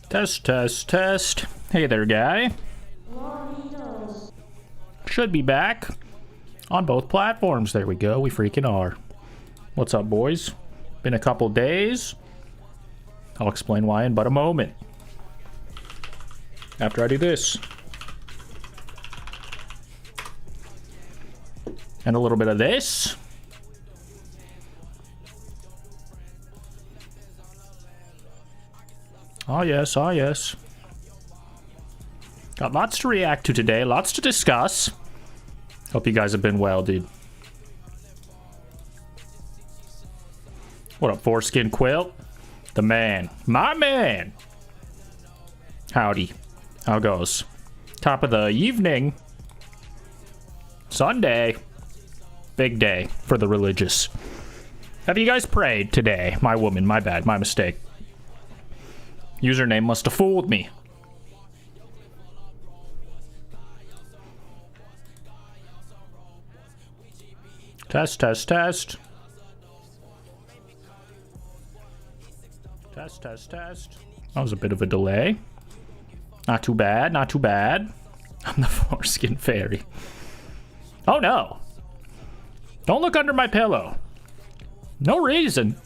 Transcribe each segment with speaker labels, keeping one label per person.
Speaker 1: Test, test, test. Hey there, guy.
Speaker 2: Lonniedos.
Speaker 1: Should be back on both platforms. There we go. We freaking are. What's up, boys? Been a couple days. I'll explain why in but a moment. After I do this. And a little bit of this. Oh yes, oh yes. Got lots to react to today, lots to discuss. Hope you guys have been well, dude. What up, Foreskin Quilt? The man. My man! Howdy. How goes? Top of the evening. Sunday. Big day for the religious. Have you guys prayed today? My woman, my bad, my mistake. Username must have fooled me. Test, test, test. Test, test, test. That was a bit of a delay. Not too bad, not too bad. I'm the foreskin fairy. Oh no. Don't look under my pillow. No reason.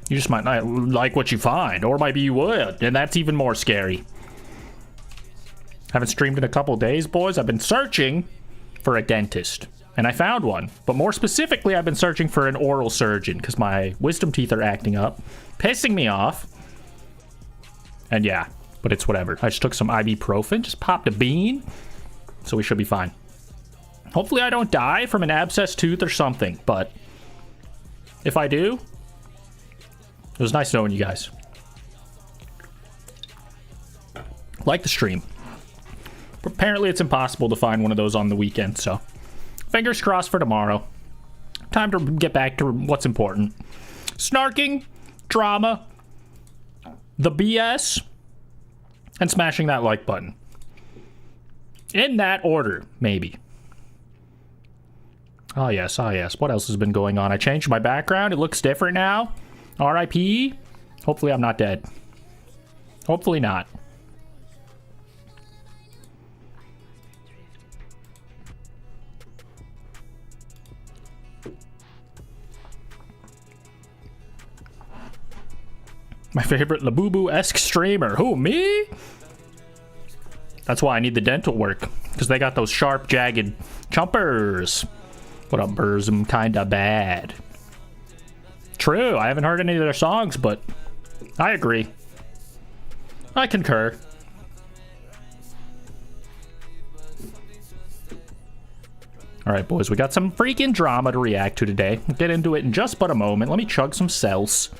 Speaker 1: You just might not like what you find, or maybe you would, and that's even more scary. Haven't streamed in a couple days, boys. I've been searching for a dentist, and I found one. But more specifically, I've been searching for an oral surgeon, because my wisdom teeth are acting up, pissing me off. And yeah, but it's whatever. I just took some ibuprofen, just popped a bean, so we should be fine. Hopefully I don't die from an abscessed tooth or something, but if I do, it was nice knowing you guys. Like the stream. Apparently it's impossible to find one of those on the weekend, so fingers crossed for tomorrow. Time to get back to what's important. Snarking, drama, the BS, and smashing that like button. In that order, maybe. Oh yes, oh yes. What else has been going on? I changed my background. It looks different now. R.I.P. Hopefully I'm not dead. Hopefully not. My favorite Labubu-esque streamer. Who, me? That's why I need the dental work. Because they got those sharp, jagged chompers. What up, Burrs? I'm kinda bad. True, I haven't heard any of their songs, but I agree. I concur. Alright, boys, we got some freaking drama to react to today. We'll get into it in just but a moment. Let me chug some cells.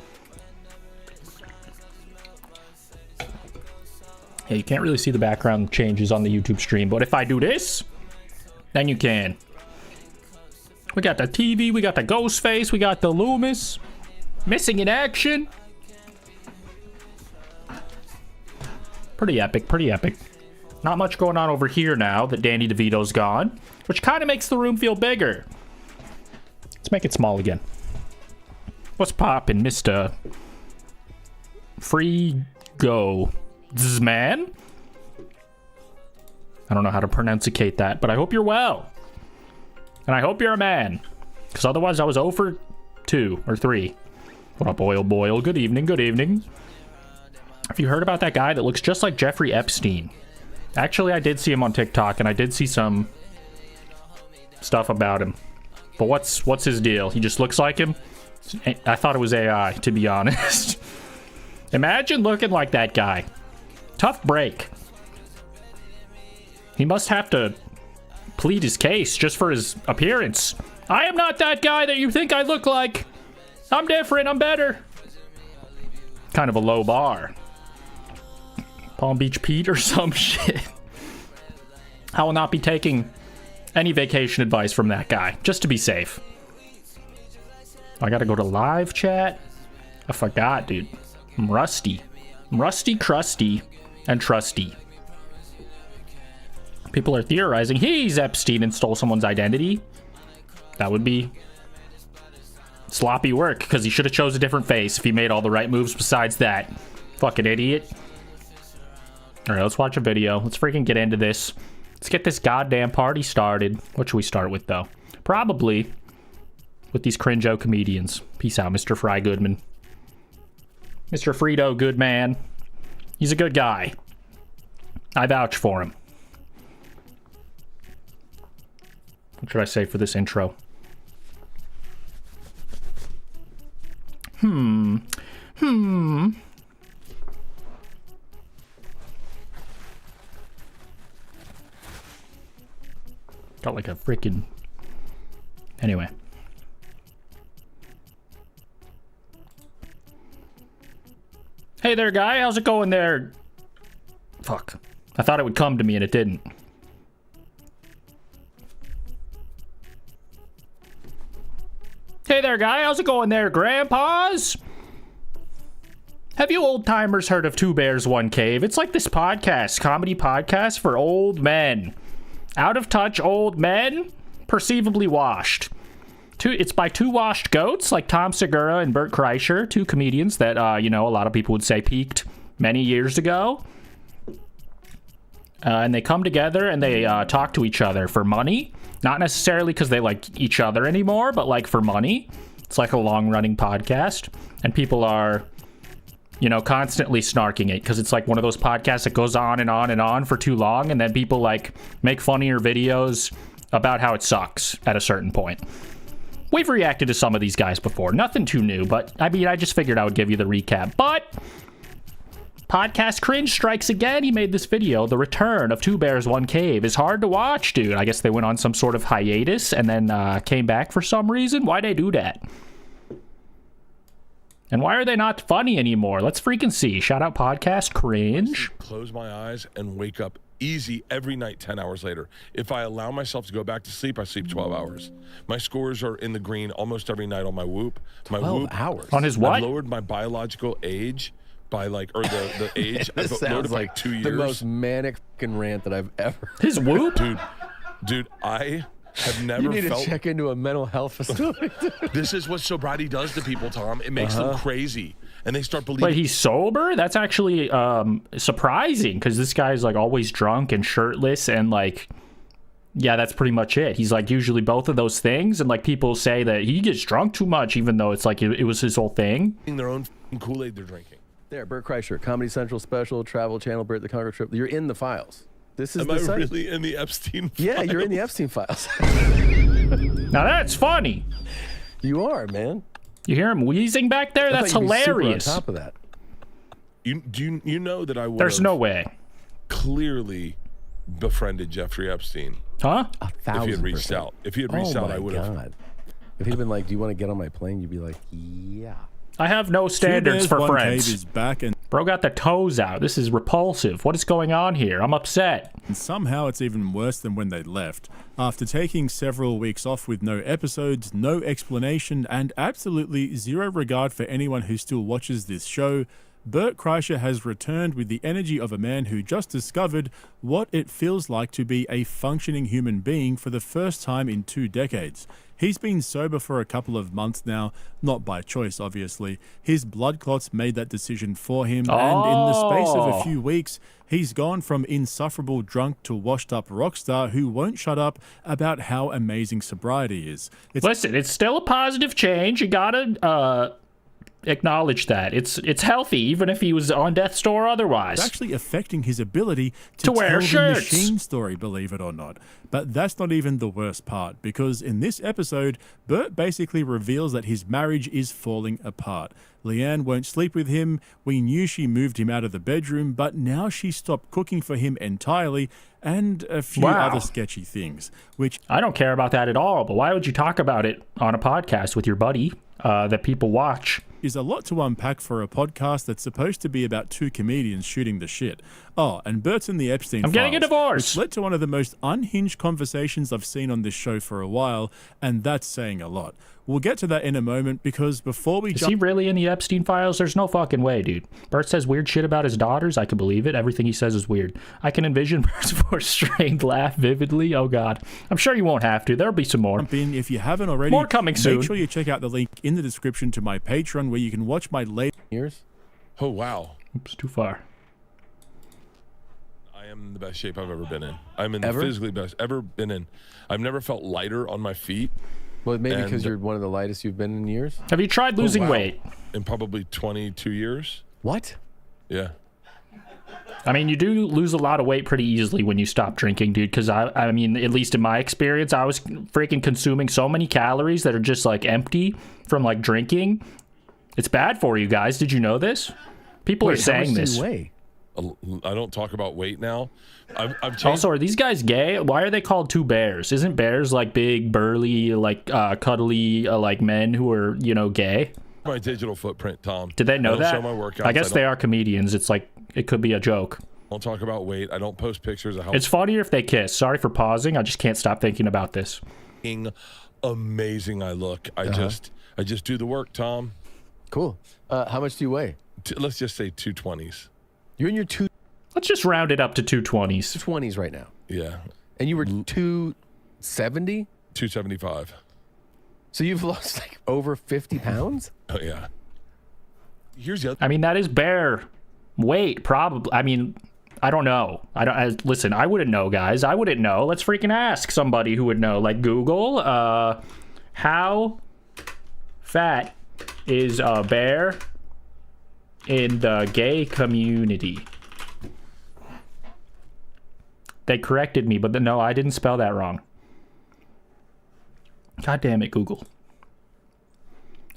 Speaker 1: Yeah, you can't really see the background changes on the YouTube stream, but if I do this, then you can. We got the TV, we got the ghost face, we got the Loomis. Missing in action. Pretty epic, pretty epic. Not much going on over here now that Danny DeVito's gone, which kind of makes the room feel bigger. Let's make it small again. What's poppin', Mr. Free Go man? I don't know how to pronunciate that, but I hope you're well. And I hope you're a man. Because otherwise I was 0 for 2 or 3. What up, Oil Boyle? Good evening, good evening. Have you heard about that guy that looks just like Jeffrey Epstein? Actually, I did see him on TikTok, and I did see some stuff about him. But what's his deal? He just looks like him? I thought it was AI, to be honest. Imagine looking like that guy. Tough break. He must have to plead his case just for his appearance. I am not that guy that you think I look like. I'm different, I'm better. Kind of a low bar. Palm Beach Pete or some shit. I will not be taking any vacation advice from that guy, just to be safe. I gotta go to live chat? I forgot, dude. I'm rusty. I'm rusty, crusty, and trusty. People are theorizing he's Epstein and stole someone's identity. That would be sloppy work, because he should have chose a different face if he made all the right moves besides that. Fucking idiot. Alright, let's watch a video. Let's freaking get into this. Let's get this goddamn party started. What should we start with, though? Probably with these cringe-o comedians. Peace out, Mr. Fry Goodman. Mr. Frito Goodman. He's a good guy. I vouch for him. What should I say for this intro? Got like a freaking... Anyway. Hey there, guy. How's it going there? Fuck. I thought it would come to me and it didn't. Hey there, guy. How's it going there, grandpas? Have you old-timers heard of Two Bears, One Cave? It's like this podcast, comedy podcast for old men. Out-of-touch old men, perceivably washed. It's by two washed goats, like Tom Segura and Bert Kreischer, two comedians that, you know, a lot of people would say peaked many years ago. And they come together and they talk to each other for money. Not necessarily because they like each other anymore, but like for money. It's like a long-running podcast. And people are, you know, constantly snarking it because it's like one of those podcasts that goes on and on and on for too long. And then people like make funnier videos about how it sucks at a certain point. We've reacted to some of these guys before. Nothing too new, but I mean, I just figured I would give you the recap. But Podcast Cringe strikes again. He made this video. The return of Two Bears, One Cave is hard to watch, dude. I guess they went on some sort of hiatus and then came back for some reason. Why'd they do that? And why are they not funny anymore? Let's freaking see. Shout out Podcast Cringe.
Speaker 3: Close my eyes and wake up easy every night 10 hours later. If I allow myself to go back to sleep, I sleep 12 hours. My scores are in the green almost every night on my Whoop. My
Speaker 4: 12 hours?
Speaker 1: On his what?
Speaker 3: I've lowered my biological age by like, or the age.
Speaker 4: This
Speaker 3: I've
Speaker 4: sounds
Speaker 3: lowered
Speaker 4: like
Speaker 3: by 2 years.
Speaker 4: the most manic fucking rant that I've ever.
Speaker 1: His Whoop?
Speaker 3: Dude, I have never
Speaker 4: You need
Speaker 3: felt...
Speaker 4: to check into a mental health facility.
Speaker 3: This is what sobriety does to people, Tom. It makes them crazy. And they start believing...
Speaker 1: Wait, he's sober? That's actually surprising because this guy's like always drunk and shirtless and like, yeah, that's pretty much it. He's like usually both of those things. And like people say that he gets drunk too much, even though it's like it was his whole thing.
Speaker 3: their own Kool-Aid they're drinking.
Speaker 4: There, Bert Kreischer, Comedy Central special, Travel Channel, Bert the Conqueror trip. You're in the files. This is
Speaker 3: Am
Speaker 4: the
Speaker 3: I
Speaker 4: site.
Speaker 3: really in the Epstein files?
Speaker 4: Yeah, you're in the Epstein files.
Speaker 1: Now that's funny.
Speaker 4: You are, man.
Speaker 1: You hear him wheezing back there?
Speaker 4: I
Speaker 1: That's
Speaker 4: thought you'd be super
Speaker 1: hilarious.
Speaker 4: on top of that.
Speaker 3: You know that I would
Speaker 1: There's no way.
Speaker 3: clearly befriended Jeffrey Epstein
Speaker 1: Huh?
Speaker 3: if he had reached
Speaker 4: 1,000%.
Speaker 3: out. If he had reached out, I would have.
Speaker 4: God. If he'd been like, "Do you want to get on my plane?" You'd be like, "Yeah."
Speaker 1: I have no standards for
Speaker 5: One
Speaker 1: friends.
Speaker 5: Cave is back, and
Speaker 1: Bro got the toes out. This is repulsive. What is going on here? I'm upset.
Speaker 5: somehow it's even worse than when they left. After taking several weeks off with no episodes, no explanation, and absolutely zero regard for anyone who still watches this show, Bert Kreischer has returned with the energy of a man who just discovered what it feels like to be a functioning human being for the first time in 2 decades. He's been sober for a couple of months now, not by choice, obviously. His blood clots made that decision for him, and in the space of a few weeks, he's gone from insufferable drunk to washed-up rock star who won't shut up how amazing sobriety is.
Speaker 1: Listen, it's still a positive change. You gotta acknowledge that. It's healthy, even if he was on death's door otherwise.
Speaker 5: It's actually affecting his ability
Speaker 1: To wear
Speaker 5: tell
Speaker 1: shirts.
Speaker 5: the machine story, believe it or not. But that's not even the worst part, because in this episode, Bert basically reveals that his marriage is falling apart. Leanne won't sleep with him. We knew she moved him out of the bedroom, but now she stopped cooking for him entirely, and a few
Speaker 1: Wow.
Speaker 5: other sketchy things, which
Speaker 1: I don't care about that at all, but why would you talk about it on a podcast with your buddy that people watch?
Speaker 5: is a lot to unpack for a podcast that's supposed to be about two comedians shooting the shit. Oh, and Bert's in the Epstein
Speaker 1: I'm getting a
Speaker 5: files,
Speaker 1: divorce.
Speaker 5: which led to one of the most unhinged conversations I've seen on this show for a while, and that's saying a lot. We'll get to that in a moment, because before we
Speaker 1: Is
Speaker 5: jump...
Speaker 1: he really in the Epstein files? There's no fucking way, dude. Bert says weird shit about his daughters. I can believe it. Everything he says is weird. I can envision Bert's strained laugh vividly. Oh, God. I'm sure you won't have to. There'll be some more.
Speaker 5: Jump in. If you haven't already,
Speaker 1: More coming soon.
Speaker 5: Make sure you check out the link in the description to my Patreon, where you can watch my latest...
Speaker 4: Years?
Speaker 3: Oh, wow.
Speaker 1: Oops, too far.
Speaker 3: I am in the best shape I've ever been in. I'm in
Speaker 4: Ever?
Speaker 3: the physically best ever been in. I've never felt lighter on my feet
Speaker 4: Well, maybe because
Speaker 3: And-
Speaker 4: you're one of the lightest you've been in years.
Speaker 1: Have you tried losing
Speaker 3: wow.
Speaker 1: weight?
Speaker 3: in probably 22 years.
Speaker 4: What?
Speaker 3: Yeah.
Speaker 1: I mean, you do lose a lot of weight pretty easily when you stop drinking, dude. Because I mean, at least in my experience, I was freaking consuming so many calories that are just like empty from like drinking. It's bad for you guys. Did you know this? People are
Speaker 4: Wait, how much
Speaker 1: saying
Speaker 4: do
Speaker 1: this.
Speaker 4: you weigh?
Speaker 3: I don't talk about weight now. I've changed.
Speaker 1: Also, are these guys gay? Why are they called two bears? Isn't bears like big, burly, like cuddly, like men who are, you know, gay?
Speaker 3: My digital footprint, Tom.
Speaker 1: Did they
Speaker 3: I
Speaker 1: know
Speaker 3: don't
Speaker 1: that?
Speaker 3: Show my workouts.
Speaker 1: I guess they are comedians. It's like it could be a joke.
Speaker 3: Don't talk about weight. I don't post pictures of how
Speaker 1: It's funnier if they kiss. Sorry for pausing. I just can't stop thinking about this.
Speaker 3: fucking amazing I look. I just do the work, Tom.
Speaker 4: Cool. How much do you weigh?
Speaker 3: Let's just say 220s.
Speaker 4: You're in your
Speaker 1: Let's just round it up to 220s.
Speaker 4: 220s right now,
Speaker 3: Yeah.
Speaker 4: and you were 270.
Speaker 3: 275.
Speaker 4: So you've lost like over 50 pounds.
Speaker 3: Oh yeah. Here's the other.
Speaker 1: I mean, that is bear weight, probably. I mean, I don't know. Listen, I wouldn't know, guys. I wouldn't know. Let's freaking ask somebody who would know. Like Google, how fat is a bear in the gay community? They corrected me, but no, I didn't spell that wrong. God damn it, Google.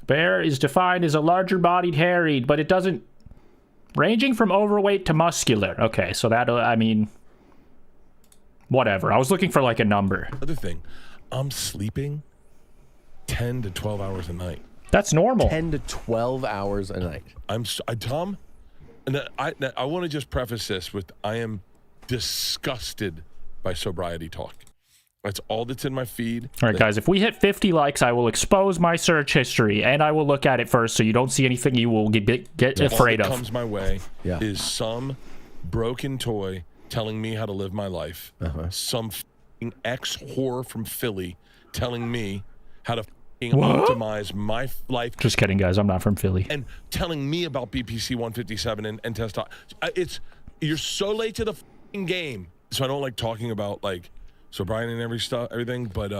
Speaker 1: Bear is defined as a larger-bodied, harried, but it doesn't... Ranging from overweight to muscular. Okay, so that, I mean... Whatever. I was looking for, like, a number.
Speaker 3: Other thing, I'm sleeping 10 to 12 hours a night.
Speaker 1: That's normal.
Speaker 4: 10 to 12 hours a night.
Speaker 3: Tom, and I want to just preface this with I am disgusted by sobriety talk. That's all that's in my feed.
Speaker 1: All right, guys, if we hit 50 likes, I will expose my search history, and I will look at it first so you don't see anything you will get afraid
Speaker 3: All that
Speaker 1: of.
Speaker 3: comes my way
Speaker 4: Yeah.
Speaker 3: is some broken toy telling me how to live my life. Some f***ing ex-whore from Philly telling me how to f***ing optimize my life.
Speaker 1: Just kidding, guys. I'm not from Philly.
Speaker 3: And telling me about BPC 157 and testosterone. You're so late to the f***ing game. So I don't like talking about like sobriety and everything, but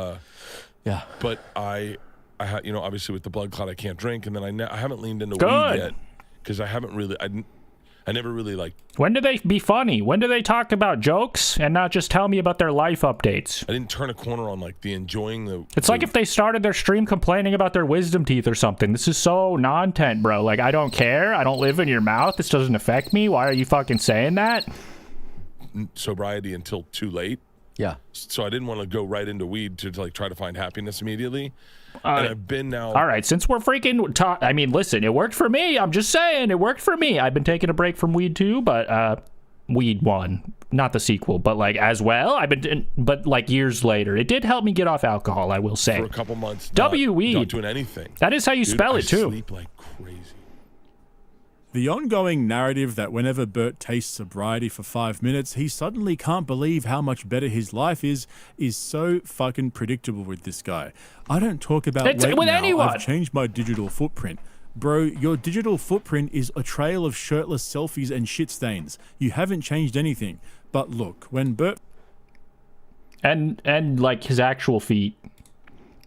Speaker 4: Yeah.
Speaker 3: but I you know, obviously with the blood clot I can't drink, and then I haven't leaned into
Speaker 1: Good.
Speaker 3: weed yet because I never really like.
Speaker 1: When do they be funny? When do they talk about jokes and not just tell me about their life updates?
Speaker 3: I didn't turn a corner on like the enjoying the.
Speaker 1: It's like if they started their stream complaining about their wisdom teeth or something. This is so non-tent, bro. Like, I don't care. I don't live in your mouth. This doesn't affect me. Why are you fucking saying that?
Speaker 3: sobriety until too late.
Speaker 4: Yeah.
Speaker 3: So I didn't want to go right into weed to like try to find happiness immediately. And I've been now.
Speaker 1: All right, since we're freaking I mean, listen, it worked for me. I'm just saying, it worked for me. I've been taking a break from weed too, but Weed 1, not the sequel, but like as well. But like years later, it did help me get off alcohol, I will say.
Speaker 3: For a couple months.
Speaker 1: Weed.
Speaker 3: Not doing anything.
Speaker 1: That is how you spell it too.
Speaker 3: I sleep like crazy.
Speaker 5: The ongoing narrative that whenever Bert tastes sobriety for 5 minutes, he suddenly can't believe how much better his life is so fucking predictable with this guy. I don't talk about
Speaker 1: It's
Speaker 5: weight
Speaker 1: with
Speaker 5: now.
Speaker 1: anyone.
Speaker 5: I've changed my digital footprint. Bro, your digital footprint is a trail of shirtless selfies and shit stains. You haven't changed anything. But look, when Bert...
Speaker 1: And like his actual feet.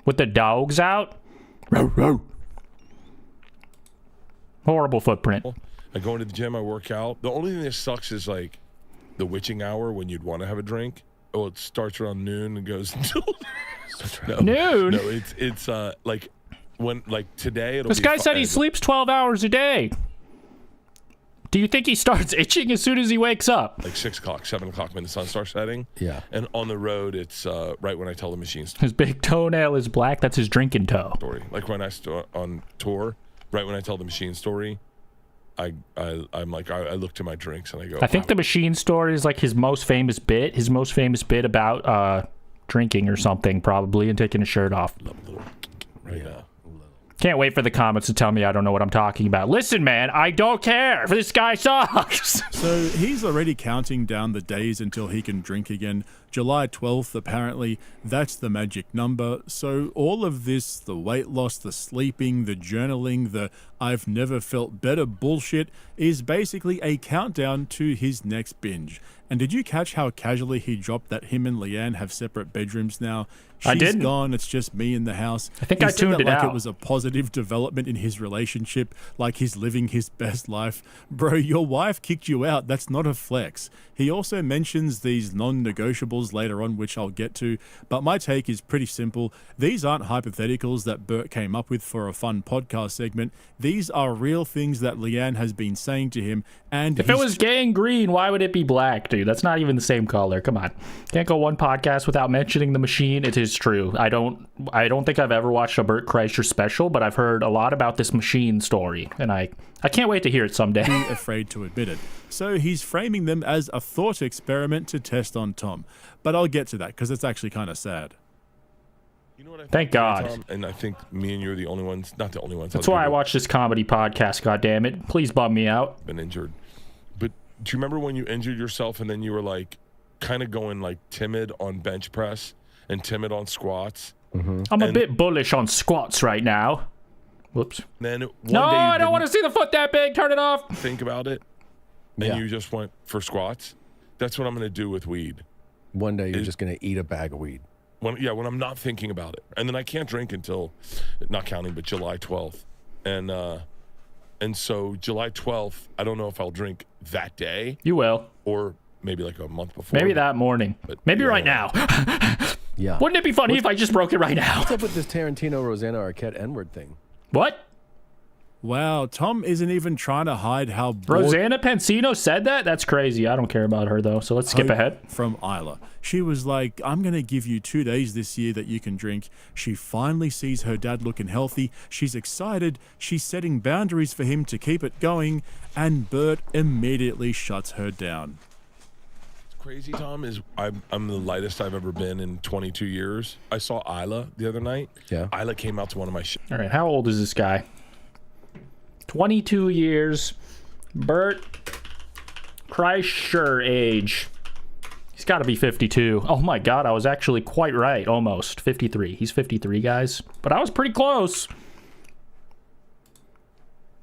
Speaker 1: With the dogs out. Row, row. Horrible footprint.
Speaker 3: I go into the gym, I work out. The only thing that sucks is like the witching hour when you'd want to have a drink. Oh, it starts around noon and goes until
Speaker 1: Noon?
Speaker 3: No, it's like when like today it'll
Speaker 1: This
Speaker 3: be
Speaker 1: guy said he sleeps 12 hours a day. Do you think he starts itching as soon as he wakes up?
Speaker 3: like 6 o'clock, 7 o'clock when the sun starts setting.
Speaker 4: Yeah.
Speaker 3: And on the road, it's right when I tell the machine
Speaker 1: His big toenail is black. That's his drinking toe.
Speaker 3: story. Like when I on tour, right when I tell the machine story, I'm like I look to my drinks and I go.
Speaker 1: I think the machine story is like his most famous bit. His most famous bit about drinking or something, probably, and taking his shirt off.
Speaker 3: right now.
Speaker 1: Can't wait for the comments to tell me I don't know what I'm talking about. Listen, man, I don't care. This guy sucks.
Speaker 5: So he's already counting down the days until he can drink again. July 12th, apparently, that's the magic number. So all of this, the weight loss, the sleeping, the journaling, the I've never felt better bullshit, is basically a countdown to his next binge. And did you catch how casually he dropped that him and Leanne have separate bedrooms now?
Speaker 1: I didn't.
Speaker 5: She's gone, it's just me in the house.
Speaker 1: I think
Speaker 5: He
Speaker 1: I
Speaker 5: said
Speaker 1: tuned
Speaker 5: that
Speaker 1: it
Speaker 5: like
Speaker 1: out.
Speaker 5: it was a positive development in his relationship, like he's living his best life. Bro, your wife kicked you out. That's not a flex. He also mentions these non-negotiables later on, which I'll get to, but my take is pretty simple. These aren't hypotheticals that Bert came up with for a fun podcast segment. These are real things that Leanne has been saying to him, and
Speaker 1: If it was gangrene, why would it be black, dude? That's not even the same color. Come on. Can't go one podcast without mentioning the machine. It is true. I don't think I've ever watched a Bert Kreischer special, but I've heard a lot about this machine story, and I can't wait to hear it someday.
Speaker 5: afraid to admit it. So he's framing them as a thought experiment to test on Tom. But I'll get to that because it's actually kind of sad.
Speaker 3: You know what I think,
Speaker 1: Thank God.
Speaker 3: Tom? And I think me and you are the only ones, not the only ones.
Speaker 1: That's
Speaker 3: other
Speaker 1: why I
Speaker 3: people
Speaker 1: watch this comedy podcast, goddammit. Please bum me out.
Speaker 3: have been injured. But do you remember when you injured yourself and then you were like kind of going like timid on bench press and timid on squats?
Speaker 1: I'm a bit bullish on squats right now. Whoops.
Speaker 3: And then one
Speaker 1: No,
Speaker 3: day you
Speaker 1: I don't
Speaker 3: didn't
Speaker 1: want to see the foot that big. Turn it off.
Speaker 3: think about it and
Speaker 4: Yeah.
Speaker 3: you just went for squats. That's what I'm going to do with weed.
Speaker 4: One day you're just going to eat a bag of weed.
Speaker 3: When I'm not thinking about it. And then I can't drink until, not counting, but July 12th. And so July 12th, I don't know if I'll drink that day
Speaker 1: You will.
Speaker 3: or maybe like a month before.
Speaker 1: Maybe that morning.
Speaker 3: But
Speaker 1: Maybe
Speaker 3: yeah.
Speaker 1: right now.
Speaker 4: Yeah.
Speaker 1: Wouldn't it be funny if I just broke it right now?
Speaker 4: What's up with this Tarantino, Rosanna Arquette N-word thing?
Speaker 1: What?
Speaker 5: Wow, Tom isn't even trying to hide how bored
Speaker 1: Rosanna Pansino said that? That's crazy. I don't care about her, though. So let's skip ahead.
Speaker 5: from Isla. She was like, I'm going to give you 2 days this year that you can drink. She finally sees her dad looking healthy. She's excited. She's setting boundaries for him to keep it going. And Bert immediately shuts her down.
Speaker 3: Crazy, Tom, is I'm the lightest I've ever been in 22 years. I saw Isla the other night.
Speaker 4: Yeah.
Speaker 3: Isla came out to one of my
Speaker 1: All right, how old is this guy? 22 years. Bert Kreischer age. He's got to be 52. Oh my God, I was actually quite right. Almost 53. He's 53, guys. But I was pretty close.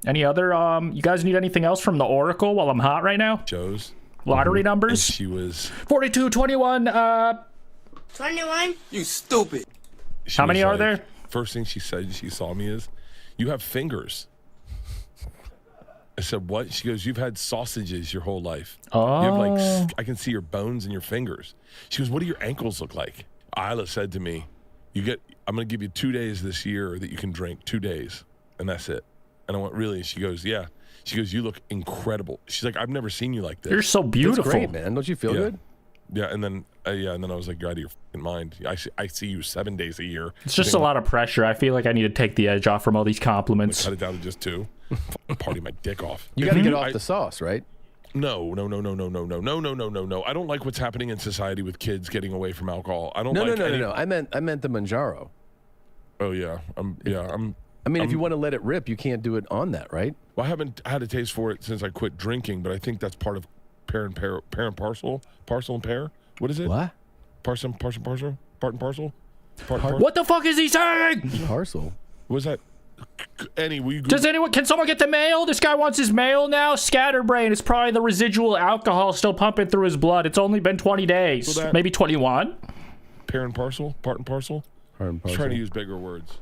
Speaker 1: Any other, you guys need anything else from the Oracle while I'm hot right now?
Speaker 3: shows.
Speaker 1: Lottery
Speaker 3: And
Speaker 1: numbers?
Speaker 3: she was
Speaker 1: 42, 21,
Speaker 2: 21?
Speaker 6: You stupid.
Speaker 3: she
Speaker 1: How many
Speaker 3: was
Speaker 1: are
Speaker 3: like-
Speaker 1: there?
Speaker 3: First thing she said she saw me is, you have fingers. I said, what? She goes, you've had sausages your whole life. You have
Speaker 1: Oh.
Speaker 3: I can see your bones in your fingers. She goes, what do your ankles look like? Isla said to me, I'm going to give you 2 days this year that you can drink, 2 days. And that's it. And I went, really? She goes, yeah. She goes, you look incredible. She's like, I've never seen you like this.
Speaker 1: You're so
Speaker 4: That's
Speaker 1: beautiful.
Speaker 4: great, man. Don't you feel
Speaker 3: Yeah.
Speaker 4: good?
Speaker 3: Yeah, and then I was like, you're out of your fucking mind. I see you 7 days a year.
Speaker 1: It's just a lot of pressure. I feel like I need to take the edge off from all these compliments.
Speaker 3: Cut it down to just 2. Fucking party my dick off.
Speaker 4: You got to get off
Speaker 3: I-
Speaker 4: the sauce, right?
Speaker 3: No. I don't like what's happening in society with kids getting away from alcohol. I don't
Speaker 4: No,
Speaker 3: like
Speaker 4: no. I meant the Manjaro.
Speaker 3: Oh yeah.
Speaker 4: I mean, if you want to let it rip, you can't do it on that, right?
Speaker 3: Well, I haven't had a taste for it since I quit drinking, but I think that's part of pair and parcel and pair. What is it?
Speaker 4: What?
Speaker 3: Parcel, part and parcel?
Speaker 1: What the fuck is he saying?
Speaker 4: Parcel.
Speaker 3: What was that? Annie, will you
Speaker 1: Can someone get the mail? This guy wants his mail now. Scatterbrain. It's probably the residual alcohol still pumping through his blood. It's only been 20 days,
Speaker 3: So that-
Speaker 1: maybe 21.
Speaker 3: pair and parcel? Part and parcel?
Speaker 4: Part and
Speaker 3: I'm
Speaker 4: parcel.
Speaker 3: trying to use bigger words.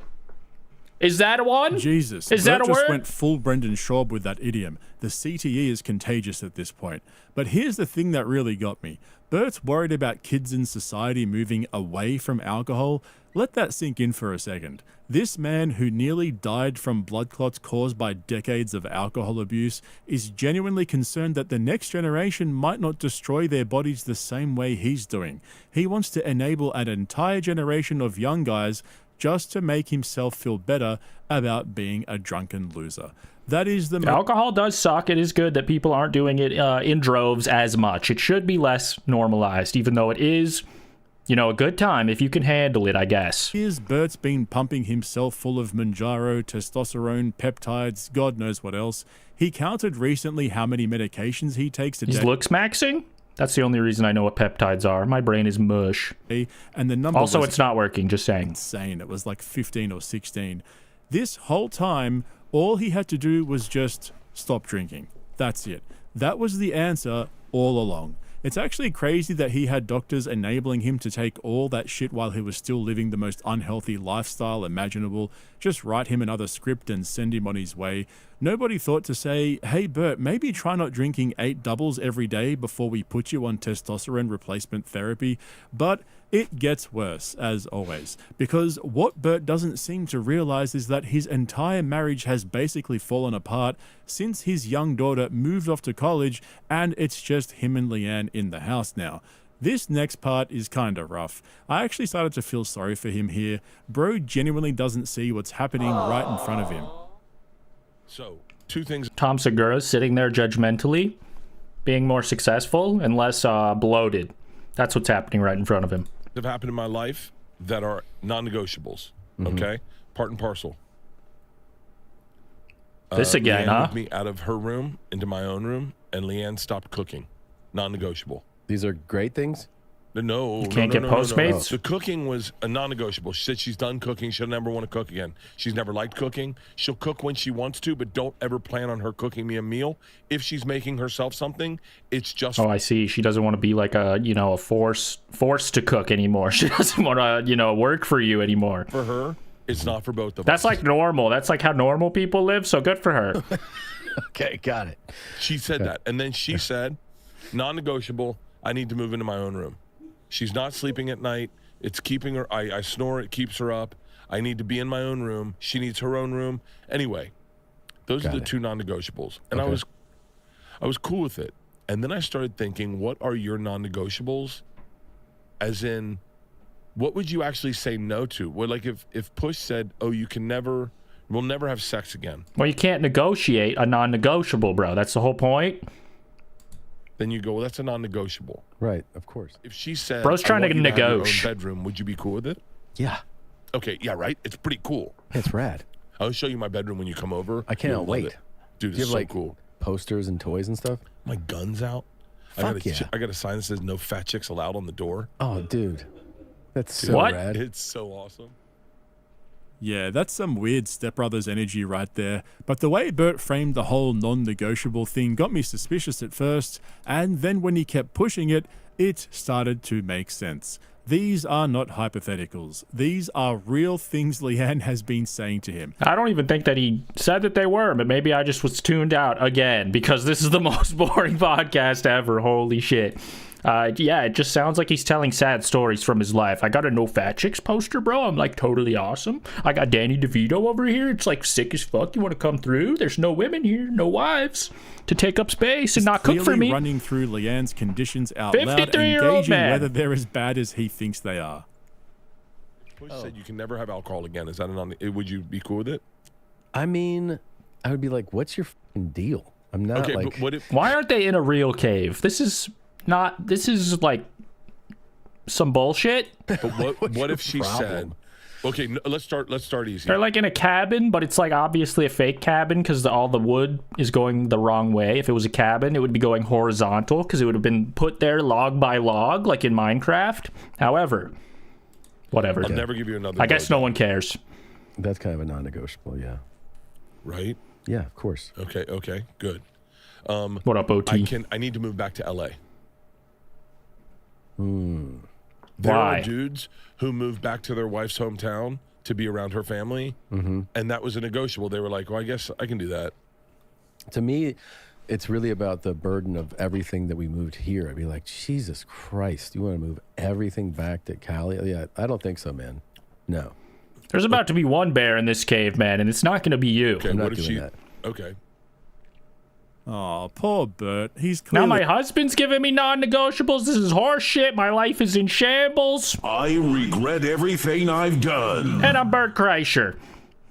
Speaker 1: Is that a one?
Speaker 5: Jesus.
Speaker 1: Is that
Speaker 5: Bert
Speaker 1: a
Speaker 5: just
Speaker 1: word?
Speaker 5: went full Brendan Schaub with that idiom. The CTE is contagious at this point. But here's the thing that really got me. Bert's worried about kids in society moving away from alcohol. Let that sink in for a second. This man who nearly died from blood clots caused by decades of alcohol abuse is genuinely concerned that the next generation might not destroy their bodies the same way he's doing. He wants to enable an entire generation of young guys just to make himself feel better about being a drunken loser. That is the
Speaker 1: Alcohol does suck. It is good that people aren't doing it in droves as much. It should be less normalized, even though it is, a good time if you can handle it, I guess.
Speaker 5: Here's Bert's been pumping himself full of Manjaro, testosterone, peptides, God knows what else. He counted recently how many medications he takes a
Speaker 1: He's
Speaker 5: day.
Speaker 1: looks maxing? That's the only reason I know what peptides are. My brain is mush.
Speaker 5: And the number
Speaker 1: Also,
Speaker 5: was
Speaker 1: it's not working, just saying.
Speaker 5: insane. It was like 15 or 16. This whole time, all he had to do was just stop drinking. That's it. That was the answer all along. It's actually crazy that he had doctors enabling him to take all that shit while he was still living the most unhealthy lifestyle imaginable. Just write him another script and send him on his way. Nobody thought to say, hey Bert, maybe try not drinking 8 doubles every day before we put you on testosterone replacement therapy. But it gets worse, as always, because what Bert doesn't seem to realize is that his entire marriage has basically fallen apart since his young daughter moved off to college, and it's just him and Leanne in the house now. This next part is kinda rough. I actually started to feel sorry for him here. Bro genuinely doesn't see what's happening right in front of him.
Speaker 3: So, 2 things.
Speaker 1: Tom Segura's sitting there judgmentally, being more successful and less bloated. That's what's happening right in front of him.
Speaker 3: Have happened in my life that are non-negotiables. Okay, part and parcel.
Speaker 1: This again,
Speaker 3: Leanne
Speaker 1: huh?
Speaker 3: moved me out of her room into my own room, and Leanne stopped cooking. Non-negotiable.
Speaker 4: These are great things.
Speaker 3: No,
Speaker 1: can't get Postmates?
Speaker 3: The cooking was a non-negotiable. She said she's done cooking. She'll never want to cook again. She's never liked cooking. She'll cook when she wants to, but don't ever plan on her cooking me a meal. If she's making herself something, it's just...
Speaker 1: Oh, I see. She doesn't want to be like a forced to cook anymore. She doesn't want to, work for you anymore.
Speaker 3: for her. It's not for both of
Speaker 1: That's
Speaker 3: us.
Speaker 1: like normal. That's like how normal people live, so good for her.
Speaker 4: Okay, got it.
Speaker 3: She said that. And then she said, non-negotiable, I need to move into my own room. She's not sleeping at night. It's keeping her, I snore, it keeps her up. I need to be in my own room. She needs her own room. Anyway, those are the 2 non-negotiables. And
Speaker 4: Okay.
Speaker 3: I was cool with it. And then I started thinking, what are your non-negotiables? As in, what would you actually say no to? Well, like if Push said, oh, we'll never have sex again.
Speaker 1: Well, you can't negotiate a non-negotiable, bro. That's the whole point.
Speaker 3: Then you go, well, that's a non-negotiable.
Speaker 4: Right, of course.
Speaker 3: If she said,
Speaker 1: Bro's trying
Speaker 3: I
Speaker 1: to
Speaker 3: want you have your own
Speaker 1: negotiate.
Speaker 3: bedroom, would you be cool with it?
Speaker 4: Yeah,
Speaker 3: Okay, yeah, right? It's pretty cool.
Speaker 4: it's rad.
Speaker 3: I'll show you my bedroom when you come over.
Speaker 4: I cannot
Speaker 3: You'll love
Speaker 4: wait.
Speaker 3: it. Dude,
Speaker 4: Do you
Speaker 3: it's
Speaker 4: have
Speaker 3: so
Speaker 4: like
Speaker 3: cool.
Speaker 4: posters and toys and stuff?
Speaker 3: My gun's out.
Speaker 4: Fuck yeah.
Speaker 3: I got a sign that says no fat chicks allowed on the door.
Speaker 4: Oh, dude, that's so
Speaker 1: What?
Speaker 4: rad.
Speaker 3: It's so awesome.
Speaker 5: Yeah, that's some weird Step Brothers energy right there. But the way Bert framed the whole non-negotiable thing got me suspicious at first, and then when he kept pushing it, it started to make sense. These are not hypotheticals. These are real things Leanne has been saying to him.
Speaker 1: I don't even think that he said that they were, but maybe I just was tuned out again because this is the most boring podcast ever. Holy shit. Yeah, it just sounds like he's telling sad stories from his life. I got a no fat chicks poster, bro. I'm like totally awesome. I got Danny DeVito over here. It's like sick as fuck. You want to come through? There's no women here, no wives to take up space and not cook for
Speaker 5: Clearly
Speaker 1: me.
Speaker 5: running through Leanne's conditions out loud,
Speaker 1: 53-year-old
Speaker 5: engaging
Speaker 1: man.
Speaker 5: whether they're as bad as he thinks they are.
Speaker 3: Push said you can never have alcohol again. Is that would you be cool with it?
Speaker 4: I mean, I would be like, what's your fucking deal? I'm not
Speaker 3: Okay,
Speaker 4: like...
Speaker 3: but what if
Speaker 1: Why aren't they in a real cave? This is like some bullshit.
Speaker 3: but what
Speaker 4: your
Speaker 3: if she
Speaker 4: problem?
Speaker 3: said, okay, no, let's start easy.
Speaker 1: They're like in a cabin, but it's like obviously a fake cabin because all the wood is going the wrong way. If it was a cabin, it would be going horizontal because it would have been put there log by log, like in Minecraft. However, whatever.
Speaker 3: I'll never give you another
Speaker 1: I guess
Speaker 3: blowjob,
Speaker 1: no one cares.
Speaker 4: That's kind of a non-negotiable, yeah.
Speaker 3: right?
Speaker 4: Yeah, of course.
Speaker 3: Okay, good.
Speaker 1: What up, OT?
Speaker 3: I need to move back to LA.
Speaker 4: Hmm.
Speaker 3: There
Speaker 1: Why?
Speaker 3: are dudes who moved back to their wife's hometown to be around her family, and that was a negotiable. They were like, well, I guess I can do that.
Speaker 4: To me, it's really about the burden of everything that we moved here. I'd be like, Jesus Christ, you want to move everything back to Cali? Yeah, I don't think so, man. No.
Speaker 1: There's about to be one bear in this cave, man, and it's not going to be you.
Speaker 3: Okay,
Speaker 4: I'm not
Speaker 3: what if
Speaker 4: doing
Speaker 3: she?
Speaker 4: that.
Speaker 3: Okay,
Speaker 5: Oh, poor Bert. He's
Speaker 1: Now
Speaker 5: clearly...
Speaker 1: my husband's giving me non-negotiables. This is horse shit. My life is in shambles.
Speaker 6: I regret everything I've done.
Speaker 1: And I'm Bert Kreischer.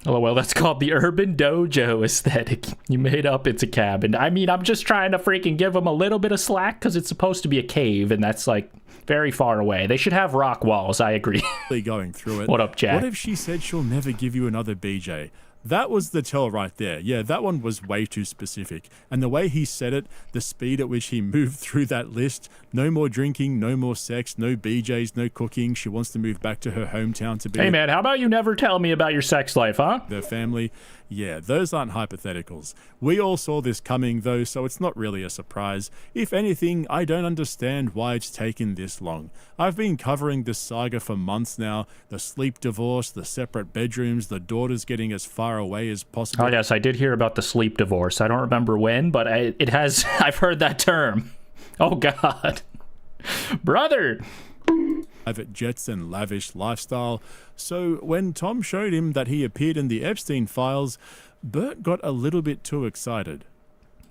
Speaker 1: Oh, well, that's called the Urban Dojo aesthetic. You made up it's a cabin. I mean, I'm just trying to freaking give them a little bit of slack because it's supposed to be a cave, and that's, like, very far away. They should have rock walls, I agree.
Speaker 5: going through it.
Speaker 1: What up, Jack?
Speaker 5: What if she said she'll never give you another BJ? That was the tell right there. Yeah, that one was way too specific. And the way he said it, the speed at which he moved through that list, no more drinking, no more sex, no BJs, no cooking. She wants to move back to her hometown to be
Speaker 1: Hey, man, how about you never tell me about your sex life, huh?
Speaker 5: their family. Yeah, those aren't hypotheticals. We all saw this coming, though, so it's not really a surprise. If anything, I don't understand why it's taken this long. I've been covering this saga for months now. The sleep divorce, the separate bedrooms, the daughters getting as far away as possible.
Speaker 1: Oh, yes, I did hear about the sleep divorce. I don't remember when, but it has... I've heard that term. Oh, God. Brother!
Speaker 5: Private jets and lavish lifestyle. So when Tom showed him that he appeared in the Epstein files, Bert got a little bit too excited.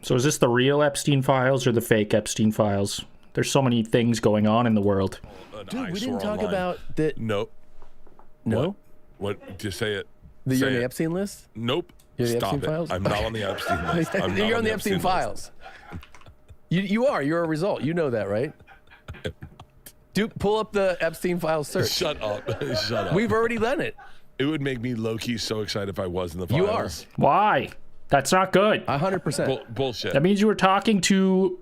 Speaker 1: So is this the real Epstein files or the fake Epstein files? There's so many things going on in the world.
Speaker 4: Dude, we didn't talk about that.
Speaker 3: Nope.
Speaker 4: No?
Speaker 3: What? Just say it.
Speaker 4: That you're
Speaker 3: Say
Speaker 4: on the
Speaker 3: it.
Speaker 4: Epstein list?
Speaker 3: Nope.
Speaker 4: You're the
Speaker 3: Stop
Speaker 4: Epstein
Speaker 3: it.
Speaker 4: files?
Speaker 3: I'm not on the Epstein list. I'm not
Speaker 4: You're on the Epstein
Speaker 3: list.
Speaker 4: files. You are. You're a result. You know that, right? Dude, pull up the Epstein files search.
Speaker 3: Shut up. Shut up.
Speaker 4: We've already done it.
Speaker 3: It would make me low-key so excited if I was in the files.
Speaker 4: You are.
Speaker 1: Why? That's not good.
Speaker 4: 100%.
Speaker 3: Bullshit.
Speaker 1: That means you were talking to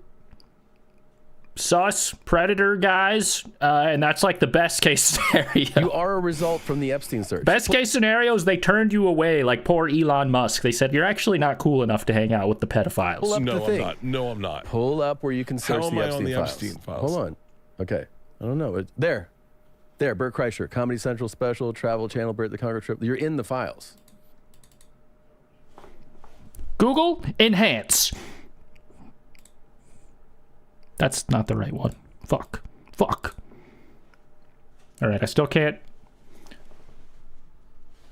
Speaker 1: sus predator guys, and that's like the best case scenario.
Speaker 4: You are a result from the Epstein search.
Speaker 1: Best case scenario is they turned you away, like poor Elon Musk. They said, you're actually not cool enough to hang out with the pedophiles.
Speaker 4: Pull up the
Speaker 3: No, I'm
Speaker 4: thing.
Speaker 3: not. No, I'm not.
Speaker 4: Pull up where you can search
Speaker 3: am
Speaker 4: the
Speaker 3: I
Speaker 4: Epstein
Speaker 3: on the
Speaker 4: files.
Speaker 3: Epstein files?
Speaker 4: Hold on. Okay. I don't know. There. Bert Kreischer, Comedy Central special, Travel Channel, Bert the Conqueror trip. You're in the files.
Speaker 1: Google enhance. That's not the right one. Fuck. All right, I still can't.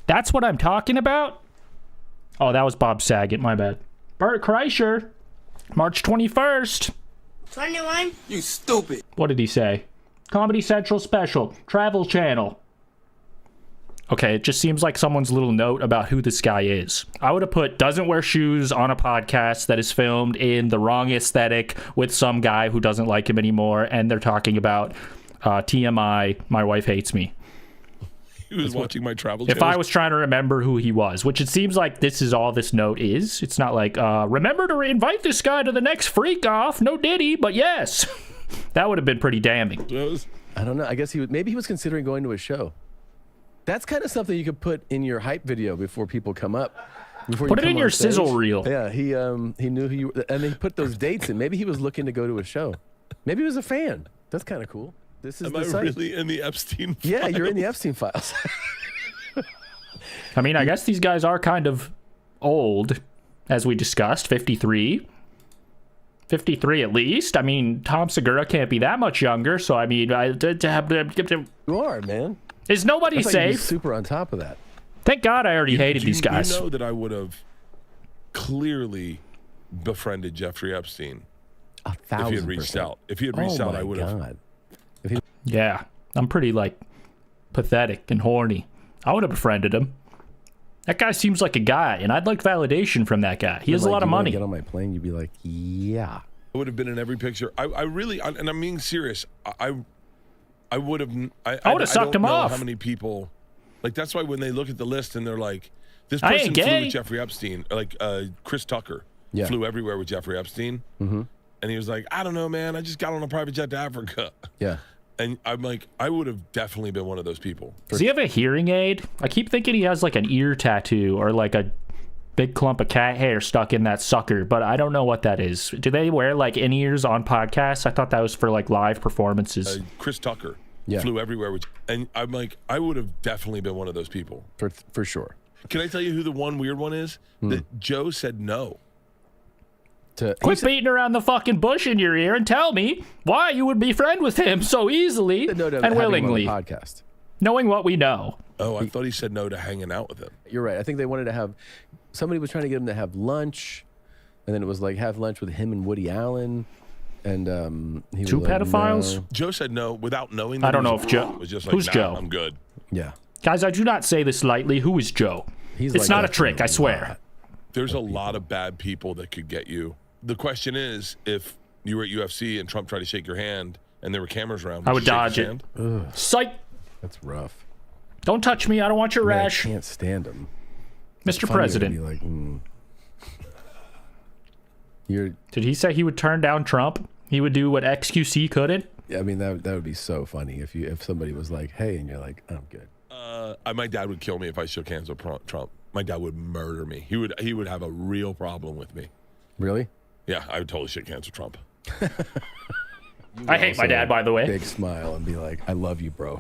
Speaker 1: That's what I'm talking about? Oh, that was Bob Saget. My bad. Bert Kreischer, March 21st.
Speaker 2: 21.
Speaker 7: You stupid.
Speaker 1: What did he say? Comedy Central special, Travel Channel. Okay, it just seems like someone's little note about who this guy is. I would have put doesn't wear shoes on a podcast that is filmed in the wrong aesthetic with some guy who doesn't like him anymore, and they're talking about TMI, my wife hates me.
Speaker 3: He was watching my travel
Speaker 1: If I was trying to remember who he was, which it seems like this is all this note is. It's not like, remember to invite this guy to the next freak off. No Diddy, but yes. That would have been pretty damning.
Speaker 4: I don't know. I guess maybe he was considering going to a show. That's kind of something you could put in your hype video before people come up.
Speaker 1: Put it in your sizzle reel.
Speaker 4: Yeah, he knew who you were, and he put those dates in. Maybe he was looking to go to a show. Maybe he was a fan. That's kind of cool. This is
Speaker 3: Am
Speaker 4: the
Speaker 3: I
Speaker 4: site.
Speaker 3: really in the Epstein files?
Speaker 4: Yeah, you're in the Epstein files.
Speaker 1: I mean, I guess these guys are kind of old, as we discussed, 53. 53 at least. I mean, Tom Segura can't be that much younger, so I mean,
Speaker 4: You are, man.
Speaker 1: is nobody
Speaker 4: That's like you'd be
Speaker 1: safe?
Speaker 4: super on top of that.
Speaker 1: Thank God I already hated these guys.
Speaker 3: You know that I would have clearly befriended Jeffrey Epstein
Speaker 4: 1,000%.
Speaker 3: if he had reached out. If he had reached out, I would have.
Speaker 4: God.
Speaker 1: Yeah, I'm pretty, like, pathetic and horny. I would have befriended him. That guy seems like a guy, and I'd like validation from that guy. He has a lot of
Speaker 4: You wanna
Speaker 1: money.
Speaker 4: Get on my plane, you'd be like, yeah.
Speaker 3: I would have been in every picture. I really, and I'm being serious. I would have. I
Speaker 1: would have sucked
Speaker 3: don't
Speaker 1: him
Speaker 3: know
Speaker 1: off.
Speaker 3: How many people? Like that's why when they look at the list and they're like, this
Speaker 1: I
Speaker 3: person
Speaker 1: ain't
Speaker 3: flew
Speaker 1: gay.
Speaker 3: with Jeffrey Epstein, like Chris Tucker
Speaker 4: Yeah.
Speaker 3: flew everywhere with Jeffrey Epstein, and he was like, I don't know, man. I just got on a private jet to Africa.
Speaker 4: Yeah.
Speaker 3: And I'm like, I would have definitely been one of those people.
Speaker 1: Does he have a hearing aid? I keep thinking he has like an ear tattoo or like a big clump of cat hair stuck in that sucker, but I don't know what that is. Do they wear like in-ears on podcasts? I thought that was for like live performances.
Speaker 3: Chris Tucker
Speaker 4: Yeah.
Speaker 3: flew everywhere with, and I'm like, I would have definitely been one of those people.
Speaker 4: For sure.
Speaker 3: Can I tell you who the one weird one is? That Joe said no.
Speaker 1: Quit beating around the fucking bush in your ear and tell me why you would be friend with him so easily and willingly,
Speaker 4: podcast.
Speaker 1: knowing what we know.
Speaker 3: Oh, I thought he said no to hanging out with him.
Speaker 4: You're right. I think they wanted to have somebody was trying to get him to have lunch, and then it was like have lunch with him and Woody Allen, and he was
Speaker 1: Two
Speaker 4: like,
Speaker 1: pedophiles?
Speaker 4: no.
Speaker 3: Joe said no without knowing.
Speaker 1: I
Speaker 3: That
Speaker 1: don't
Speaker 3: he
Speaker 1: know
Speaker 3: was
Speaker 1: if Joe-
Speaker 3: was just like,
Speaker 1: who's
Speaker 3: nah,
Speaker 1: Joe?
Speaker 3: I'm good.
Speaker 4: Yeah.
Speaker 1: Guys, I do not say this lightly. Who is Joe?
Speaker 4: He's
Speaker 1: It's
Speaker 4: like
Speaker 1: not
Speaker 4: that
Speaker 1: a trick,
Speaker 4: for
Speaker 1: I
Speaker 4: a
Speaker 1: swear.
Speaker 4: lot.
Speaker 3: There's a lot of bad people that could get you. The question is, if you were at UFC and Trump tried to shake your hand and there were cameras around,
Speaker 1: I would
Speaker 3: you shake
Speaker 1: dodge
Speaker 3: his
Speaker 1: it.
Speaker 3: hand?
Speaker 1: Psych!
Speaker 4: That's rough.
Speaker 1: Don't touch me. I don't want your
Speaker 4: Man,
Speaker 1: rash.
Speaker 4: I can't stand him.
Speaker 1: Mr.
Speaker 4: funny,
Speaker 1: President.
Speaker 4: Be like, You're.
Speaker 1: Did he say he would turn down Trump? He would do what XQC couldn't?
Speaker 4: I mean, that would be so funny if somebody was like, "Hey," and you're like, "I'm good."
Speaker 3: My dad would kill me if I shook hands with Trump. My dad would murder me. He would have a real problem with me.
Speaker 4: Really?
Speaker 3: Yeah, I would totally shake hands with Trump.
Speaker 1: I hate my dad, by the way.
Speaker 4: Big smile and be like, "I love you, bro."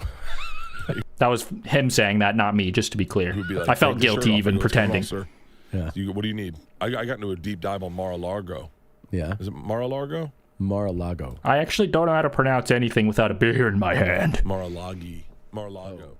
Speaker 1: That was him saying that, not me, just to be clear.
Speaker 3: He'd be like,
Speaker 1: I felt
Speaker 3: "Take the shirt
Speaker 1: guilty
Speaker 3: off."
Speaker 1: even
Speaker 3: I go, "What's going on,
Speaker 1: pretending.
Speaker 3: sir?
Speaker 4: Yeah.
Speaker 3: What do you need? I got into a deep dive on Mar-a-Lago.
Speaker 4: Yeah.
Speaker 3: Is it Mar-a-Lago?
Speaker 4: Mar-a-Lago.
Speaker 1: I actually don't know how to pronounce anything without a beer in my hand.
Speaker 3: Mar-a-Lago.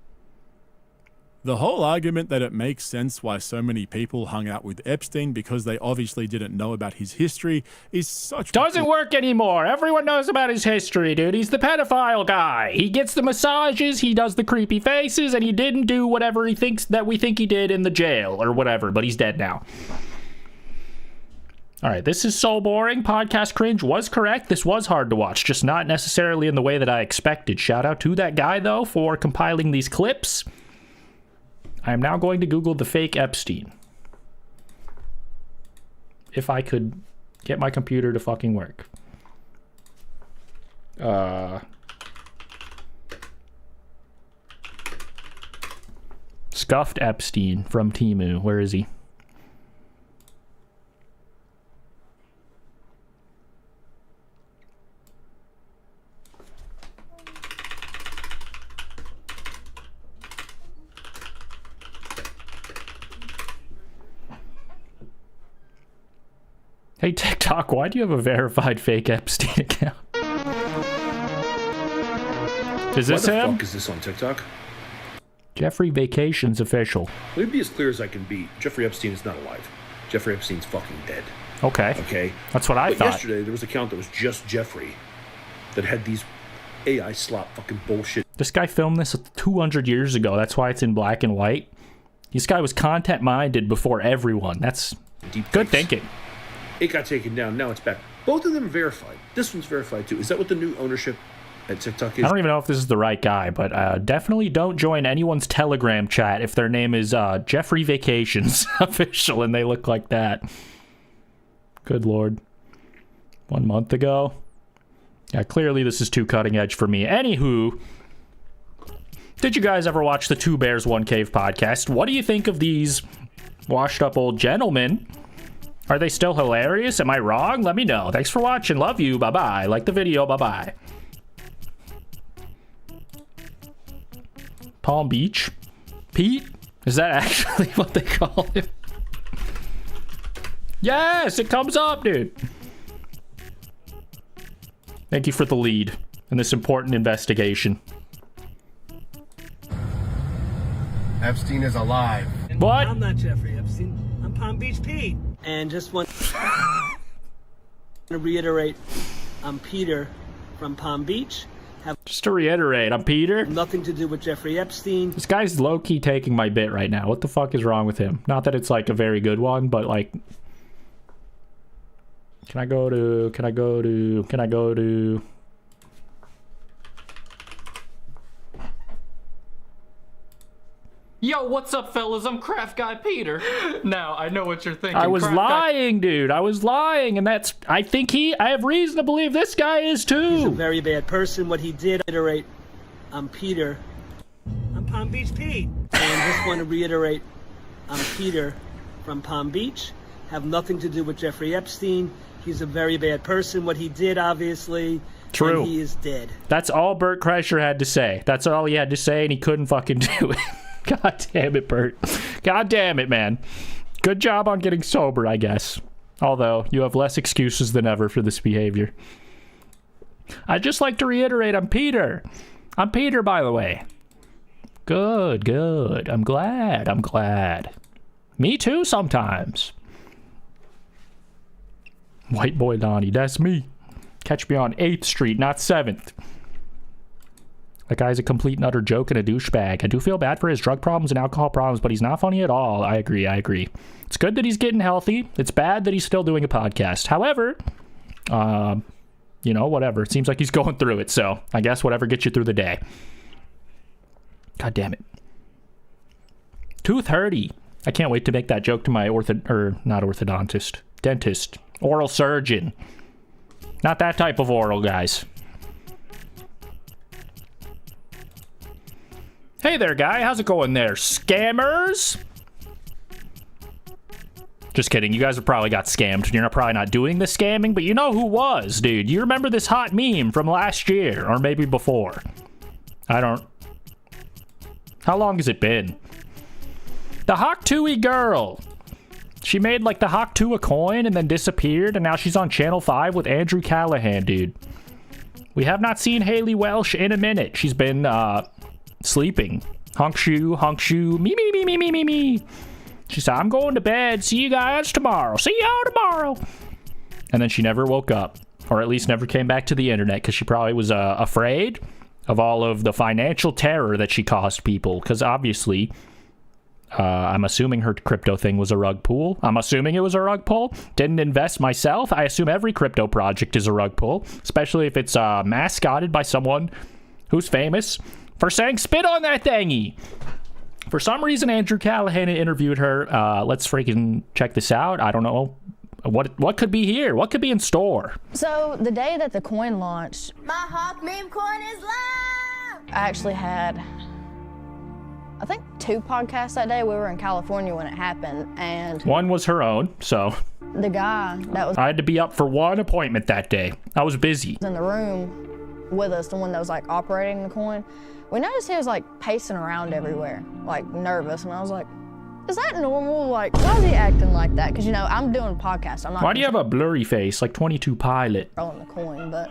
Speaker 5: The whole argument that it makes sense why so many people hung out with Epstein because they obviously didn't know about his history is such...
Speaker 1: Doesn't work anymore. Everyone knows about his history, dude. He's the pedophile guy. He gets the massages, he does the creepy faces, and he didn't do whatever he thinks that we think he did in the jail or whatever, but he's dead now. All right, this is so boring. Podcast Cringe was correct. This was hard to watch, just not necessarily in the way that I expected. Shout out to that guy, though, for compiling these clips. I am now going to Google the fake Epstein. If I could get my computer to fucking work. Scuffed Epstein from Temu. Where is he? Hey, TikTok, why do you have a verified fake Epstein account? Is this
Speaker 7: Why the
Speaker 1: him?
Speaker 7: fuck is this on TikTok?
Speaker 1: Jeffrey Vacations official.
Speaker 7: Let me be as clear as I can be. Jeffrey Epstein is not alive. Jeffrey Epstein's fucking dead.
Speaker 1: Okay.
Speaker 7: Okay?
Speaker 1: That's what I
Speaker 7: But
Speaker 1: thought.
Speaker 7: yesterday, there was an account that was just Jeffrey that had these AI slop fucking bullshit.
Speaker 1: This guy filmed this 200 years ago. That's why it's in black and white. This guy was content-minded before everyone. That's
Speaker 7: Deep
Speaker 1: good
Speaker 7: fakes.
Speaker 1: thinking.
Speaker 7: It got taken down. Now it's back. Both of them verified. This one's verified too. Is that what the new ownership at TikTok is?
Speaker 1: I don't even know if this is the right guy, but definitely don't join anyone's Telegram chat if their name is Jeffrey Vacations official and they look like that. Good Lord. 1 month ago. Yeah, clearly this is too cutting edge for me. Anywho, did you guys ever watch the Two Bears, One Cave podcast? What do you think of these washed up old gentlemen? Are they still hilarious? Am I wrong? Let me know. Thanks for watching. Love you. Bye-bye. Like the video. Bye-bye. Palm Beach? Pete? Is that actually what they call him? Yes, it comes up, dude. Thank you for the lead in this important investigation.
Speaker 8: Epstein is alive.
Speaker 1: What?
Speaker 9: I'm not Jeffrey Epstein. I'm Palm Beach Pete. And just want to reiterate, I'm Peter from Palm Beach. Have
Speaker 1: Just to reiterate, I'm Peter.
Speaker 9: nothing to do with Jeffrey Epstein.
Speaker 1: This guy's low-key taking my bit right now. What the fuck is wrong with him? Not that it's like a very good one, but like... Can I go to...
Speaker 10: Yo, what's up, fellas? I'm Craft Guy Peter. Now, I know what you're thinking.
Speaker 1: I was
Speaker 10: Craft Guy-
Speaker 1: lying, dude. I was lying, and that's... I have reason to believe this guy is
Speaker 9: He's a
Speaker 1: too.
Speaker 9: very bad person. What he did, reiterate, I'm Peter. I'm Palm Beach Pete. And just want to reiterate, I'm Peter from Palm Beach. Have nothing to do with Jeffrey Epstein. He's a very bad person. What he did, obviously,
Speaker 1: True.
Speaker 9: and he is dead.
Speaker 1: That's all Bert Kreischer had to say. That's all he had to say, and he couldn't fucking do it. God damn it, Bert. God damn it, man. Good job on getting sober, I guess. Although, you have less excuses than ever for this behavior. I'd just like to reiterate, I'm Peter. I'm Peter, by the way. Good, good. I'm glad. Me too, sometimes. White boy Donnie, that's me. Catch me on 8th Street, not 7th. That guy's a complete and utter joke and a douchebag. I do feel bad for his drug problems and alcohol problems, but he's not funny at all. I agree. It's good that he's getting healthy. It's bad that he's still doing a podcast. However, whatever. It seems like he's going through it, so I guess whatever gets you through the day. God damn it. 2:30. I can't wait to make that joke to my dentist. Oral surgeon. Not that type of oral, guys. Hey there, guy. How's it going there? Scammers? Just kidding. You guys have probably got scammed. You're probably not doing the scamming, but you know who was, dude. You remember this hot meme from last year, or maybe before. I don't... How long has it been? The Hawk Tuah girl. She made, like, the Hawk Tuah coin and then disappeared, and now she's on Channel 5 with Andrew Callahan, dude. We have not seen Haley Welch in a minute. She's been, sleeping. Honk shoe, me. She said, I'm going to bed. See you guys tomorrow. See y'all tomorrow. And then she never woke up, or at least never came back to the internet because she probably was afraid of all of the financial terror that she caused people. Because obviously, I'm assuming her crypto thing was a rug pull. I'm assuming it was a rug pull. Didn't invest myself. I assume every crypto project is a rug pull, especially if it's mascotted by someone who's famous for saying spit on that thingy. For some reason, Andrew Callahan interviewed her. Let's freaking check this out. I don't know. What could be here? What could be in store?
Speaker 11: So, the day that the coin launched...
Speaker 2: My Hawk meme coin is live!
Speaker 11: I actually had, I think, 2 podcasts that day. We were in California when it happened, and...
Speaker 1: One was her own, so...
Speaker 11: The guy that was...
Speaker 1: I had to be up for one appointment that day. I was busy.
Speaker 11: In the room with us, the one that was, like, operating the coin... We noticed he was, like, pacing around everywhere, like, nervous, and I was like, is that normal? Like, why is he acting like that? Because, you know, I'm doing podcasts. I'm not...
Speaker 1: Why do you have a blurry face, like 22 Pilot?
Speaker 11: ...rolling the coin, but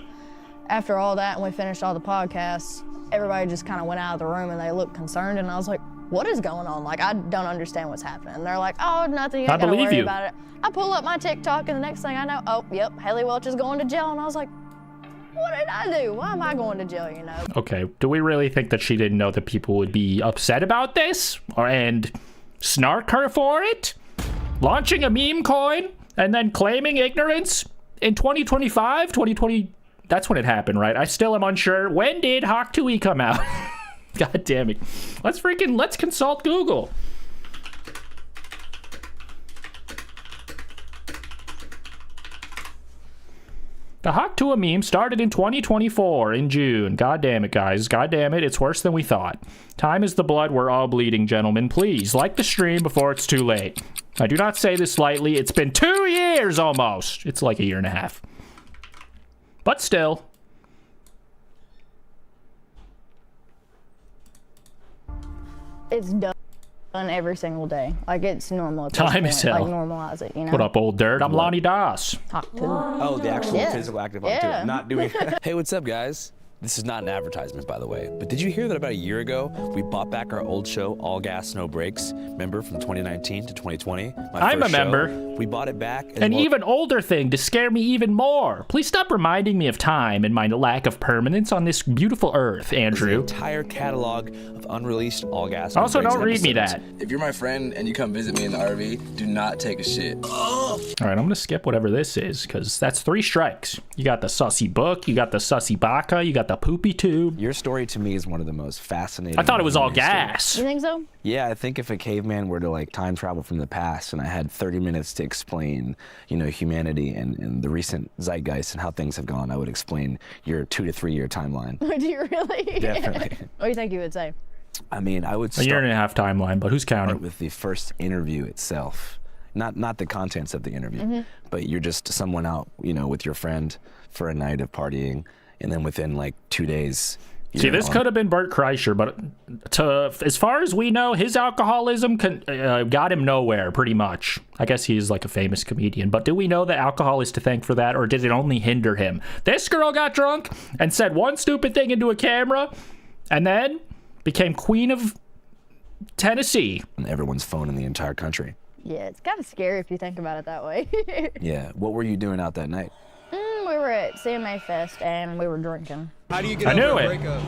Speaker 11: after all that, and we finished all the podcasts, everybody just kind of went out of the room, and they looked concerned, and I was like, what is going on? Like, I don't understand what's happening. And they're like, oh, nothing, you ain't gotta worry about it. I pull up my TikTok, and the next thing I know, oh, yep, Haley Welch is going to jail, and I was like, what did I do? Why am I going to jail, you know?
Speaker 1: Okay, do we really think that she didn't know that people would be upset about this? And snark her for it? Launching a meme coin and then claiming ignorance in 2025? 2020, that's when it happened, right? I still am unsure. When did Hawk Tuah come out? God damn it. Let's consult Google. The Hawk Tuah meme started in 2024 in June. God damn it, guys. God damn it. It's worse than we thought. Time is the blood we're all bleeding, gentlemen. Please, like the stream before it's too late. I do not say this lightly. It's been 2 years almost. It's like 1.5 years. But still.
Speaker 11: It's done every single day. Like, it's normal.
Speaker 1: Time is hell.
Speaker 11: Like, normalize it, you know?
Speaker 1: What up, old dirt? I'm Lonniedos.
Speaker 11: Hawk Tuah.
Speaker 12: Oh, the actual physical active Hawk Tuah. Not doing...
Speaker 13: Hey, what's up, guys? This is not an advertisement, by the way, but did you hear that about 1 year ago, we bought back our old show, All Gas, No Brakes? Remember, from 2019 to 2020?
Speaker 1: I'm a member.
Speaker 13: We bought it back.
Speaker 1: An even older thing to scare me even more. Please stop reminding me of time and my lack of permanence on this beautiful earth, Andrew.
Speaker 13: The entire catalog of unreleased All Gas, No
Speaker 1: Also,
Speaker 13: Brakes
Speaker 1: don't read me
Speaker 13: episodes.
Speaker 1: that.
Speaker 14: If you're my friend and you come visit me in the RV, do not take a shit.
Speaker 1: All right, I'm going to skip whatever this is, because that's 3 strikes. You got the sussy book, you got the sussy baka, you got the poopy tube.
Speaker 13: Your story to me is one of the most fascinating.
Speaker 1: I thought it was all gas.
Speaker 11: You think so?
Speaker 13: Yeah, I think if a caveman were to like time travel from the past and I had 30 minutes to explain, you know, humanity and the recent zeitgeist and how things have gone, I would explain your 2 to 3 year timeline.
Speaker 11: Would you really?
Speaker 13: Definitely.
Speaker 11: What do you think you would say?
Speaker 13: I mean, I would
Speaker 1: start 1.5 year timeline, but who's counting?
Speaker 13: With the first interview itself. Not the contents of the interview, but you're just someone out, you know, with your friend for a night of partying, and then within like 2 days.
Speaker 1: See, this could have been Bert Kreischer, but as far as we know, his alcoholism got him nowhere, pretty much. I guess he's like a famous comedian, but do we know that alcohol is to thank for that, or did it only hinder him? This girl got drunk and said one stupid thing into a camera, and then became queen of Tennessee.
Speaker 13: And everyone's phone in the entire country.
Speaker 11: Yeah, it's kind of scary if you think about it that way.
Speaker 13: Yeah. What were you doing out that night?
Speaker 11: We were at CMA Fest and we were drinking.
Speaker 14: How do you get over a breakup?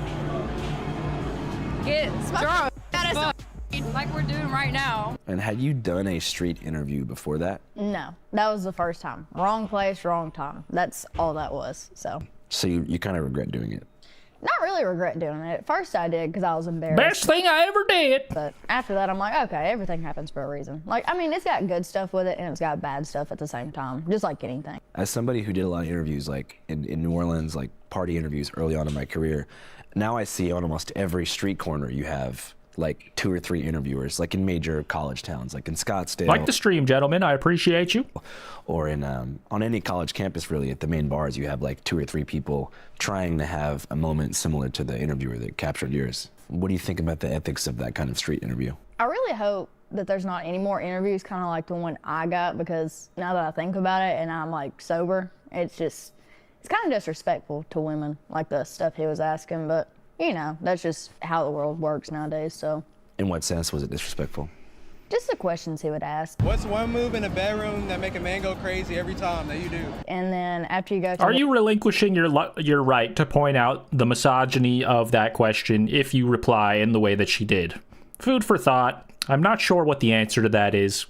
Speaker 15: Get drunk like we're doing right now.
Speaker 13: And had you done a street interview before that?
Speaker 11: No, that was the first time. Wrong place, wrong time. That's all that was, so.
Speaker 13: So you kind of regret doing it?
Speaker 11: Not really regret doing it. At first I did because I was embarrassed.
Speaker 1: Best thing I ever did.
Speaker 11: But after that, I'm like, okay, everything happens for a reason. Like, I mean, it's got good stuff with it and it's got bad stuff at the same time, just like anything.
Speaker 13: As somebody who did a lot of interviews, like in New Orleans, like party interviews early on in my career, now I see on almost every street corner you have like 2 or 3 interviewers, like in major college towns, like in Scottsdale.
Speaker 1: Like the stream, gentlemen. I appreciate you.
Speaker 13: Or in on any college campus, really, at the main bars, you have like 2 or 3 people trying to have a moment similar to the interviewer that captured yours. What do you think about the ethics of that kind of street interview?
Speaker 11: I really hope that there's not any more interviews kind of like the one I got, because now that I think about it and I'm like sober, it's kind of disrespectful to women, like the stuff he was asking, but you know, that's just how the world works nowadays, so.
Speaker 13: In what sense was it disrespectful?
Speaker 11: Just the questions he would ask.
Speaker 16: What's one move in a bedroom that make a man go crazy every time that you do?
Speaker 11: And then after you go to...
Speaker 1: Are you relinquishing your right to point out the misogyny of that question if you reply in the way that she did? Food for thought. I'm not sure what the answer to that is.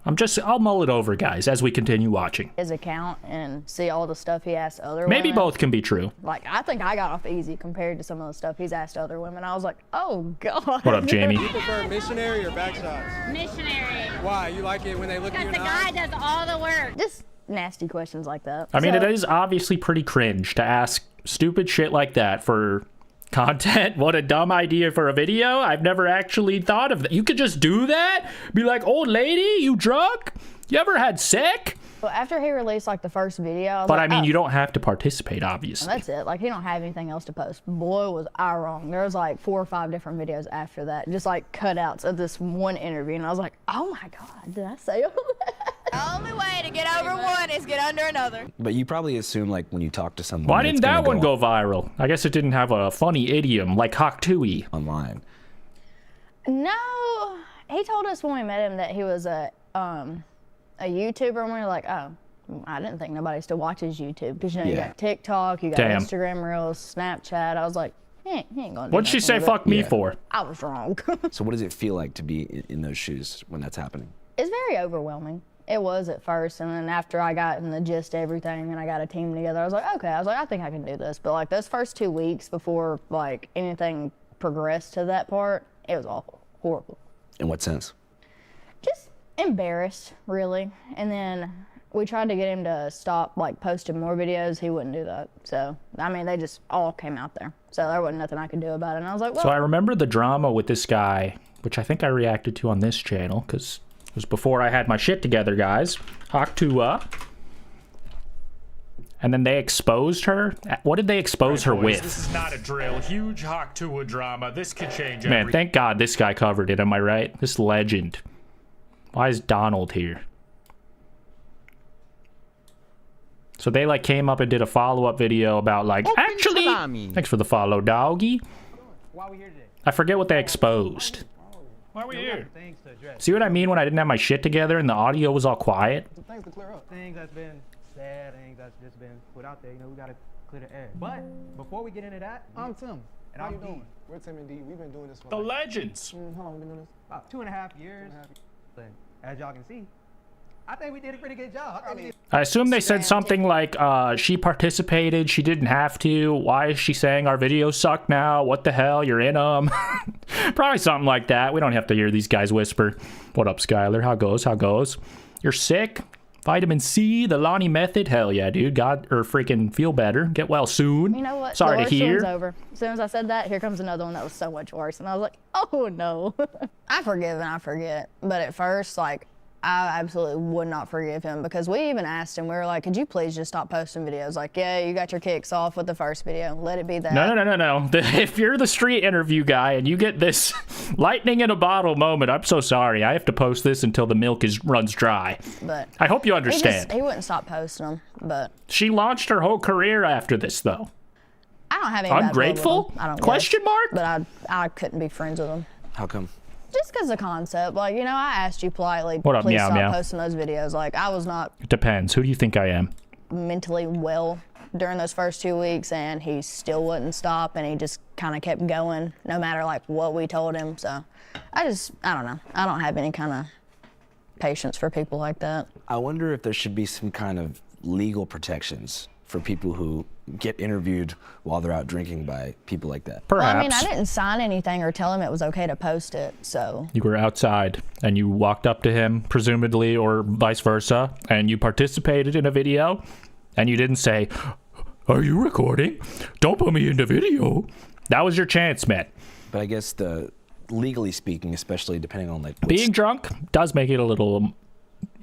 Speaker 1: I'll mull it over, guys, as we continue watching.
Speaker 11: His account and see all the stuff he asked other
Speaker 1: Maybe
Speaker 11: women.
Speaker 1: both can be true.
Speaker 11: Like, I think I got off easy compared to some of the stuff he's asked other women. I was like, oh, God.
Speaker 1: What up, Jamie?
Speaker 16: Do you prefer missionary or back shots?
Speaker 15: Missionary.
Speaker 16: Why? You like it when they look at you in
Speaker 15: Because
Speaker 16: the
Speaker 15: the
Speaker 16: eye?
Speaker 15: guy does all the work.
Speaker 11: Just nasty questions like that.
Speaker 1: I mean,
Speaker 11: So-
Speaker 1: it is obviously pretty cringe to ask stupid shit like that for content. What a dumb idea for a video. I've never actually thought of that. You could just do that? Be like, old lady, you drunk? You ever had sick?
Speaker 11: Well, after he released like the first video, I was
Speaker 1: But
Speaker 11: like,
Speaker 1: I mean,
Speaker 11: oh.
Speaker 1: you don't have to participate, obviously.
Speaker 11: And that's it. Like, he don't have anything else to post. Boy, was I wrong. There was like 4 or 5 different videos after that, just like cutouts of this one interview, and I was like, oh my God, did I say all that?
Speaker 2: The only way to get over one is get under another.
Speaker 13: But you probably assume, like, when you talk to someone...
Speaker 1: Why
Speaker 13: it's
Speaker 1: didn't
Speaker 13: gonna
Speaker 1: that one go viral? I guess it didn't have a funny idiom like Hawk Tuah.
Speaker 13: Online.
Speaker 11: No, he told us when we met him that he was a YouTuber, and we were like, oh, I didn't think nobody still watches YouTube, because you know you got TikTok, you got
Speaker 1: Damn.
Speaker 11: Instagram Reels, Snapchat. I was like, he ain't gonna do
Speaker 1: What'd she
Speaker 11: nothing
Speaker 1: say
Speaker 11: with
Speaker 1: fuck
Speaker 11: it.
Speaker 1: me for?
Speaker 11: I was wrong.
Speaker 13: So what does it feel like to be in those shoes when that's happening?
Speaker 11: It's very overwhelming. It was at first, and then after I got in the gist of everything and I got a team together, I was like, okay, I think I can do this. But like those first 2 weeks before like anything progressed to that part, it was awful, horrible.
Speaker 13: In what sense?
Speaker 11: Just embarrassed, really. And then we tried to get him to stop like posting more videos. He wouldn't do that. So, I mean, they just all came out there. So there wasn't nothing I could do about it. And I was like, well.
Speaker 1: So I remember the drama with this guy, which I think I reacted to on this channel, because it was before I had my shit together, guys. Hawk Tuah. And then they exposed her. What did they expose her with?
Speaker 17: This is not a drill. Huge Hawk Tuah drama. This could change
Speaker 1: Man, thank God this guy covered it, am I right? This legend. Why is Donald here? So they like came up and did a follow-up video about like, actually, thanks for the follow, doggy.
Speaker 16: Why are we here today?
Speaker 1: I forget what they exposed.
Speaker 17: Why are we here?
Speaker 16: Things to address.
Speaker 1: See what I mean when I didn't have my shit together and the audio was all quiet?
Speaker 16: Some things to clear up. Things that's been said, things that's just been put out there. You know, we gotta clear the air. But before we get into that, I'm Tim. And I'm D.
Speaker 18: We're Tim and D. We've been doing this for
Speaker 17: The legends.
Speaker 18: How long have we been doing this?
Speaker 16: About 2.5 years. But as y'all can see, I think we did a pretty good job.
Speaker 1: I assume they said something like, she participated, she didn't have to, why is she saying our videos suck now, what the hell, you're in them? Probably something like that. We don't have to hear these guys whisper. What up, Skylar? How goes? You're sick? Vitamin C, the Lonnie method? Hell yeah, dude. Freaking feel better. Get well soon.
Speaker 11: You know what?
Speaker 1: Sorry
Speaker 11: the
Speaker 1: to
Speaker 11: worst
Speaker 1: hear.
Speaker 11: one's over. As soon as I said that, here comes another one that was so much worse. And I was like, oh no. I forgive and I forget. But at first, like, I absolutely would not forgive him, because we even asked him, we were like, could you please just stop posting videos? Like, yeah, you got your kicks off with the first video. Let it be that.
Speaker 1: No. If you're the street interview guy and you get this lightning in a bottle moment, I'm so sorry. I have to post this until the milk runs dry.
Speaker 11: But
Speaker 1: I hope you understand.
Speaker 11: He wouldn't stop posting them, but.
Speaker 1: She launched her whole career after this, though.
Speaker 11: I don't have any bad blood with
Speaker 1: Ungrateful?
Speaker 11: him. I don't
Speaker 1: Question
Speaker 11: guess.
Speaker 1: mark?
Speaker 11: But I couldn't be friends with him.
Speaker 13: How come?
Speaker 11: Just because of the concept. Like, you know, I asked you politely,
Speaker 1: What up,
Speaker 11: please
Speaker 1: meow,
Speaker 11: stop
Speaker 1: meow?
Speaker 11: posting those videos. Like, I was not
Speaker 1: It depends. Who do you think I am?
Speaker 11: mentally well during those first 2 weeks, and he still wouldn't stop, and he just kind of kept going no matter like what we told him. So I don't know. I don't have any kind of patience for people like that.
Speaker 13: I wonder if there should be some kind of legal protections for people who get interviewed while they're out drinking by people like that.
Speaker 1: Perhaps.
Speaker 11: Well, I mean, I didn't sign anything or tell him it was okay to post it, so.
Speaker 1: You were outside and you walked up to him, presumably, or vice versa, and you participated in a video, and you didn't say, "Are you recording? Don't put me in the video." That was your chance, man.
Speaker 13: But I guess legally speaking, especially depending on like
Speaker 1: being drunk does make it a little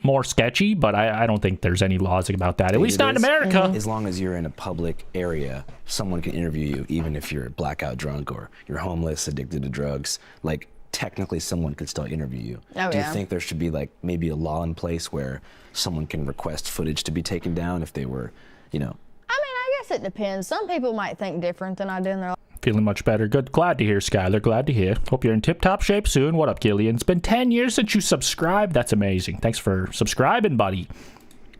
Speaker 1: more sketchy, but I don't think there's any laws about that, at least not in America.
Speaker 13: As long as you're in a public area, someone can interview you, even if you're blackout drunk or you're homeless, addicted to drugs. Like, technically someone could still interview you.
Speaker 11: Oh,
Speaker 13: Do you
Speaker 11: yeah.
Speaker 13: think there should be like maybe a law in place where someone can request footage to be taken down if they were, you know?
Speaker 11: I mean, I guess it depends. Some people might think different than I do, and they're like,
Speaker 1: Feeling much better. Good. Glad to hear, Skylar. Glad to hear. Hope you're in tip-top shape soon. What up, Gillian? It's been 10 years since you subscribed. That's amazing. Thanks for subscribing, buddy.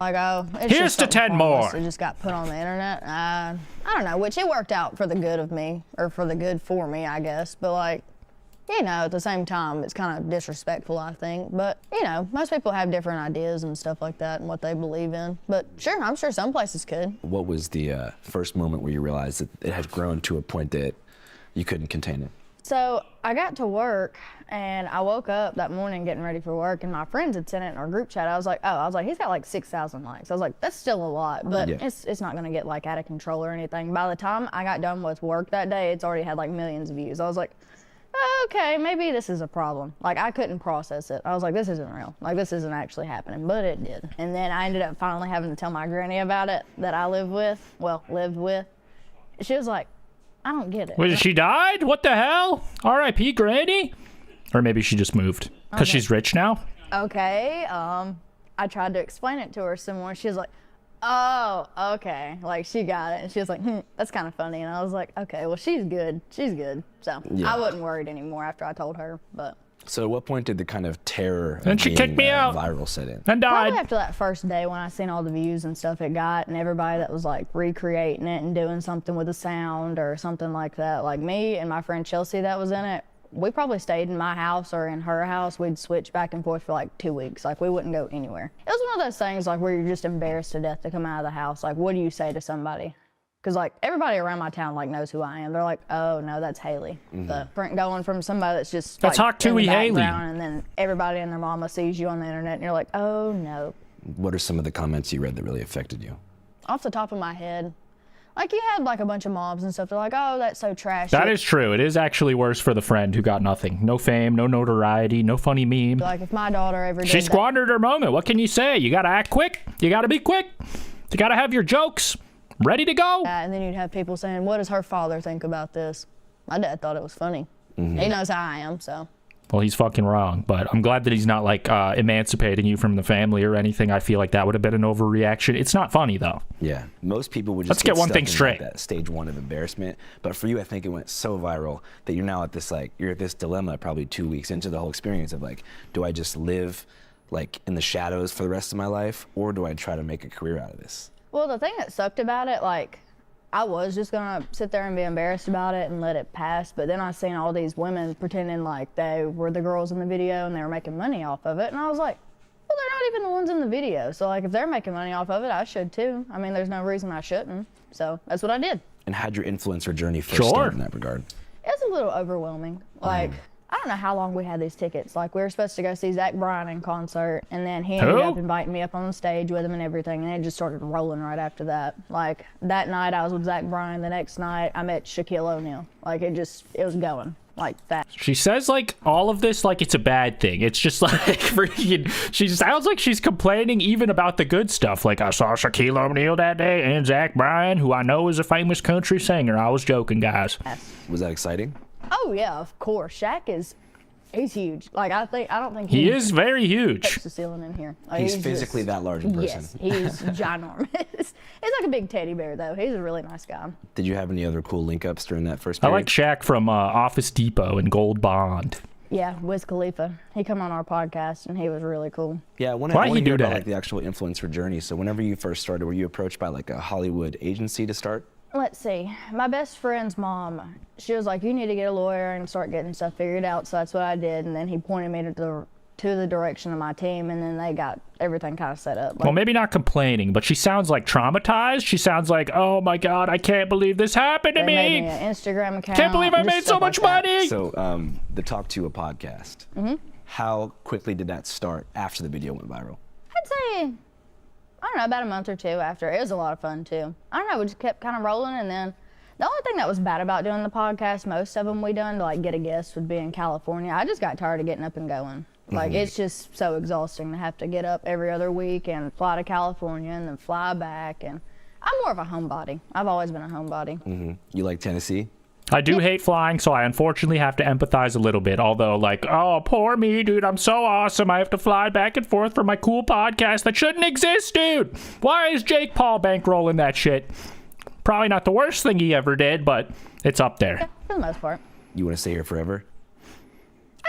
Speaker 11: oh, it's
Speaker 1: Here's
Speaker 11: just
Speaker 1: to 10 more.
Speaker 11: It just got put on the internet. I don't know, which it worked out for the good of me, or for the good for me, I guess. But like, you know, at the same time, it's kind of disrespectful, I think. But, you know, most people have different ideas and stuff like that and what they believe in. But sure, I'm sure some places could.
Speaker 13: What was the first moment where you realized that it had grown to a point that you couldn't contain it?
Speaker 11: So I got to work and I woke up that morning getting ready for work, and my friends had sent it in our group chat. I was like, he's got like 6,000 likes. I was like, that's still a lot, but it's not gonna get like out of control or anything. By the time I got done with work that day, it's already had like millions of views. I was like, okay, maybe this is a problem. Like, I couldn't process it. I was like, this isn't real. Like, this isn't actually happening, but it did. And then I ended up finally having to tell my granny about it that I lived with. She was like, I don't get it.
Speaker 1: Wait, she died? What the hell? R.I.P. Granny? Or maybe she just moved because she's rich now?
Speaker 11: Okay, I tried to explain it to her some more. She was like, oh, okay. Like, she got it. And she was like, that's kind of funny. And I was like, okay, well, she's good. She's good. So
Speaker 13: Yeah.
Speaker 11: I wasn't worried anymore after I told her, but.
Speaker 13: So at what point did the kind of terror
Speaker 1: Then
Speaker 13: of
Speaker 1: she
Speaker 13: being,
Speaker 1: kicked me out.
Speaker 13: viral set in?
Speaker 1: And died.
Speaker 11: Probably after that first day when I seen all the views and stuff it got, and everybody that was like recreating it and doing something with the sound or something like that. Like me and my friend Chelsea that was in it, we probably stayed in my house or in her house. We'd switch back and forth for like 2 weeks. Like, we wouldn't go anywhere. It was one of those things like where you're just embarrassed to death to come out of the house. Like, what do you say to somebody? Because like everybody around my town like knows who I am. They're like, oh no, that's Haley. The going from somebody that's just
Speaker 1: That's
Speaker 11: like, in the
Speaker 1: Hawk Haley.
Speaker 11: background, and then everybody and their mama sees you on the internet, and you're like, oh no.
Speaker 13: What are some of the comments you read that really affected you?
Speaker 11: Off the top of my head, like, you had like a bunch of mobs and stuff. They're like, oh, that's so trashy.
Speaker 1: That is true. It is actually worse for the friend who got nothing. No fame, no notoriety, no funny meme.
Speaker 11: Like, if my daughter ever did
Speaker 1: She squandered her moment. What can you say? You gotta act quick. You gotta be quick. You gotta have your jokes ready to go.
Speaker 11: And then you'd have people saying, what does her father think about this? My dad thought it was funny. He knows how I am, so.
Speaker 1: Well, he's fucking wrong, but I'm glad that he's not like emancipating you from the family or anything. I feel like that would have been an overreaction. It's not funny though.
Speaker 13: Yeah, most people would just
Speaker 1: Let's get one
Speaker 13: stuck
Speaker 1: thing
Speaker 13: in,
Speaker 1: straight.
Speaker 13: Like, that stage one of embarrassment, but for you, I think it went so viral that you're now at this you're at this dilemma probably 2 weeks into the whole experience of like, do I just live like in the shadows for the rest of my life, or do I try to make a career out of this?
Speaker 11: Well, the thing that sucked about it, like, I was just gonna sit there and be embarrassed about it and let it pass, but then I seen all these women pretending like they were the girls in the video and they were making money off of it, and I was like, well, they're not even the ones in the video, so like, if they're making money off of it, I should too. I mean, there's no reason I shouldn't, so that's what I did.
Speaker 13: And how'd your influencer journey first start in that regard?
Speaker 11: It was a little overwhelming. Like, I don't know how long we had these tickets. Like, we were supposed to go see Zach Bryan in concert, and then he ended up inviting me up on the stage with him and everything, and it just started rolling right after that. Like, that night I was with Zach Bryan. The next night I met Shaquille O'Neal. Like, it was going like that.
Speaker 1: She says like all of this like it's a bad thing. It's just like freaking, she sounds like she's complaining even about the good stuff. Like, I saw Shaquille O'Neal that day and Zach Bryan, who I know is a famous country singer. I was joking, guys.
Speaker 13: Was that exciting?
Speaker 11: Oh yeah, of course. Shaq he's huge. Like, I don't think
Speaker 1: he is very huge.
Speaker 11: Touch the ceiling in here. Like,
Speaker 13: he's physically that large in person.
Speaker 11: Yes, he's ginormous. He's like a big teddy bear though. He's a really nice guy.
Speaker 13: Did you have any other cool link ups during that first
Speaker 1: I
Speaker 13: period?
Speaker 1: like Shaq from Office Depot and Gold Bond.
Speaker 11: Yeah, Wiz Khalifa. He come on our podcast and he was really cool.
Speaker 13: Yeah, I want to hear about like the actual influencer journey. So whenever you first started, were you approached by like a Hollywood agency to start?
Speaker 11: Let's see. My best friend's mom, she was like, you need to get a lawyer and start getting stuff figured out. So that's what I did. And then he pointed me to to the direction of my team, and then they got everything kind of set up.
Speaker 1: Well, maybe not complaining, but she sounds like traumatized. She sounds like, oh my God, I can't believe this happened to
Speaker 11: They
Speaker 1: me.
Speaker 11: made me an Instagram account.
Speaker 1: Can't believe I
Speaker 11: just
Speaker 1: made so
Speaker 11: stuff
Speaker 1: much
Speaker 11: like that.
Speaker 1: money.
Speaker 13: So, the Talk Tuah podcast. How quickly did that start after the video went viral?
Speaker 11: I'd say, I don't know, about a month or two after. It was a lot of fun too. I don't know, we just kept kind of rolling, and then the only thing that was bad about doing the podcast, most of them we done to like get a guest would be in California. I just got tired of getting up and going. Like it's just so exhausting to have to get up every other week and fly to California and then fly back. And I'm more of a homebody. I've always been a homebody.
Speaker 13: You like Tennessee?
Speaker 1: I do hate flying, so I unfortunately have to empathize a little bit. Although, like, oh, poor me, dude. I'm so awesome. I have to fly back and forth for my cool podcast that shouldn't exist, dude. Why is Jake Paul bankrolling that shit? Probably not the worst thing he ever did, but it's up there.
Speaker 11: Yeah, for the most part.
Speaker 13: You want to stay here forever?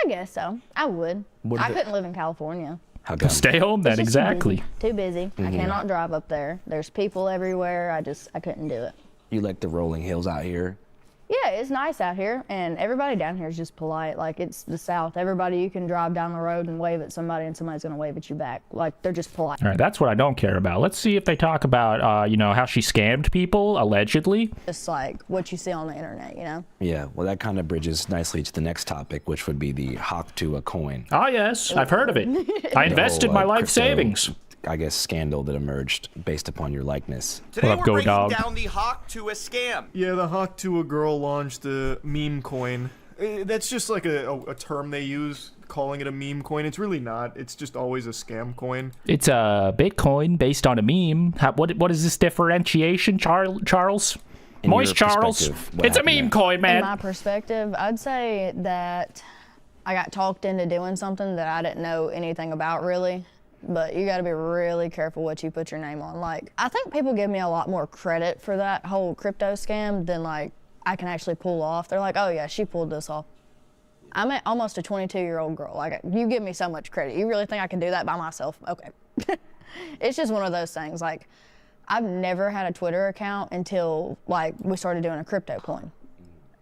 Speaker 11: I guess so. I would.
Speaker 13: What
Speaker 11: I
Speaker 13: if it-
Speaker 11: couldn't live in California.
Speaker 13: How come?
Speaker 1: Stay home then,
Speaker 11: It's just
Speaker 1: exactly.
Speaker 11: Too busy. I cannot drive up there. There's people everywhere. I couldn't do it.
Speaker 13: You like the rolling hills out here?
Speaker 11: Yeah, it's nice out here, and everybody down here is just polite. Like, it's the South. Everybody, you can drive down the road and wave at somebody, and somebody's going to wave at you back. Like, they're just polite.
Speaker 1: All right, that's what I don't care about. Let's see if they talk about, you know, how she scammed people, allegedly.
Speaker 11: Just like what you see on the internet, you know?
Speaker 13: Yeah, well, that kind of bridges nicely to the next topic, which would be the Hawk Tuah coin.
Speaker 1: Ah, yes, I've heard of it. I invested my life
Speaker 13: crypto,
Speaker 1: savings.
Speaker 13: I guess, scandal that emerged based upon your likeness.
Speaker 18: Today
Speaker 1: What up,
Speaker 18: we're
Speaker 1: Go
Speaker 18: breaking
Speaker 1: Dog?
Speaker 18: down the Hawk Tuah scam.
Speaker 19: Yeah, the Hawk Tuah girl launched a meme coin. That's just like a term they use, calling it a meme coin. It's really not. It's just always a scam coin.
Speaker 1: It's a Bitcoin based on a meme. What is this differentiation, Charles?
Speaker 13: In
Speaker 1: Moist
Speaker 13: your
Speaker 1: Charles.
Speaker 13: perspective, what
Speaker 1: It's a
Speaker 13: happened
Speaker 1: meme
Speaker 13: there?
Speaker 1: coin,
Speaker 11: In
Speaker 1: man.
Speaker 11: my perspective, I'd say that I got talked into doing something that I didn't know anything about, really. But you got to be really careful what you put your name on. Like, I think people give me a lot more credit for that whole crypto scam than, like, I can actually pull off. They're like, oh, yeah, she pulled this off. I'm almost a 22-year-old girl. Like, you give me so much credit. You really think I can do that by myself? Okay. It's just one of those things. Like, I've never had a Twitter account until, like, we started doing a crypto coin.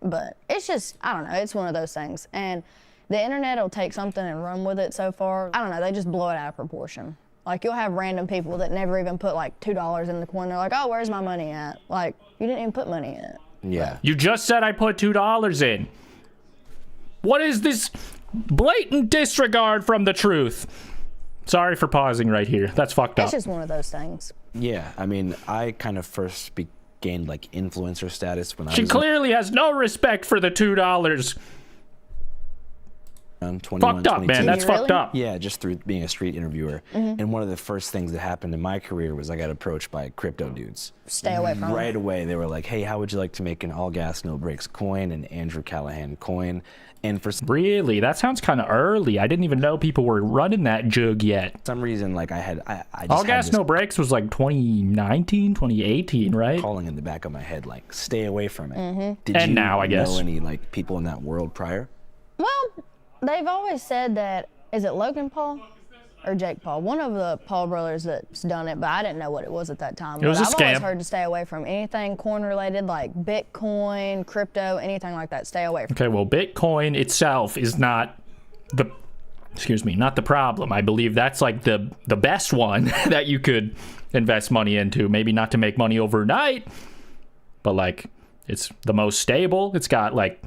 Speaker 11: But it's just, I don't know, it's one of those things. And the internet will take something and run with it so far. I don't know, they just blow it out of proportion. Like, you'll have random people that never even put like $2 in the coin. They're like, oh, where's my money at? Like, you didn't even put money in it.
Speaker 13: Yeah.
Speaker 1: You just said I put $2 in. What is this blatant disregard from the truth? Sorry for pausing right here. That's fucked
Speaker 11: It's
Speaker 1: up.
Speaker 11: just one of those things.
Speaker 13: Yeah, I mean, I kind of first gained like influencer status when I
Speaker 1: She
Speaker 13: was
Speaker 1: clearly has no respect for the $2.
Speaker 13: around 21,
Speaker 1: Fucked up,
Speaker 13: 22.
Speaker 1: man. That's fucked up.
Speaker 13: Yeah, just through being a street interviewer. And one of the first things that happened in my career was I got approached by crypto dudes.
Speaker 11: Stay away from
Speaker 13: Right
Speaker 11: it.
Speaker 13: away, they were like, hey, how would you like to make an all gas, no brakes coin, an Andrew Callahan coin? And for
Speaker 1: Really? That sounds kind of early. I didn't even know people were running that jug yet.
Speaker 13: some reason, like I just
Speaker 1: All
Speaker 13: had
Speaker 1: Gas
Speaker 13: this
Speaker 1: No Brakes was like 2019, 2018, right?
Speaker 13: calling in the back of my head, like, stay away from it.
Speaker 11: Mm-hmm.
Speaker 13: Did
Speaker 1: And
Speaker 13: you
Speaker 1: now, I guess.
Speaker 13: know any like people in that world prior?
Speaker 11: Well, they've always said that, is it Logan Paul or Jake Paul? One of the Paul brothers that's done it, but I didn't know what it was at that time.
Speaker 1: It was
Speaker 11: but
Speaker 1: a
Speaker 11: I've always
Speaker 1: scam.
Speaker 11: heard to stay away from anything coin related, like Bitcoin, crypto, anything like that. Stay away from.
Speaker 1: Okay, well, Bitcoin itself is not the, not the problem. I believe that's like the best one that you could invest money into. Maybe not to make money overnight, but like it's the most stable. It's got like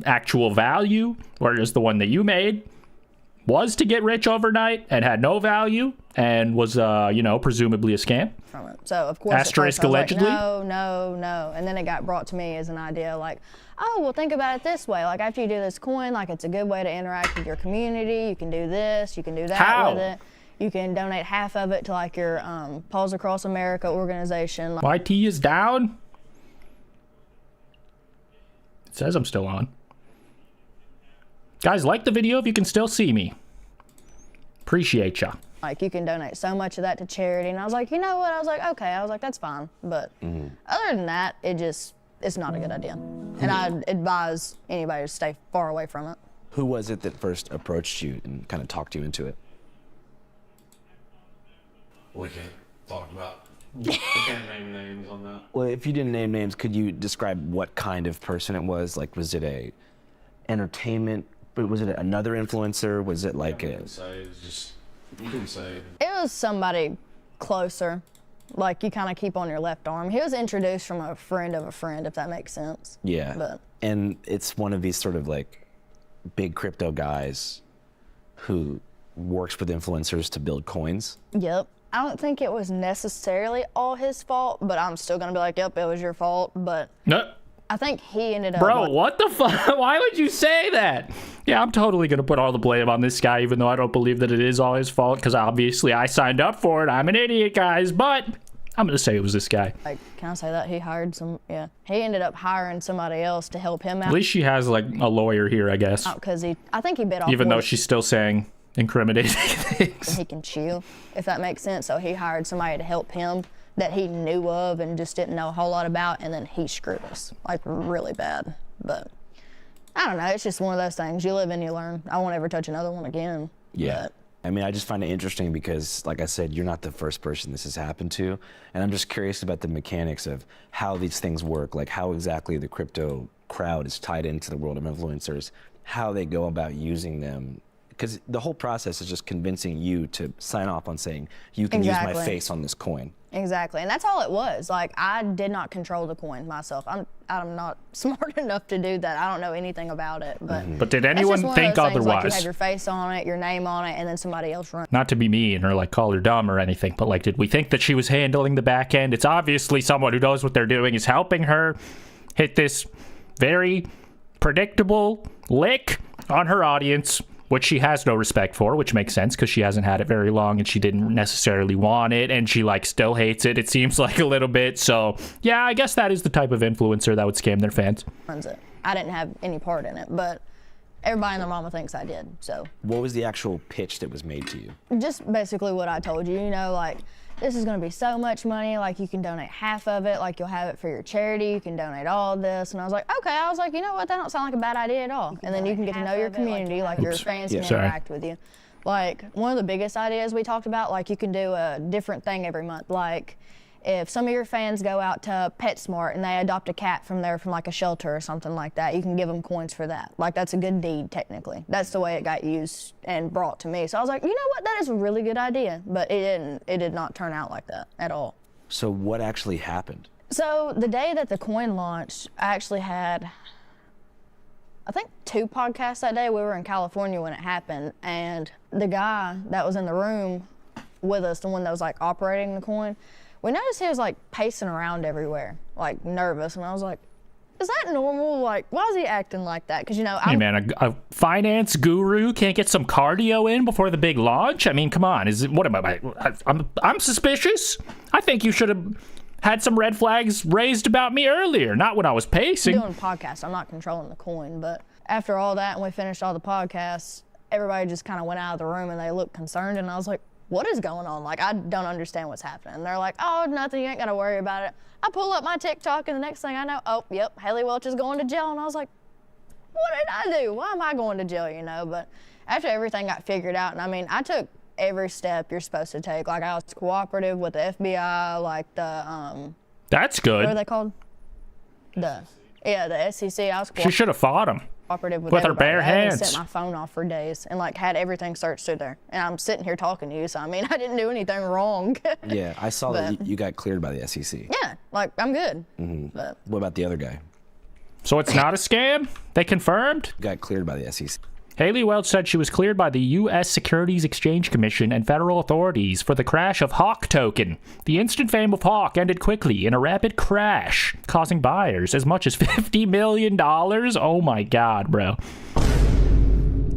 Speaker 1: actual value, whereas the one that you made was to get rich overnight and had no value and was, presumably a scam.
Speaker 11: From it. So of course,
Speaker 1: Asterisk
Speaker 11: at first I was
Speaker 1: allegedly?
Speaker 11: like, no, and then it got brought to me as an idea, like, oh, well, think about it this way. Like, after you do this coin, like, it's a good way to interact with your community. You can do this, you can do that
Speaker 1: How?
Speaker 11: with it. You can donate half of it to like your Paws Across America organization.
Speaker 1: YT is down. It says I'm still on. Guys, like the video if you can still see me. Appreciate ya.
Speaker 11: Like, you can donate so much of that to charity. And I was like, you know what? I was like, okay. I was like, that's fine. But other than that, it's not a good idea. And I'd advise anybody to stay far away from it.
Speaker 13: Who was it that first approached you and kind of talked you into it?
Speaker 10: We can't talk about. We can't name names on that.
Speaker 13: Well, if you didn't name names, could you describe what kind of person it was? Like, was it a entertainment But was it another influencer? Was it like
Speaker 10: You can say.
Speaker 11: It was somebody closer. Like, you kind of keep on your left arm. He was introduced from a friend of a friend, if that makes sense.
Speaker 13: Yeah.
Speaker 11: But
Speaker 13: And it's one of these sort of like big crypto guys who works with influencers to build coins.
Speaker 11: Yep. I don't think it was necessarily all his fault, but I'm still gonna be like, yep, it was your fault. But
Speaker 1: No.
Speaker 11: I think he ended up.
Speaker 1: Bro, what the fuck? Why would you say that? Yeah, I'm totally going to put all the blame on this guy, even though I don't believe that it is all his fault, because obviously I signed up for it. I'm an idiot, guys, but I'm going to say it was this guy.
Speaker 11: Like, can I say that? He hired yeah. He ended up hiring somebody else to help him out.
Speaker 1: At least she has, like, a lawyer here, I guess.
Speaker 11: Because I think he bit off
Speaker 1: Even though
Speaker 11: more
Speaker 1: she's still saying incriminating things.
Speaker 11: than he can chew, if that makes sense. So he hired somebody to help him that he knew of and just didn't know a whole lot about, and then he screwed us, like, really bad. But I don't know, it's just one of those things. You live and you learn. I won't ever touch another one again.
Speaker 13: Yeah. I mean, I just find it interesting because, like I said, you're not the first person this has happened to, and I'm just curious about the mechanics of how these things work, like how exactly the crypto crowd is tied into the world of influencers, how they go about using them. Because the whole process is just convincing you to sign off on saying, you can use my face on this coin.
Speaker 11: Exactly, and that's all it was. Like, I did not control the coin myself. I'm not smart enough to do that. I don't know anything about it, but.
Speaker 1: But did anyone think otherwise?
Speaker 11: Like, you have your face on it, your name on it, and then somebody else runs.
Speaker 1: Not to be mean or like call her dumb or anything, but like, did we think that she was handling the back end? It's obviously someone who knows what they're doing is helping her hit this very predictable lick on her audience, which she has no respect for, which makes sense because she hasn't had it very long and she didn't necessarily want it, and she like still hates it, it seems like a little bit. So yeah, I guess that is the type of influencer that would scam their fans.
Speaker 11: Runs it. I didn't have any part in it, but everybody and their mama thinks I did, so.
Speaker 13: What was the actual pitch that was made to you?
Speaker 11: Just basically what I told you, you know, like, this is gonna be so much money, like you can donate half of it, like you'll have it for your charity, you can donate all of this. And I was like, okay, I was like, you know what, that don't sound like a bad idea at all. And then you can get to know your community, like your fans can interact with you. Like, one of the biggest ideas we talked about, like, you can do a different thing every month. Like, if some of your fans go out to PetSmart and they adopt a cat from like a shelter or something like that, you can give them coins for that. Like, that's a good deed, technically. That's the way it got used and brought to me. So I was like, you know what, that is a really good idea. But it did not turn out like that at all.
Speaker 13: So what actually happened?
Speaker 11: So the day that the coin launched, I actually had, I think, 2 podcasts that day. We were in California when it happened, and the guy that was in the room with us, the one that was like operating the coin, we noticed he was like pacing around everywhere, like nervous, and I was like, is that normal? Like, why is he acting like that? Because, you know,
Speaker 1: hey man, a finance guru can't get some cardio in before the big launch? I mean, come on, I'm suspicious. I think you should have had some red flags raised about me earlier, not when I was pacing.
Speaker 11: Doing podcasts, I'm not controlling the coin, but after all that and we finished all the podcasts, everybody just kind of went out of the room and they looked concerned, and I was like, what is going on? Like, I don't understand what's happening. And they're like, oh, nothing, you ain't gotta worry about it. I pull up my TikTok and the next thing I know, oh, yep, Haley Welch is going to jail. And I was like, what did I do? Why am I going to jail, you know? But after everything got figured out, and I mean, I took every step you're supposed to take. Like, I was cooperative with the FBI, like the,
Speaker 1: That's good.
Speaker 11: What are they called? The SEC. I was
Speaker 1: She should have fought him.
Speaker 11: Cooperative with
Speaker 1: her bare
Speaker 11: I
Speaker 1: hands.
Speaker 11: set my phone off for days and like had everything searched through there. And I'm sitting here talking to you, so I mean, I didn't do anything wrong.
Speaker 13: Yeah, I saw that you got cleared by the SEC.
Speaker 11: Yeah, like, I'm good.
Speaker 13: Mm-hmm.
Speaker 11: But
Speaker 13: what about the other guy?
Speaker 1: So it's not a scam? They confirmed?
Speaker 13: Got cleared by the SEC.
Speaker 1: Haley Welch said she was cleared by the U.S. Securities Exchange Commission and federal authorities for the crash of Hawk token. The instant fame of Hawk ended quickly in a rapid crash, causing buyers as much as $50 million. Oh my God, bro.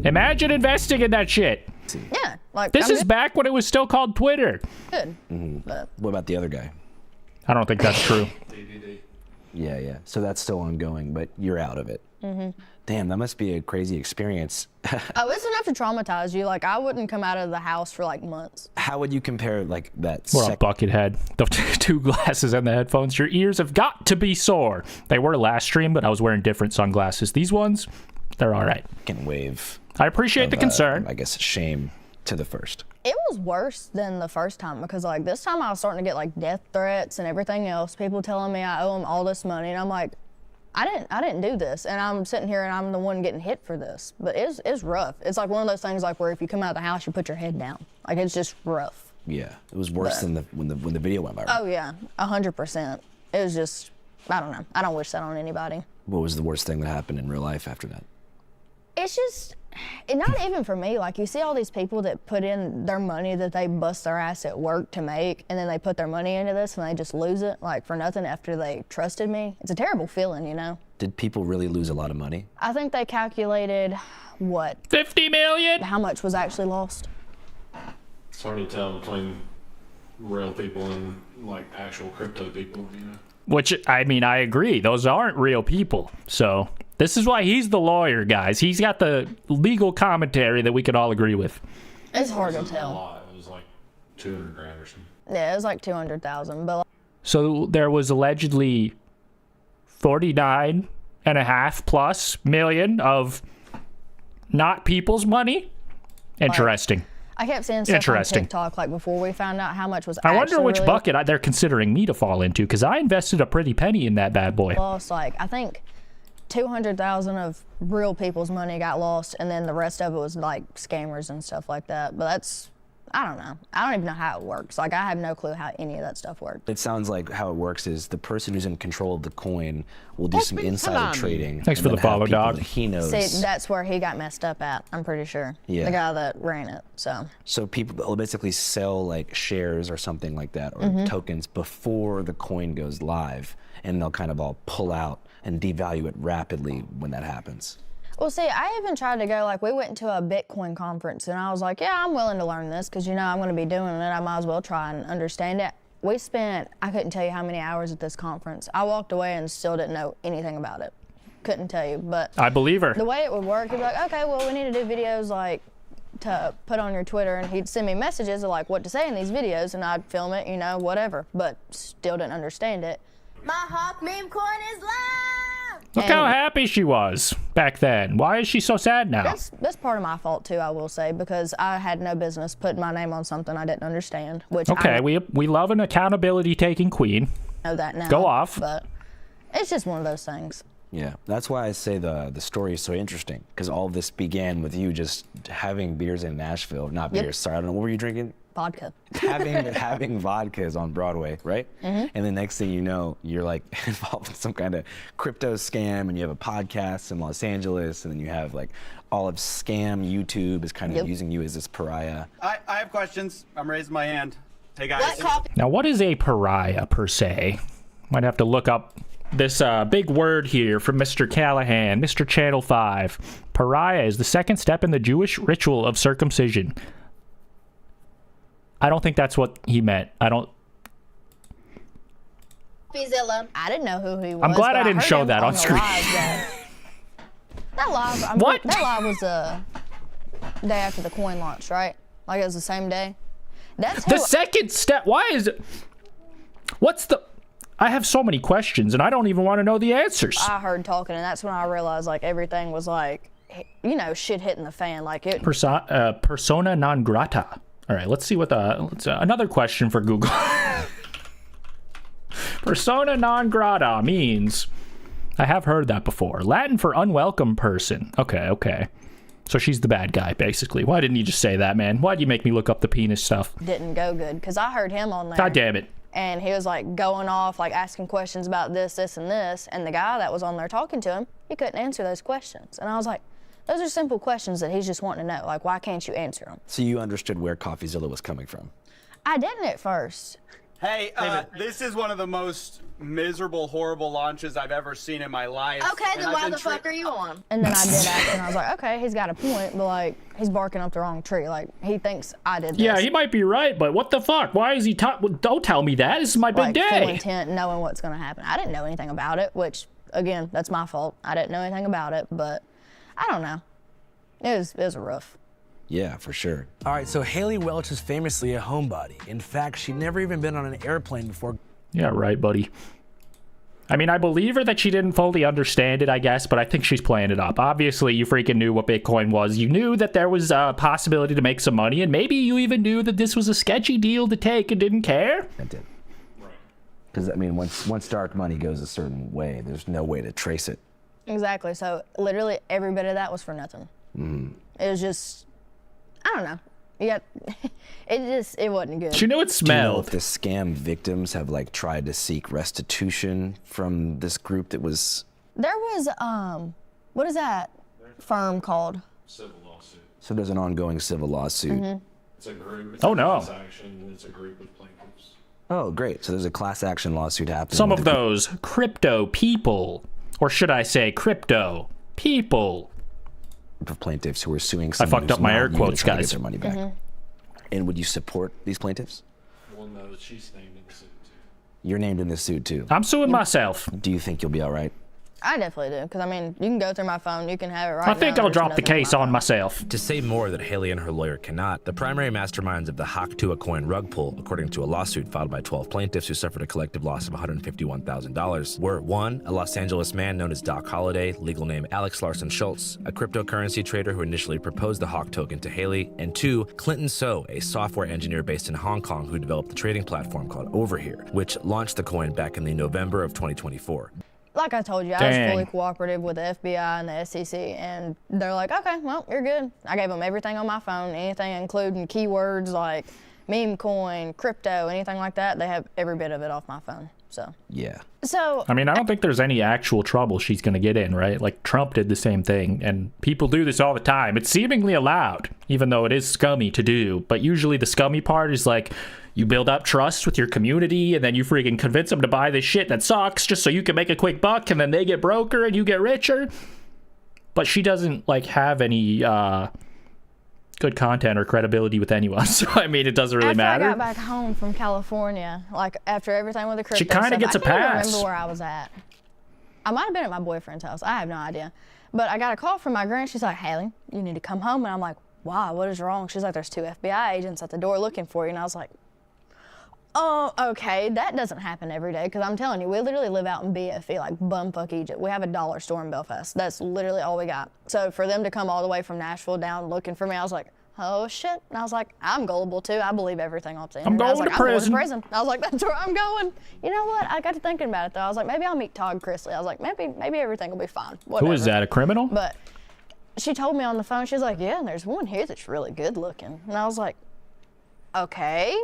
Speaker 1: Imagine investing in that shit.
Speaker 11: Yeah, like,
Speaker 1: this is back when it was still called Twitter.
Speaker 11: Good.
Speaker 13: Mm-hmm. But what about the other guy?
Speaker 1: I don't think that's true.
Speaker 13: Yeah. So that's still ongoing, but you're out of it.
Speaker 11: Mm-hmm.
Speaker 13: Damn, that must be a crazy experience.
Speaker 11: Oh, it's enough to traumatize you. Like, I wouldn't come out of the house for like months.
Speaker 13: How would you compare like that?
Speaker 1: What a buckethead. The 2 glasses and the headphones. Your ears have got to be sore. They were last stream, but I was wearing different sunglasses. These ones, they're all right.
Speaker 13: Can wave.
Speaker 1: I appreciate the concern.
Speaker 13: I guess shame to the first.
Speaker 11: It was worse than the first time because, like, this time I was starting to get like death threats and everything else. People telling me I owe them all this money, and I'm like, I didn't do this, and I'm sitting here and I'm the one getting hit for this. But it's rough. It's like one of those things like where if you come out of the house, you put your head down. Like it's just rough.
Speaker 13: Yeah, it was worse than when the video went viral.
Speaker 11: Oh yeah, 100%. It was just, I don't know. I don't wish that on anybody.
Speaker 13: What was the worst thing that happened in real life after that?
Speaker 11: It's just, not even for me. Like you see all these people that put in their money that they bust their ass at work to make, and then they put their money into this and they just lose it, like for nothing after they trusted me. It's a terrible feeling, you know?
Speaker 13: Did people really lose a lot of money?
Speaker 11: I think they calculated, what?
Speaker 1: 50 million?
Speaker 11: How much was actually lost?
Speaker 10: It's hard to tell between real people and like actual crypto people, you know?
Speaker 1: Which, I mean, I agree. Those aren't real people. So this is why he's the lawyer, guys. He's got the legal commentary that we can all agree with.
Speaker 11: It's hard to tell.
Speaker 10: A lot. It was like 200 grand or something.
Speaker 11: Yeah, it was like 200,000, but.
Speaker 1: So there was allegedly 49.5 plus million of not people's money. Interesting.
Speaker 11: I kept seeing stuff on TikTok like before we found out how much was
Speaker 1: I wonder which
Speaker 11: really
Speaker 1: bucket they're considering me to fall into, because I invested a pretty penny in that bad boy.
Speaker 11: lost. Like I think 200,000 of real people's money got lost, and then the rest of it was like scammers and stuff like that. But that's, I don't know. I don't even know how it works. Like I have no clue how any of that stuff works.
Speaker 13: It sounds like how it works is the person who's in control of the coin will do some insider trading.
Speaker 1: Thanks for the follow, dog.
Speaker 13: He knows.
Speaker 11: See, that's where he got messed up at. I'm pretty sure.
Speaker 13: Yeah.
Speaker 11: The guy that ran it.
Speaker 13: So people will basically sell like shares or something like that, or
Speaker 11: Mhm.
Speaker 13: tokens before the coin goes live, and they'll kind of all pull out and devalue it rapidly when that happens.
Speaker 11: Well, see, I even tried to go, like, we went to a Bitcoin conference, and I was like, yeah, I'm willing to learn this, because, you know, I'm going to be doing it. I might as well try and understand it. We spent, I couldn't tell you how many hours at this conference. I walked away and still didn't know anything about it. Couldn't tell you, but...
Speaker 1: I believe her.
Speaker 11: The way it would work, he'd be like, okay, well, we need to do videos, like, to put on your Twitter, and he'd send me messages of, like, what to say in these videos, and I'd film it, you know, whatever, but still didn't understand it.
Speaker 2: My Hawk meme coin is live!
Speaker 1: Look how happy she was back then. Why is she so sad now?
Speaker 11: That's part of my fault too, I will say, because I had no business putting my name on something I didn't understand. Which
Speaker 1: Okay, we love an accountability-taking queen.
Speaker 11: I know that now.
Speaker 1: Go off.
Speaker 11: But it's just one of those things.
Speaker 13: Yeah, that's why I say the story is so interesting, because all of this began with you just having beers in Nashville. Not
Speaker 11: Yep.
Speaker 13: beers, sorry, I don't know, what were you drinking?
Speaker 11: Vodka.
Speaker 13: having vodkas on Broadway, right?
Speaker 11: Mhm.
Speaker 13: And the next thing you know, you're like involved in some kind of crypto scam, and you have a podcast in Los Angeles, and then you have like all of scam YouTube is kind of using you as this pariah.
Speaker 20: I have questions. I'm raising my hand. Hey guys.
Speaker 1: Now, what is a pariah, per se? Might have to look up this big word here from Mr. Callahan, Mr. Channel 5. Pariah is the second step in the Jewish ritual of circumcision. I don't think that's what he meant. I
Speaker 11: didn't know who he was.
Speaker 1: I'm glad
Speaker 11: but
Speaker 1: I didn't
Speaker 11: heard
Speaker 1: show
Speaker 11: him
Speaker 1: that on
Speaker 11: the
Speaker 1: screen.
Speaker 11: live, that live,
Speaker 1: What?
Speaker 11: That live was the day after the coin launched, right? Like it was the same day. That's
Speaker 1: The
Speaker 11: who,
Speaker 1: second step. Why is it? What's the? I have so many questions, and I don't even want to know the answers.
Speaker 11: I heard talking, and that's when I realized like everything was like, you know, shit hitting the fan. Like it.
Speaker 1: Persona non grata. All right, let's see what another question for Google. Persona non grata means, I have heard that before. Latin for unwelcome person. Okay. So she's the bad guy, basically. Why didn't you just say that, man? Why'd you make me look up the penis stuff?
Speaker 11: Didn't go good because I heard him on there.
Speaker 1: God damn it.
Speaker 11: And he was like going off, like asking questions about this, and this. And the guy that was on there talking to him, he couldn't answer those questions. And I was like, those are simple questions that he's just wanting to know. Like, why can't you answer them?
Speaker 13: So you understood where CoffeeZilla was coming from?
Speaker 11: I didn't at first.
Speaker 20: Hey, this is one of the most miserable, horrible launches I've ever seen in my life.
Speaker 2: Okay, then why the fuck are you on?
Speaker 11: And then I did ask, and I was like, okay, he's got a point, but like, he's barking up the wrong tree. Like, he thinks I did this.
Speaker 1: Yeah, he might be right, but what the fuck? Why is he don't tell me that. This is my big
Speaker 11: Full
Speaker 1: day.
Speaker 11: intent, knowing what's going to happen. I didn't know anything about it, which, again, that's my fault. I didn't know anything about it, but I don't know. It was rough.
Speaker 13: Yeah, for sure.
Speaker 21: All right, so Haley Welch is famously a homebody. In fact, she'd never even been on an airplane before.
Speaker 1: Yeah, right, buddy. I mean, I believe her that she didn't fully understand it, I guess, but I think she's playing it up. Obviously, you freaking knew what Bitcoin was. You knew that there was a possibility to make some money, and maybe you even knew that this was a sketchy deal to take and didn't care.
Speaker 13: I did. Because, I mean, once dark money goes a certain way, there's no way to trace it.
Speaker 11: Exactly. So literally every bit of that was for nothing. It was just, I don't know. Yeah, it wasn't good.
Speaker 1: You know it
Speaker 13: Do you know
Speaker 1: smelled.
Speaker 13: if the scam victims have like tried to seek restitution from this group that was?
Speaker 11: There was what is that firm called?
Speaker 10: Civil lawsuit.
Speaker 13: So there's an ongoing civil lawsuit.
Speaker 10: It's a group. It's
Speaker 1: Oh,
Speaker 10: a
Speaker 1: no.
Speaker 10: class action. It's a group of plaintiffs.
Speaker 13: Oh, great. So there's a class action lawsuit happening.
Speaker 1: Some
Speaker 13: with
Speaker 1: of
Speaker 13: the group.
Speaker 1: those crypto people, or should I say crypto people.
Speaker 13: Of plaintiffs who are suing
Speaker 1: I
Speaker 13: someone
Speaker 1: fucked up
Speaker 13: who's
Speaker 1: my
Speaker 13: not
Speaker 1: air
Speaker 13: you
Speaker 1: quotes,
Speaker 13: to try to
Speaker 1: guys.
Speaker 13: get their money back. And would you support these plaintiffs?
Speaker 10: Well, no, she's named in the suit too.
Speaker 13: You're named in this suit too.
Speaker 1: I'm suing myself.
Speaker 13: Do you think you'll be all right?
Speaker 11: I definitely do, because I mean, you can go through my phone, you can have it right
Speaker 1: I
Speaker 11: now.
Speaker 1: think I'll
Speaker 11: There's
Speaker 1: drop the
Speaker 11: nothing in
Speaker 1: case
Speaker 11: my
Speaker 1: on
Speaker 11: phone.
Speaker 1: myself.
Speaker 6: To say more that Haley and her lawyer cannot, the primary masterminds of the Tuah coin rug pull, according to a lawsuit filed by 12 plaintiffs who suffered a collective loss of $151,000, were 1. A Los Angeles man known as Doc Holliday, legal name Alex Larson Schultz, a cryptocurrency trader who initially proposed the Hawk token to Haley, and 2. Clinton So, a software engineer based in Hong Kong who developed the trading platform called Overhere, which launched the coin back in the November of 2024.
Speaker 11: Like I told you, I was fully cooperative with the FBI and the SEC, and they're like, okay, well, you're good. I gave them everything on my phone, anything including keywords like meme coin, crypto, anything like that. They have every bit of it off my phone, so.
Speaker 13: Yeah.
Speaker 11: So.
Speaker 1: I mean, I don't think there's any actual trouble she's going to get in, right? Like, Trump did the same thing, and people do this all the time. It's seemingly allowed, even though it is scummy to do. But usually the scummy part is like, you build up trust with your community, and then you freaking convince them to buy this shit that sucks just so you can make a quick buck, and then they get broker and you get richer. But she doesn't, like, have any good content or credibility with anyone. So, I mean, it doesn't really matter.
Speaker 11: After I got back home from California, like, after everything with the crypto
Speaker 1: She kind of gets a
Speaker 11: I can't
Speaker 1: pass.
Speaker 11: remember where I was at. I might have been at my boyfriend's house. I have no idea. But I got a call from my grand. She's like, Haley, you need to come home. And I'm like, why? What is wrong? She's like, there's 2 FBI agents at the door looking for you. And I was like, oh, okay, that doesn't happen every day, because I'm telling you, we literally live out in BFE, like bumfuck Egypt. We have a dollar store in Belfast. That's literally all we got. So for them to come all the way from Nashville down looking for me, I was like, oh shit. And I was like, I'm gullible too. I believe everything off the internet.
Speaker 1: I'm
Speaker 11: I was
Speaker 1: going
Speaker 11: like,
Speaker 1: to
Speaker 11: I'm going
Speaker 1: prison.
Speaker 11: to prison. I was like, that's where I'm going. You know what? I got to thinking about it though. I was like, maybe I'll meet Todd Chrisley. I was like, maybe everything will be fine. Whatever.
Speaker 1: Who is that, a criminal?
Speaker 11: But she told me on the phone, she was like, yeah, and there's one here that's really good looking. And I was like, okay,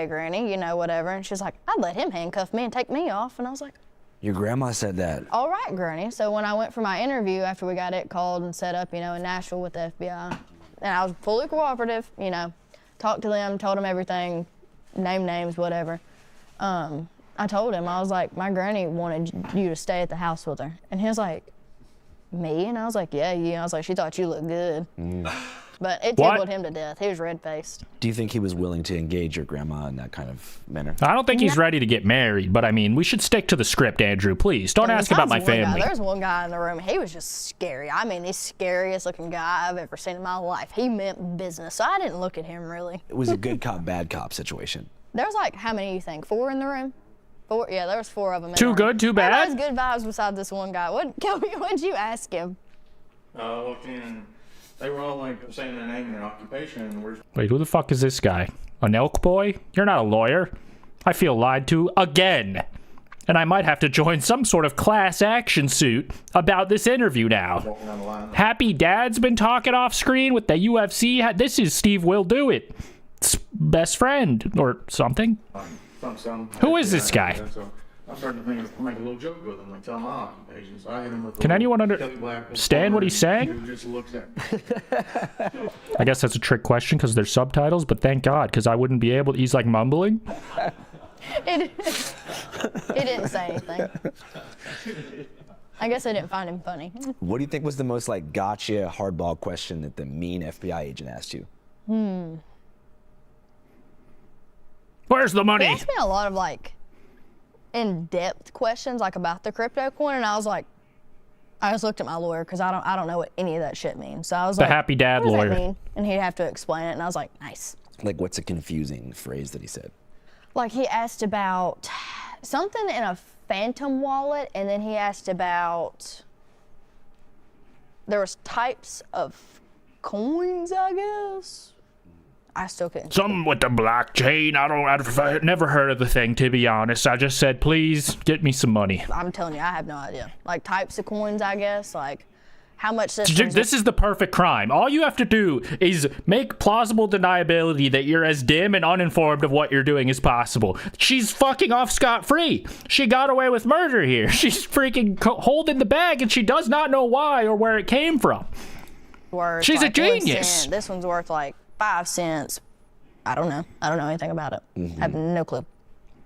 Speaker 11: Granny, you know, whatever. And she's like, I'd let him handcuff me and take me off. And I was like,
Speaker 13: Your grandma said that.
Speaker 11: all right, Granny. So when I went for my interview after we got it called and set up, you know, in Nashville with the FBI, and I was fully cooperative, you know, talked to them, told them everything, name names, whatever. I told him, I was like, my granny wanted you to stay at the house with her. And he was like, me? And I was like, yeah, you. I was like, she thought you looked good. But it tickled him to death. He was red-faced.
Speaker 13: Do you think he was willing to engage your grandma in that kind of manner?
Speaker 1: I don't think he's ready to get married, but I mean, we should stick to the script, Andrew. Please, don't ask about my family.
Speaker 11: There's one guy in the room. He was just scary. I mean, the scariest looking guy I've ever seen in my life. He meant business, so I didn't look at him really.
Speaker 13: It was a good cop, bad cop situation.
Speaker 11: There was like, how many do you think? 4 in the room? 4? Yeah, there was 4 of them.
Speaker 1: Too good, too bad?
Speaker 11: There was good vibes besides this one guy. What'd you ask him?
Speaker 10: I walked in and they were all like saying their name and their occupation. And we're
Speaker 1: Wait, who the fuck is this guy? An elk boy? You're not a lawyer. I feel lied to again. And I might have to join some sort of class action suit about this interview now.
Speaker 10: walking down the line.
Speaker 1: Happy Dad's been talking off screen with the UFC. This is Steve Will Do It. Best friend or something. Who is this guy?
Speaker 10: So I started to make a little joke with him, like tell my occupation. So I hit him with
Speaker 1: Can anyone understand what he's saying?
Speaker 10: He just looks at me.
Speaker 1: I guess that's a trick question because there's subtitles, but thank God, because I wouldn't be able to. He's like mumbling.
Speaker 11: He didn't say anything. I guess I didn't find him funny.
Speaker 13: What do you think was the most like gotcha hardball question that the mean FBI agent asked you?
Speaker 1: Where's the money?
Speaker 11: He asked me a lot of like in-depth questions like about the crypto coin, and I was like, I just looked at my lawyer because I don't know what any of that shit means. So I was
Speaker 1: The
Speaker 11: like,
Speaker 1: happy dad
Speaker 11: what does
Speaker 1: lawyer.
Speaker 11: that mean? And he'd have to explain it, and I was like, nice.
Speaker 13: Like, what's a confusing phrase that he said?
Speaker 11: Like he asked about something in a phantom wallet, and then he asked about there was types of coins, I guess. I still couldn't.
Speaker 1: Something with the blockchain. I've never heard of the thing, to be honest. I just said, please get me some money.
Speaker 11: I'm telling you, I have no idea. Like types of coins, I guess. Like how much this.
Speaker 1: This is the perfect crime. All you have to do is make plausible deniability that you're as dim and uninformed of what you're doing as possible. She's fucking off scot-free. She got away with murder here. She's freaking holding the bag and she does not know why or where it came from. She's
Speaker 11: like
Speaker 1: a genius.
Speaker 11: 1 cent. This one's worth like 5 cents. I don't know. I don't know anything about it. I have no clue.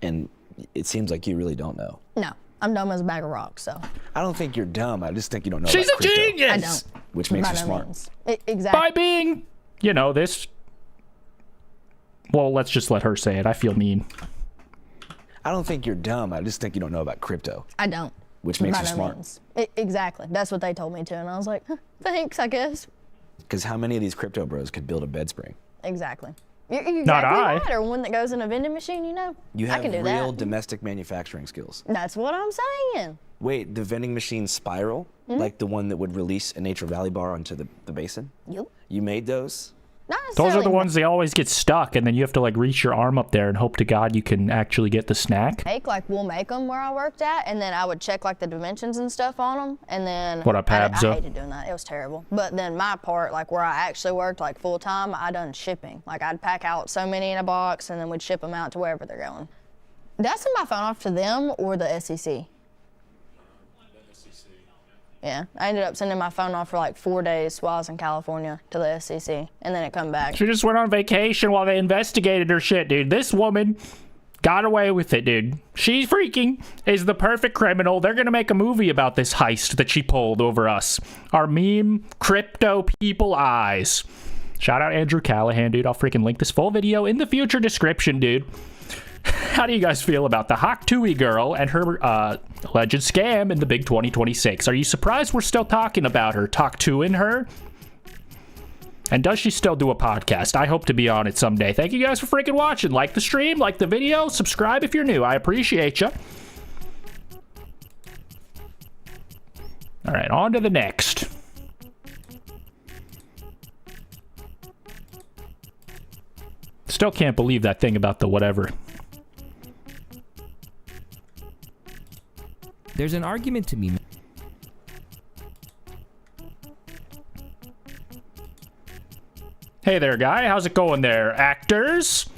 Speaker 13: And it seems like you really don't know.
Speaker 11: No. I'm dumb as a bag of rocks, so.
Speaker 13: I don't think you're dumb. I just think you don't know
Speaker 1: She's
Speaker 13: about
Speaker 1: a
Speaker 13: crypto.
Speaker 1: genius!
Speaker 11: I don't.
Speaker 13: Which makes
Speaker 11: By
Speaker 13: you
Speaker 11: no
Speaker 13: smart.
Speaker 11: means. Exactly.
Speaker 1: By being, you know, this... Well, let's just let her say it. I feel mean.
Speaker 13: I don't think you're dumb. I just think you don't know about crypto.
Speaker 11: I don't.
Speaker 13: Which makes
Speaker 11: By
Speaker 13: you
Speaker 11: no
Speaker 13: smart.
Speaker 11: means. Exactly. That's what they told me to, and I was like, huh, thanks, I guess.
Speaker 13: Because how many of these crypto bros could build a bed spring?
Speaker 11: Exactly. You're exactly
Speaker 1: Not I.
Speaker 11: right. Or one that goes in a vending machine, you know.
Speaker 13: You
Speaker 11: I
Speaker 13: have
Speaker 11: can do
Speaker 13: real
Speaker 11: that.
Speaker 13: domestic manufacturing skills.
Speaker 11: That's what I'm saying.
Speaker 13: Wait, the vending machine spiral? Like the one that would release a Nature Valley bar onto the basin?
Speaker 11: Yep.
Speaker 13: You made those?
Speaker 11: Not
Speaker 1: Those are the
Speaker 11: necessarily
Speaker 1: ones they always get stuck, and then you have to like reach your arm up there and hope to God you can actually get the snack.
Speaker 11: we'll make them where I worked at, and then I would check like the dimensions and stuff on them, and then
Speaker 1: What up,
Speaker 11: I
Speaker 1: Habza?
Speaker 11: hated doing that. It was terrible. But then my part, like where I actually worked like full time, I done shipping. Like I'd pack out so many in a box, and then we'd ship them out to wherever they're going. Did I send my phone off to them or the SEC? Yeah, I ended up sending my phone off for like 4 days while I was in California to the SEC, and then it come back.
Speaker 1: She just went on vacation while they investigated her shit, dude. This woman got away with it, dude. She freaking is the perfect criminal. They're gonna make a movie about this heist that she pulled over us. Our meme crypto people eyes. Shout out Andrew Callahan, dude. I'll freaking link this full video in the future description, dude. How do you guys feel about the Tuah girl and her alleged scam in the big 2026? Are you surprised we're still talking about her? Tuah and her? And does she still do a podcast? I hope to be on it someday. Thank you guys for freaking watching. Like the stream, like the video, subscribe if you're new. I appreciate you. All right, on to the next. Still can't believe that thing about the whatever.
Speaker 4: There's an argument to be made.
Speaker 1: Hey there, guy. How's it going there, actors?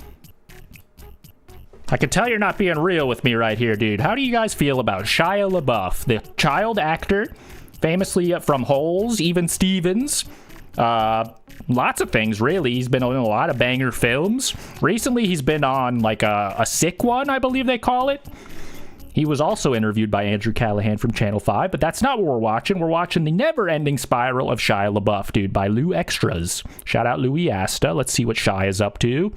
Speaker 1: I can tell you're not being real with me right here, dude. How do you guys feel about Shia LaBeouf, the child actor, famously from Holes, Even Stevens? Lots of things, really. He's been in a lot of banger films. Recently, he's been on, like, a sick one, I believe they call it. He was also interviewed by Andrew Callahan from Channel 5, but that's not what we're watching. We're watching The Never-Ending Spiral of Shia LaBeouf, dude, by Lou Extras. Shout out Louis Asta. Let's see what Shia is up to.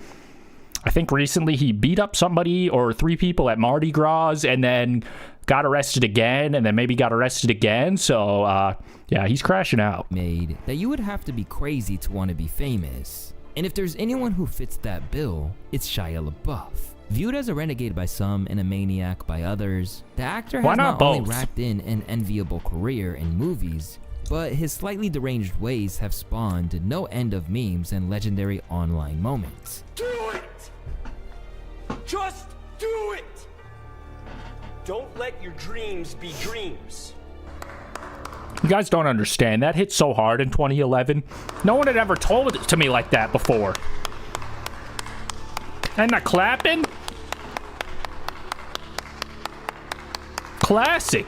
Speaker 1: I think recently he beat up somebody or 3 people at Mardi Gras and then got arrested again and then maybe got arrested again. So, yeah, he's crashing out.
Speaker 4: Made that you would have to be crazy to want to be famous. And if there's anyone who fits that bill, it's Shia LaBeouf. Viewed as a renegade by some and a maniac by others, the actor has not only racked in an enviable career in movies, but his slightly deranged ways have spawned no end of memes and legendary online moments.
Speaker 18: Do it! Just do it! Don't let your dreams be dreams.
Speaker 1: You guys don't understand. That hit so hard in 2011. No one had ever told it to me like that before. And the clapping? Classic.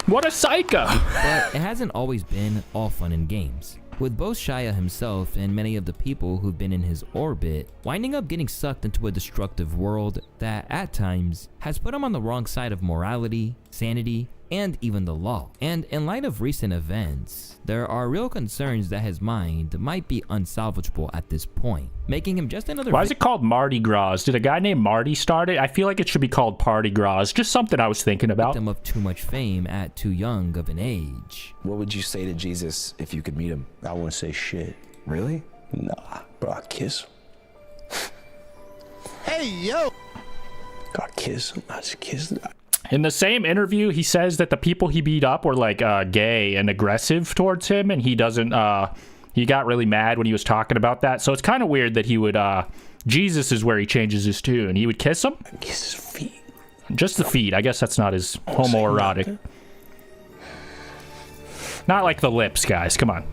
Speaker 1: What a psycho.
Speaker 4: But it hasn't always been all fun and games, with both Shia himself and many of the people who've been in his orbit winding up getting sucked into a destructive world that, at times, has put him on the wrong side of morality, sanity, and even the law. And in light of recent events, there are real concerns that his mind might be unsalvageable at this point, making him just another—
Speaker 1: Why is it called Mardi Gras? Did a guy named Marty start it? I feel like it should be called Party Gras. Just something I was thinking about.
Speaker 4: Victim of too much fame at too young of an age.
Speaker 13: What would you say to Jesus if you could meet him?
Speaker 22: I wouldn't say shit.
Speaker 13: Really?
Speaker 22: Nah, bro, I'd kiss him. Hey, yo! I'd kiss him. I just kiss him.
Speaker 1: In the same interview, he says that the people he beat up were like gay and aggressive towards him, and he doesn't He got really mad when he was talking about that. So it's kind of weird that he would, Jesus is where he changes his tune. He would kiss him?
Speaker 22: Kiss his feet.
Speaker 1: Just the feet. I guess that's not as homoerotic. Not like the lips, guys. Come on.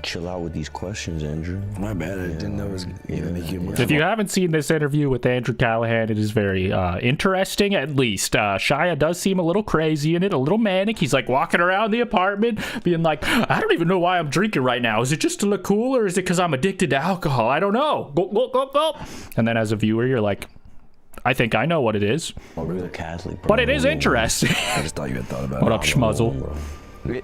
Speaker 22: Chill out with these questions, Andrew.
Speaker 13: My bad. I didn't know it was gonna make you.
Speaker 1: If you haven't seen this interview with Andrew Callahan, it is very interesting, at least. Shia does seem a little crazy in it, a little manic. He's like walking around the apartment being like, I don't even know why I'm drinking right now. Is it just to look cool, or is it because I'm addicted to alcohol? I don't know. Gulp, gulp, gulp, gulp. And then as a viewer, you're like, I think I know what it is.
Speaker 22: Well, really Catholic, bro.
Speaker 1: But it is interesting.
Speaker 13: I just thought you had thought about it.
Speaker 1: What up, schmuzzle?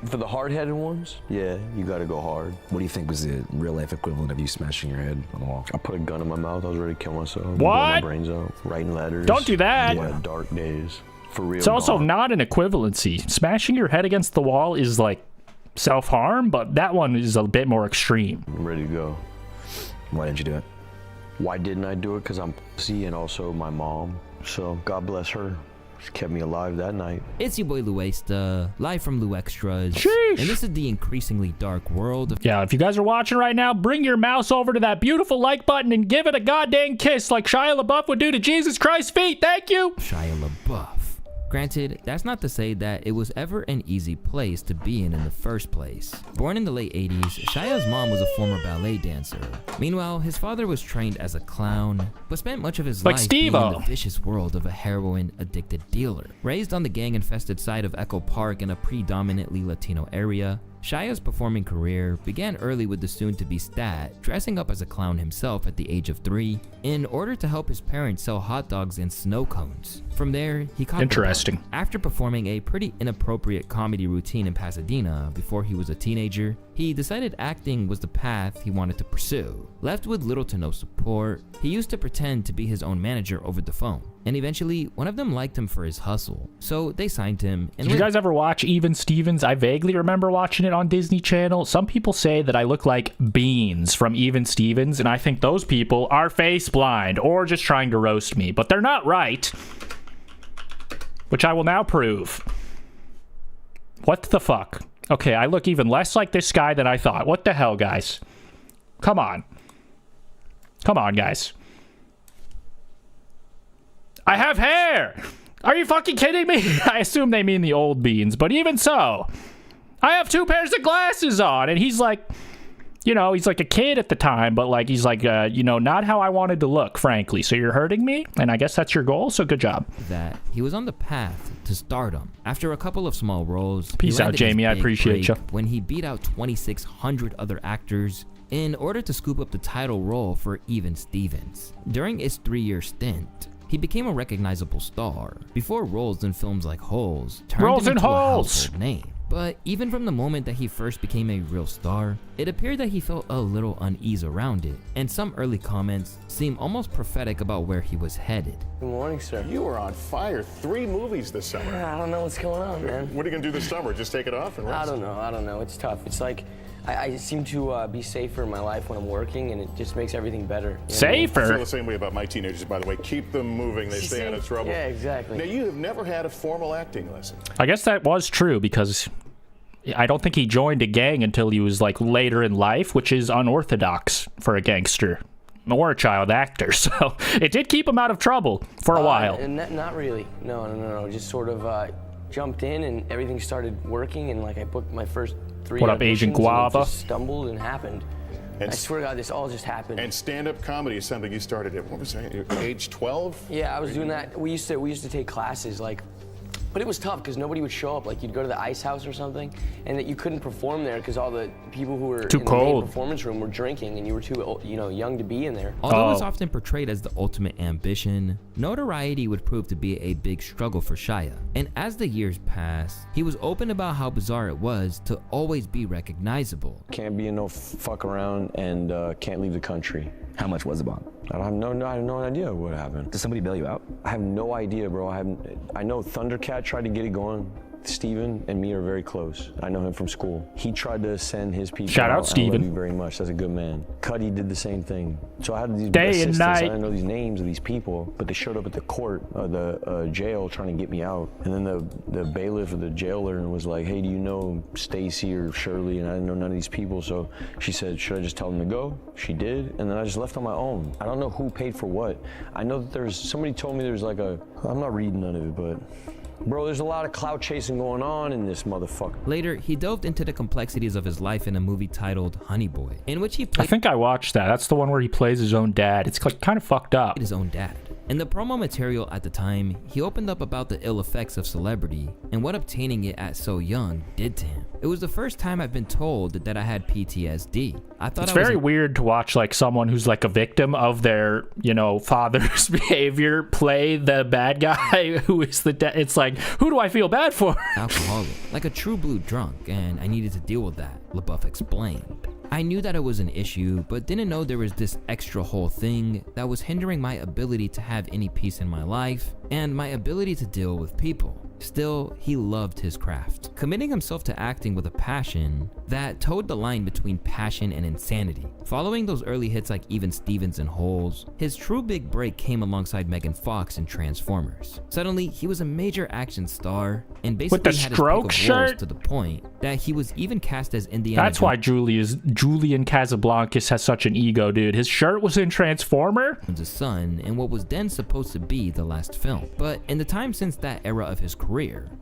Speaker 22: For the hard-headed ones, yeah, you gotta go hard.
Speaker 13: What do you think was the real-life equivalent of you smashing your head on the wall?
Speaker 22: I put a gun in my mouth. I was ready to kill myself.
Speaker 1: What?
Speaker 22: Blow my brains out. Writing letters.
Speaker 1: Don't do that.
Speaker 22: Yeah, dark days. For real.
Speaker 1: It's also not an equivalency. Smashing your head against the wall is like self-harm, but that one is a bit more extreme.
Speaker 22: I'm ready to go.
Speaker 13: Why didn't you do it?
Speaker 22: Why didn't I do it? Because I'm pussy and also my mom. So God bless her. She kept me alive that night.
Speaker 4: It's your boy Luesta, live from Lu Extras.
Speaker 1: Sheesh.
Speaker 4: And this is the increasingly dark world of...
Speaker 1: Yeah, if you guys are watching right now, bring your mouse over to that beautiful like button and give it a goddamn kiss like Shia LaBeouf would do to Jesus Christ's feet. Thank you.
Speaker 4: Shia LaBeouf. Granted, that's not to say that it was ever an easy place to be in the first place. Born in the late 80s, Shia's mom was a former ballet dancer. Meanwhile, his father was trained as a clown, but spent much of his life being in the vicious world of a heroin-addicted dealer. Raised on the gang-infested side of Echo Park in a predominantly Latino area, Shia's performing career began early with the soon-to-be Stat dressing up as a clown himself at the age of 3 in order to help his parents sell hot dogs and snow cones. From there, he caught
Speaker 1: Interesting.
Speaker 4: After performing a pretty inappropriate comedy routine in Pasadena before he was a teenager, he decided acting was the path he wanted to pursue. Left with little to no support, he used to pretend to be his own manager over the phone. And eventually, one of them liked him for his hustle, so they signed him. And
Speaker 1: Did you guys ever watch Even Stevens? I vaguely remember watching it on Disney Channel. Some people say that I look like Beans from Even Stevens, and I think those people are face blind or just trying to roast me, but they're not right. Which I will now prove. What the fuck? Okay, I look even less like this guy than I thought. What the hell, guys? Come on. Come on, guys. I have hair! Are you fucking kidding me? I assume they mean the old Beans, but even so, I have 2 pairs of glasses on, and he's like, you know, he's like a kid at the time, but like, he's like, you know, not how I wanted to look, frankly. So you're hurting me, and I guess that's your goal, so good job.
Speaker 4: That he was on the path to stardom. After a couple of small roles,
Speaker 1: peace out, Jamie, I appreciate you.
Speaker 4: When he beat out 2,600 other actors in order to scoop up the title role for Even Stevens. During his 3-year stint, he became a recognizable star before roles in films like Holes turned him into a household name. But even from the moment that he first became a real star, it appeared that he felt a little unease around it, and some early comments seem almost prophetic about where he was headed.
Speaker 3: Good morning, sir.
Speaker 5: You were on fire. 3 movies this summer.
Speaker 3: Yeah, I don't know what's going on, man.
Speaker 5: What are you going to do this summer? Just take it off and rest?
Speaker 3: I don't know. It's tough. It's like I seem to be safer in my life when I'm working, and it just makes everything better.
Speaker 1: Safer?
Speaker 5: I feel the same way about my teenagers, by the way. Keep them moving. They stay out of trouble.
Speaker 3: Yeah, exactly.
Speaker 5: Now, you have never had a formal acting lesson.
Speaker 1: I guess that was true, because I don't think he joined a gang until he was like later in life, which is unorthodox for a gangster or a child actor. So it did keep him out of trouble for a while.
Speaker 3: Not really. No. Just sort of jumped in, and everything started working, and like I booked my first 3
Speaker 1: What up, Agent Guava?
Speaker 3: Just stumbled and happened. And I swear to God, this all just happened.
Speaker 5: And stand-up comedy is something you started at, what was that, age 12?
Speaker 3: Yeah, I was doing that. We used to take classes, like, but it was tough because nobody would show up. Like, you'd go to the Ice House or something, and that you couldn't perform there because all the people who were in the main performance room were drinking, and you were too, young to be in there.
Speaker 4: Although it's often portrayed as the ultimate ambition, notoriety would prove to be a big struggle for Shia. And as the years passed, he was open about how bizarre it was to always be recognizable.
Speaker 22: Can't be in no fuck around and can't leave the country.
Speaker 13: How much was the bond?
Speaker 22: I have no idea what happened.
Speaker 13: Did somebody bail you out?
Speaker 22: I have no idea, bro. I know Thundercat tried to get it going. Steven and me are very close. I know him from school. He tried to send his people.
Speaker 1: Shout out Steven.
Speaker 22: I love you very much. That's a good man. Cuddy did the same thing. So I had these
Speaker 1: day and
Speaker 22: assistants.
Speaker 1: night.
Speaker 22: I didn't know these names of these people, but they showed up at the court, the jail, trying to get me out. And then the bailiff or the jailer was like, "Hey, do you know Stacy or Shirley?" And I didn't know none of these people. So she said, "Should I just tell them to go?" She did, and then I just left on my own. I don't know who paid for what. I know that somebody told me there's like I'm not reading none of it, but bro, there's a lot of clout chasing going on in this motherfucker.
Speaker 4: Later, he delved into the complexities of his life in a movie titled Honey Boy, in which he played—
Speaker 1: I think I watched that. That's the one where he plays his own dad. It's like kind of fucked up.
Speaker 4: His own dad. In the promo material at the time, he opened up about the ill effects of celebrity and what obtaining it at so young did to him. It was the first time I've been told that I had PTSD. I thought
Speaker 1: it's very weird to watch like someone who's like a victim of their, father's behavior play the bad guy who is the dad. It's like, who do I feel bad for?
Speaker 4: Alcoholic, like a true blue drunk, and I needed to deal with that, LaBeouf explained. I knew that it was an issue, but didn't know there was this extra whole thing that was hindering my ability to have any peace in my life and my ability to deal with people. Still, he loved his craft, committing himself to acting with a passion that towed the line between passion and insanity. Following those early hits like Even Stevens and Holes, his true big break came alongside Megan Fox in Transformers. Suddenly, he was a major action star and basically
Speaker 1: with the
Speaker 4: had
Speaker 1: stroke
Speaker 4: his pick of roles
Speaker 1: shirt
Speaker 4: to the point that he was even cast as Indiana
Speaker 1: That's why Julian Casablancas has such an ego, dude. His shirt was in Transformer.
Speaker 4: Jones' son in what was then supposed to be the last film. But in the time since that era of his career,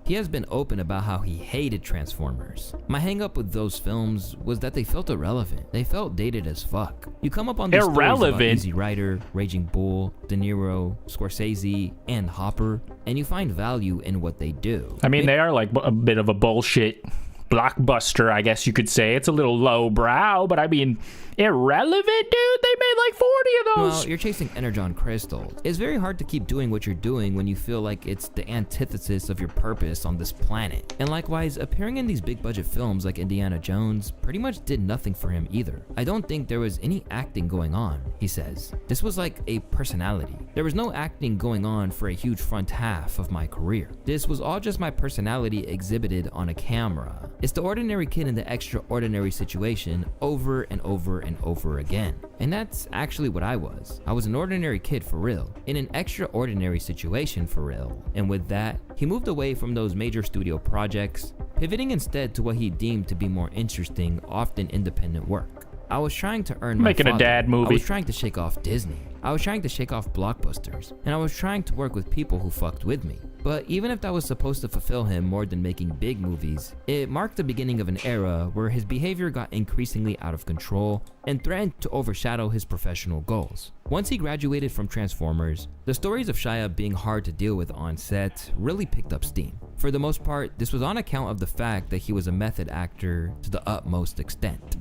Speaker 4: he has been open about how he hated Transformers. My hang up with those films was that they felt irrelevant. They felt dated as fuck. You come up on these stories about Easy Rider, Raging Bull, De Niro, Scorsese, and Hopper, and you find value in what they do.
Speaker 1: I mean, they are like a bit of a bullshit blockbuster, I guess you could say. It's a little lowbrow, but I mean, irrelevant, dude. They made like 40 of those.
Speaker 4: Well, you're chasing Energon crystals. It's very hard to keep doing what you're doing when you feel like it's the antithesis of your purpose on this planet. And likewise, appearing in these big budget films like Indiana Jones pretty much did nothing for him either. I don't think there was any acting going on, he says. This was like a personality. There was no acting going on for a huge front half of my career. This was all just my personality exhibited on a camera. It's the ordinary kid in the extraordinary situation over and over and over again. And that's actually what I was. I was an ordinary kid for real, in an extraordinary situation for real. And with that, he moved away from those major studio projects, pivoting instead to what he deemed to be more interesting, often independent work. I was trying to earn
Speaker 1: making
Speaker 4: my father.
Speaker 1: a dad movie.
Speaker 4: I was trying to shake off Disney. I was trying to shake off blockbusters, and I was trying to work with people who fucked with me. But even if that was supposed to fulfill him more than making big movies, it marked the beginning of an era where his behavior got increasingly out of control and threatened to overshadow his professional goals. Once he graduated from Transformers, the stories of Shia being hard to deal with on set really picked up steam. For the most part, this was on account of the fact that he was a method actor to the utmost extent.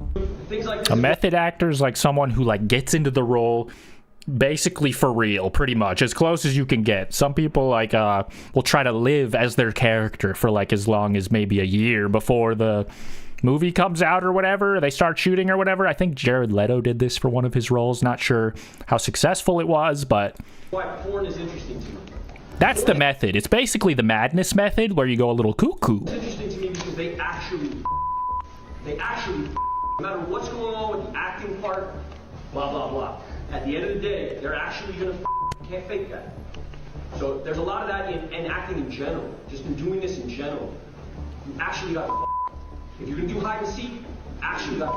Speaker 1: A method actor is like someone who like gets into the role basically for real, pretty much as close as you can get. Some people like will try to live as their character for like as long as maybe a year before the movie comes out or whatever, they start shooting or whatever. I think Jared Leto did this for one of his roles. Not sure how successful it was, but
Speaker 18: Why porn is interesting to me.
Speaker 1: that's the method. It's basically the madness method where you go a little cuckoo.
Speaker 18: It's interesting to me because they actually, no matter what's going on with the acting part, blah, blah, blah. At the end of the day, they're actually gonna can't fake that. So there's a lot of that in acting in general, just in doing this in general. You actually got if you're gonna do hide and seek, you actually got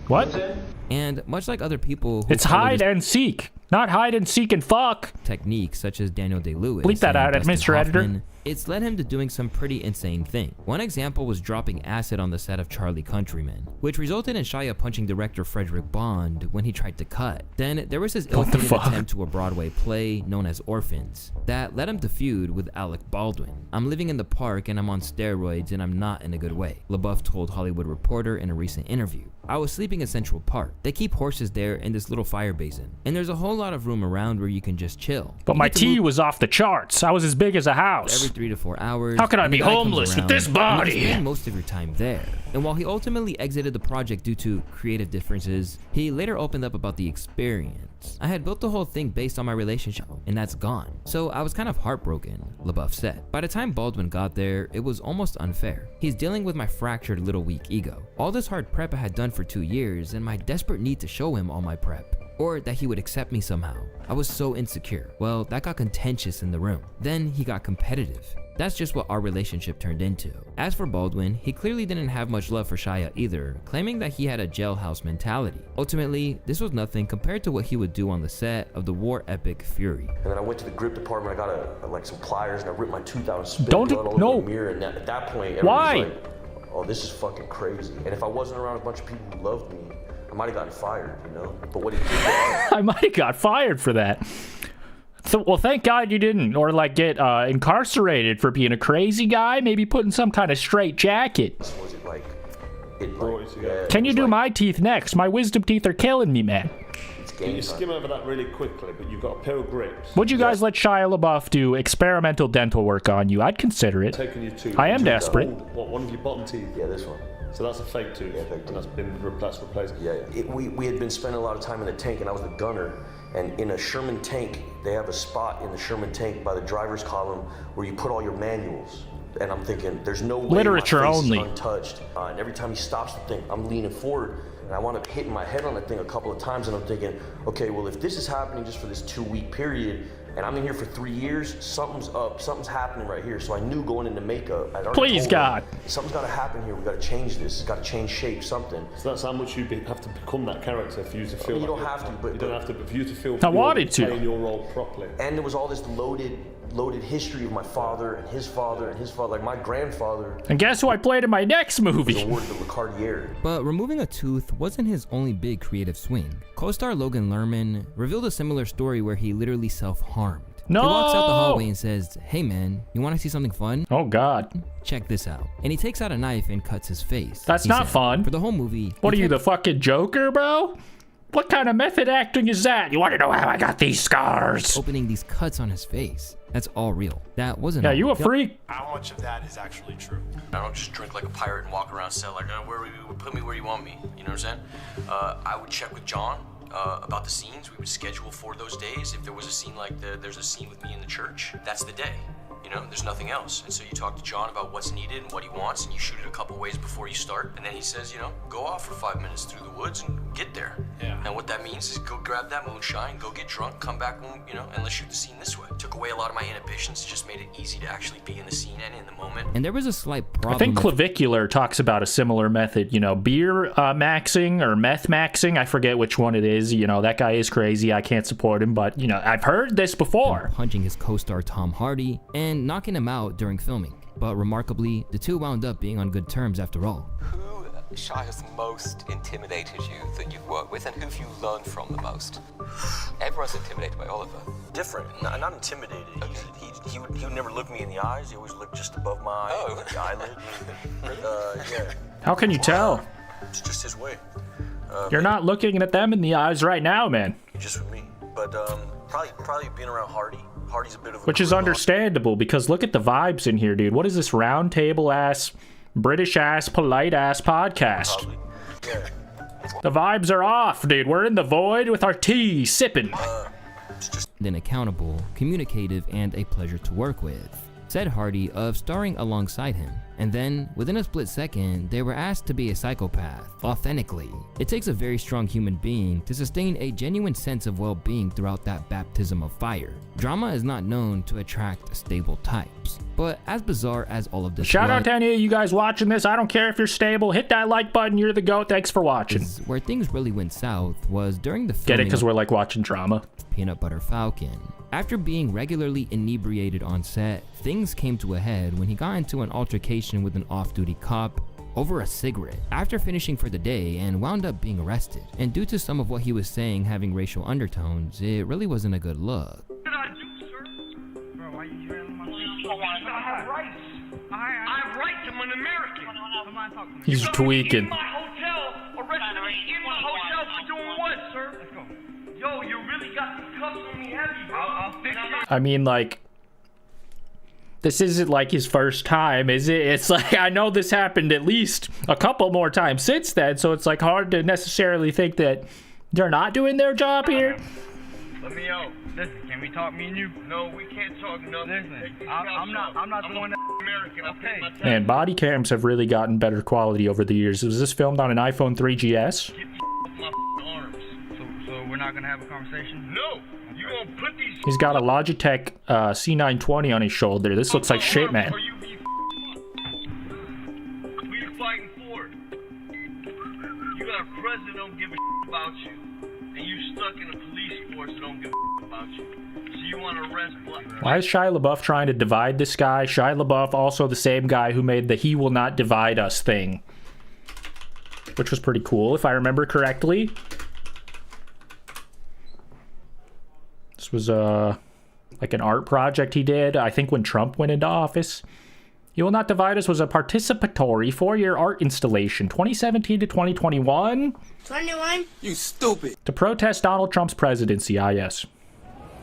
Speaker 1: What?
Speaker 18: You know what
Speaker 4: And much like other people who
Speaker 1: It's hide and seek, not hide and seek and fuck.
Speaker 4: Techniques such as Daniel Day-Lewis.
Speaker 1: Bleep that out,
Speaker 4: Dustin
Speaker 1: Mr. Editor.
Speaker 4: Hoffman, it's led him to doing some pretty insane things. One example was dropping acid on the set of Charlie Countryman, which resulted in Shia punching director Frederick Bond when he tried to cut. Then there was his ill-fated attempt to a Broadway play known as Orphans that led him to feud with Alec Baldwin. I'm living in the park and I'm on steroids and I'm not in a good way, LaBeouf told Hollywood Reporter in a recent interview. I was sleeping in Central Park. They keep horses there in this little fire basin, and there's a whole lot of room around where you can just chill.
Speaker 1: But my tea was off the charts. I was as big as a house.
Speaker 4: Every 3 to 4 hours.
Speaker 1: How can I be homeless with this body?
Speaker 4: You spend most of your time there. And while he ultimately exited the project due to creative differences, he later opened up about the experience months. I had built the whole thing based on my relationship, and that's gone. So I was kind of heartbroken, LaBeouf said. By the time Baldwin got there, it was almost unfair. He's dealing with my fractured little weak ego. All this hard prep I had done for 2 years, and my desperate need to show him all my prep. Or that he would accept me somehow. I was so insecure. Well, that got contentious in the room. Then he got competitive. That's just what our relationship turned into. As for Baldwin, he clearly didn't have much love for Shia either, claiming that he had a jailhouse mentality. Ultimately, this was nothing compared to what he would do on the set of the war epic Fury.
Speaker 7: And then I went to the grip department, I got like some pliers, and I ripped my tooth out and spit blood all over the mirror, and at that point, everybody's like, oh, this is fucking crazy. And if I wasn't around a bunch of people who loved me, I might have gotten fired, you know? But what he did
Speaker 1: I might have got fired for that. So, well, thank God you didn't, or like get incarcerated for being a crazy guy, maybe put in some kind of straight jacket.
Speaker 7: Was it like,
Speaker 1: Can you do my teeth next? My wisdom teeth are killing me, man.
Speaker 10: You skim over that really quickly, but you've got a pair of grips.
Speaker 1: Would you guys let Shia LaBeouf do experimental dental work on you? I'd consider it.
Speaker 10: Taking your tooth.
Speaker 1: I am desperate.
Speaker 10: What, one of your bottom teeth?
Speaker 7: Yeah, this one.
Speaker 10: So that's a fake tooth.
Speaker 7: Yeah, fake tooth.
Speaker 10: And that's been replaced.
Speaker 7: Yeah. We had been spending a lot of time in the tank, and I was the gunner. And in a Sherman tank, they have a spot in the Sherman tank by the driver's column where you put all your manuals. And I'm thinking, there's no way
Speaker 1: literature
Speaker 7: my face
Speaker 1: only.
Speaker 7: is untouched. And every time he stops the thing, I'm leaning forward, and I want to hit my head on the thing a couple of times, and I'm thinking, okay, well, if this is happening just for this 2-week period, and I'm in here for 3 years, something's up, something's happening right here. So I knew going into makeup, I'd already
Speaker 1: Please,
Speaker 7: told
Speaker 1: God.
Speaker 7: him, something's got to happen here. We got to change this. It's got to change shape, something.
Speaker 10: So that's how much you have to become that character for you to feel.
Speaker 7: You don't have to, but
Speaker 10: you don't have to. But for you to feel.
Speaker 1: I wanted to.
Speaker 10: Playing your role properly.
Speaker 7: And there was all this loaded history of my father and his father and his father. Like my grandfather.
Speaker 1: And guess who I played in my next movie?
Speaker 7: Was awarded the Cartier.
Speaker 4: But removing a tooth wasn't his only big creative swing. Co-star Logan Lerman revealed a similar story where he literally self-harmed.
Speaker 1: No!
Speaker 4: He walks out the hallway and says, "Hey man, you want to see something fun?
Speaker 1: Oh God.
Speaker 4: Check this out." And he takes out a knife and cuts his face.
Speaker 1: That's not fun.
Speaker 4: For the whole movie.
Speaker 1: What are you, the fucking Joker, bro? What kind of method acting is that? You want to know how I got these scars?
Speaker 4: Opening these cuts on his face. That's all real. That wasn't.
Speaker 1: Yeah, you a freak?
Speaker 8: How much of that is actually true?
Speaker 23: I don't just drink like a pirate and walk around cell like, put me where you want me. You know what I'm saying? I would check with John about the scenes. We would schedule for those days. If there was a scene like there's a scene with me in the church, that's the day. You know, there's nothing else. And so you talk to John about what's needed and what he wants, and you shoot it a couple ways before you start. And then he says, you know, go off for 5 minutes through the woods and get there.
Speaker 8: Yeah.
Speaker 23: And what that means is go grab that moonshine, go get drunk, come back, you know, and let's shoot the scene this way. Took away a lot of my inhibitions, just made it easy to actually be in the scene and in the moment.
Speaker 4: And there was a slight problem.
Speaker 1: I think Clavicular talks about a similar method, you know, beer maxing or meth maxing. I forget which one it is. You know, that guy is crazy. I can't support him, but, you know, I've heard this before.
Speaker 4: Punching his co-star Tom Hardy and knocking him out during filming. But remarkably, the two wound up being on good terms after all.
Speaker 24: Who, Shia, has most intimidated you that you've worked with, and who have you learned from the most? Everyone's intimidated by Oliver.
Speaker 7: Different, not intimidated. Okay. He would never look me in the eyes. He always looked just above my the eyelid. Yeah.
Speaker 1: How can you tell?
Speaker 7: It's just his way.
Speaker 1: You're not looking at them in the eyes right now, man.
Speaker 7: Just with me, but probably being around Hardy. Hardy's a bit of a
Speaker 1: which is understandable because look at the vibes in here, dude. What is this round table ass, British ass, polite ass podcast?
Speaker 7: Yeah.
Speaker 1: The vibes are off, dude. We're in the void with our tea, sipping.
Speaker 4: Then accountable, communicative, and a pleasure to work with, said Hardy of starring alongside him. And then, within a split second, they were asked to be a psychopath, authentically. It takes a very strong human being to sustain a genuine sense of well-being throughout that baptism of fire. Drama is not known to attract stable types. But as bizarre as all of this
Speaker 1: Shout out to any of you guys watching this. I don't care if you're stable. Hit that like button. You're the GOAT. Thanks for watching.
Speaker 4: Where things really went south was during the filming.
Speaker 1: Get it? Because we're like watching drama.
Speaker 4: Peanut Butter Falcon. After being regularly inebriated on set, things came to a head when he got into an altercation with an off-duty cop over a cigarette after finishing for the day and wound up being arrested. And due to some of what he was saying having racial undertones, it really wasn't a good look.
Speaker 25: What did I do, sir? Bro, why you drilling my face? I have rights. I have rights. I'm an American.
Speaker 1: He's tweaking.
Speaker 25: In my hotel, arrested me in my hotel for doing what, sir? Let's go. Yo, you really got these cuffs on me heavy, bro. I'll fix it.
Speaker 1: I mean, like, this isn't like his first time, is it? It's like, I know this happened at least a couple more times since then, so it's like hard to necessarily think that They're not doing their job here.
Speaker 25: Let me out.
Speaker 9: Listen, can we talk, me and you?
Speaker 25: No, we can't talk nothing.
Speaker 9: Listen, I'm not the one that...
Speaker 25: American. Okay.
Speaker 1: Man, body cams have really gotten better quality over the years. Was this filmed on an iPhone 3GS?
Speaker 25: Get my arms.
Speaker 9: So we're not gonna have a conversation?
Speaker 25: No. You gonna put these...
Speaker 1: He's got a Logitech C920 on his shoulder. This looks like shit, man.
Speaker 25: Who you fighting for? You got a president that don't give a about you. And you stuck in a police force that don't give a about you. So you want to arrest black...
Speaker 1: Why is Shia LaBeouf trying to divide this guy? Shia LaBeouf, also the same guy who made the "He Will Not Divide Us" thing. Which was pretty cool, if I remember correctly. This was like an art project he did, I think when Trump went into office. "He Will Not Divide Us" was a participatory 4-year art installation, 2017 to 2021.
Speaker 25: 21? You stupid.
Speaker 1: To protest Donald Trump's presidency, yes.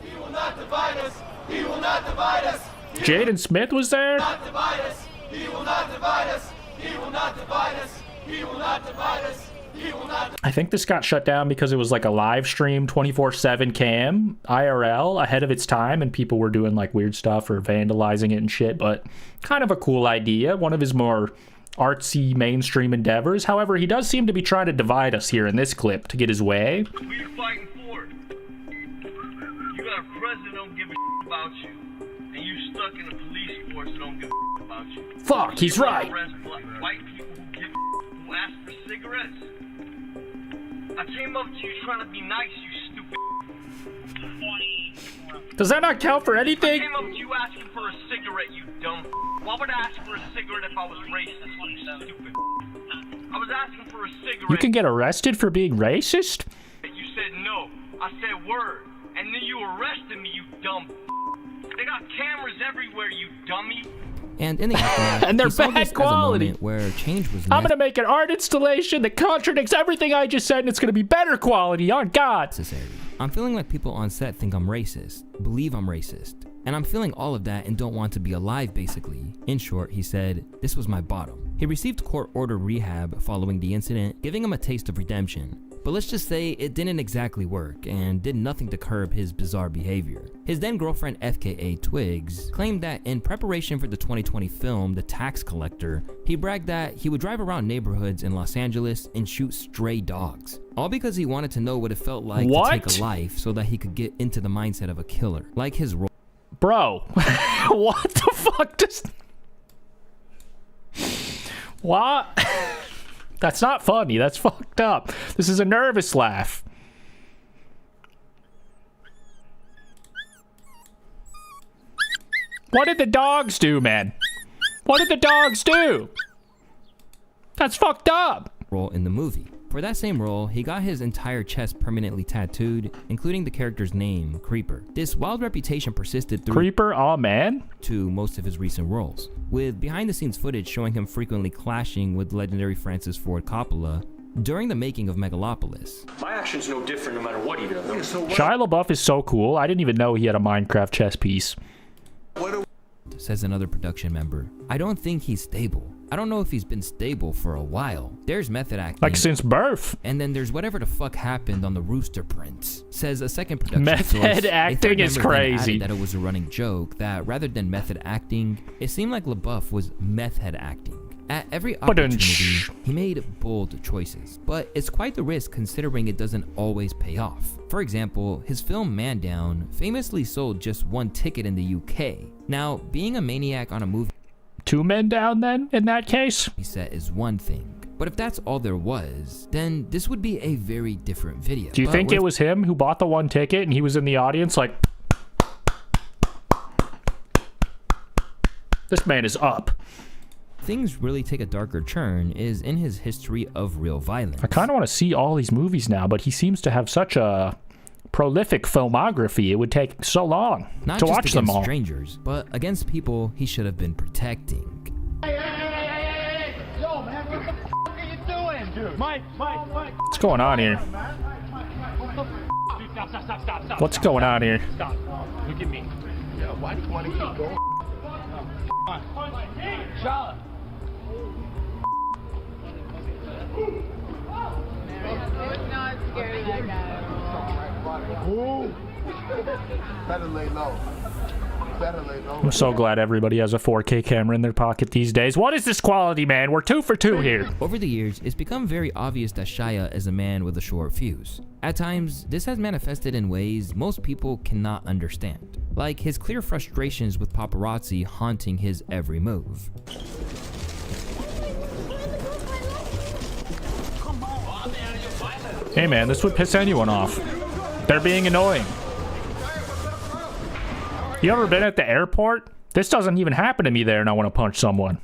Speaker 25: He will not divide us. He will not divide us.
Speaker 1: Jaden Smith was there.
Speaker 25: He will not divide us. He will not divide us. He will not divide us. He will not divide us. He will not.
Speaker 1: I think this got shut down because it was like a live stream 24/7 cam IRL ahead of its time, and people were doing like weird stuff or vandalizing it and shit, but kind of a cool idea. One of his more artsy mainstream endeavors. However, he does seem to be trying to divide us here in this clip to get his way.
Speaker 25: Who you fighting for? You got a president that don't give a about you. And you stuck in a police force that don't give a about you.
Speaker 1: Fuck, he's right.
Speaker 25: Arrest white people who give who ask for cigarettes. I came up to you trying to be nice, you stupid.
Speaker 1: Does that not count for anything?
Speaker 25: I came up to you asking for a cigarette, you dumb. Why would I ask for a cigarette if I was racist, you stupid? I was asking for a cigarette.
Speaker 1: You can get arrested for being racist?
Speaker 25: You said no. I said word. And then you arrested me, you dumb. They got cameras everywhere, you dummy.
Speaker 4: And in the aftermath,
Speaker 1: and they're
Speaker 4: he saw this
Speaker 1: bad quality.
Speaker 4: As a moment where change was
Speaker 1: I'm gonna make an art installation that contradicts everything I just said, and it's gonna be better quality. On God.
Speaker 4: Necessary. I'm feeling like people on set think I'm racist, believe I'm racist, and I'm feeling all of that and don't want to be alive, basically. In short, he said, this was my bottom. He received court-ordered rehab following the incident, giving him a taste of redemption. But let's just say it didn't exactly work and did nothing to curb his bizarre behavior. His then girlfriend FKA Twigs claimed that in preparation for the 2020 film The Tax Collector, he bragged that he would drive around neighborhoods in Los Angeles and shoot stray dogs. All because he wanted to know what it felt like to take a life so that he could get into the mindset of a killer, like his role.
Speaker 1: Bro, what the fuck does... What? That's not funny. That's fucked up. This is a nervous laugh. What did the dogs do, man? What did the dogs do? That's fucked up.
Speaker 4: Role in the movie. For that same role, he got his entire chest permanently tattooed, including the character's name, Creeper. This wild reputation persisted through
Speaker 1: Creeper, oh man,
Speaker 4: to most of his recent roles, with behind-the-scenes footage showing him frequently clashing with legendary Francis Ford Coppola during the making of Megalopolis.
Speaker 7: My action's no different no matter what he does.
Speaker 1: Shia LaBeouf is so cool. I didn't even know he had a Minecraft chess piece.
Speaker 4: Says another production member. I don't think he's stable. I don't know if he's been stable for a while. There's method acting.
Speaker 1: Like since birth.
Speaker 4: And then there's whatever the fuck happened on the rooster prints. Says a second production
Speaker 1: method
Speaker 4: source.
Speaker 1: acting is crazy.
Speaker 4: That it was a running joke that rather than method acting, it seemed like LaBeouf was method acting. At every opportunity, he made bold choices, but it's quite the risk considering it doesn't always pay off. For example, his film Man Down famously sold just 1 ticket in the UK. Now, being a maniac on a movie
Speaker 1: 2 men down then, in that case?
Speaker 4: Set is one thing, but if that's all there was, then this would be a very different video.
Speaker 1: Do you think it was him who bought the 1 ticket and he was in the audience like, this man is up?
Speaker 4: Things really take a darker turn is in his history of real violence.
Speaker 1: I kind of want to see all these movies now, but he seems to have such a prolific filmography. It would take so long to watch them all.
Speaker 4: Not just against strangers, but against people he should have been protecting.
Speaker 25: Hey. Yo, man, what the f*** are you doing? Dude. Mike.
Speaker 1: What's going on here?
Speaker 25: Stop.
Speaker 1: What's going on here?
Speaker 25: Stop. Look at me.
Speaker 18: Yo, why do you want to keep going?
Speaker 25: Charlotte.
Speaker 12: not scared of that guy.
Speaker 14: Ooh. Better lay low. Better lay low.
Speaker 1: I'm so glad everybody has a 4K camera in their pocket these days. What is this quality, man? We're 2 for 2 here.
Speaker 4: Over the years, it's become very obvious that Shia is a man with a short fuse. At times, this has manifested in ways most people cannot understand, like his clear frustrations with paparazzi haunting his every move.
Speaker 1: Hey man, this would piss anyone off. They're being annoying. You ever been at the airport? This doesn't even happen to me there and I want to punch someone.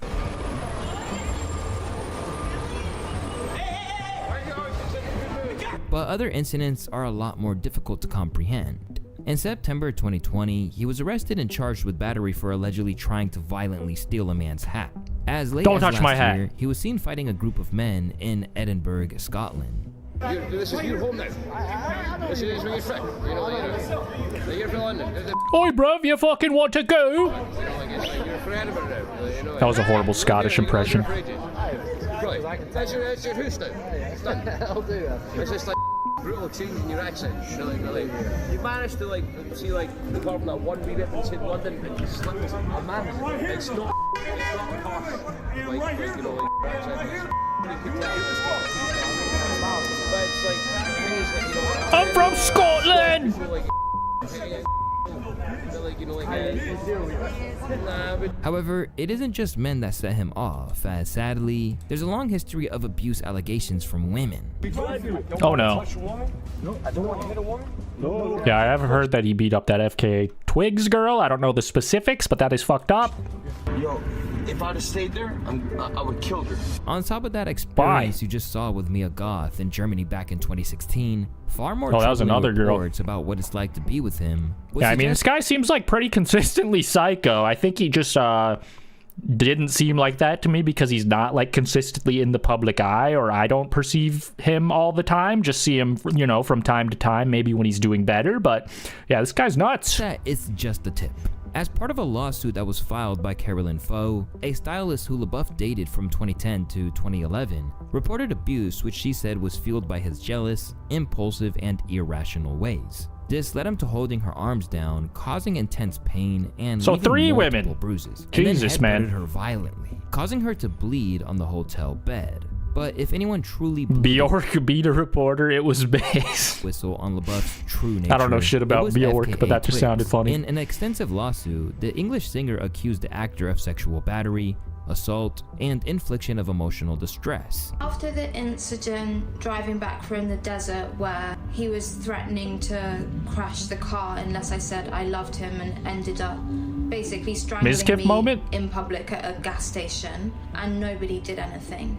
Speaker 4: But other incidents are a lot more difficult to comprehend. In September 2020, he was arrested and charged with battery for allegedly trying to violently steal a man's hat. As late as last year, he was seen fighting a group of men in Edinburgh, Scotland.
Speaker 15: This is your home now. This is where you're from. You know, you're from London.
Speaker 1: Oi, bruv, you fucking want to go? That was a horrible Scottish impression.
Speaker 15: Right, that's your house now. It's done. I'll do that. It's just like brutal change in your accent. Really. You managed to like see like apart from that one wee bit in London, but you slipped. It's not harsh. Like you know, like accent. But it's like, you know,
Speaker 1: I'm from Scotland!
Speaker 4: However, it isn't just men that set him off, as sadly, there's a long history of abuse allegations from women.
Speaker 1: Oh no. Yeah, I have heard that he beat up that FKA Twigs girl. I don't know the specifics, but that is fucked up.
Speaker 15: Yo, if I'd have stayed there, I would have killed her.
Speaker 4: On top of that experience you just saw with Mia Goth in Germany back in 2016, far more
Speaker 1: that was another
Speaker 4: reports
Speaker 1: girl
Speaker 4: about what it's like to be with him.
Speaker 1: Yeah, I mean, this guy seems like pretty consistently psycho. I think he just didn't seem like that to me because he's not like consistently in the public eye, or I don't perceive him all the time. Just see him, you know, from time to time, maybe when he's doing better. But yeah, this guy's nuts.
Speaker 4: That is just the tip. As part of a lawsuit that was filed by Carolyn Foe, a stylist who LaBeouf dated from 2010 to 2011, reported abuse which she said was fueled by his jealous, impulsive, and irrational ways. This led him to holding her arms down, causing intense pain and
Speaker 1: so
Speaker 4: leaving
Speaker 1: 3
Speaker 4: multiple
Speaker 1: women.
Speaker 4: bruises.
Speaker 1: Jesus,
Speaker 4: and then
Speaker 1: man.
Speaker 4: her violently, causing her to bleed on the hotel bed. But if anyone truly
Speaker 1: Bjork beat a reporter, it was base.
Speaker 4: Whistle on LaBeouf's true nature.
Speaker 1: I don't know shit about Bjork, but that just sounded funny.
Speaker 4: In an extensive lawsuit, the English singer accused the actor of sexual battery, assault, and infliction of emotional distress.
Speaker 16: After the incident driving back from the desert where he was threatening to crash the car unless I said I loved him and ended up basically strangling me in public at a gas station and nobody did anything.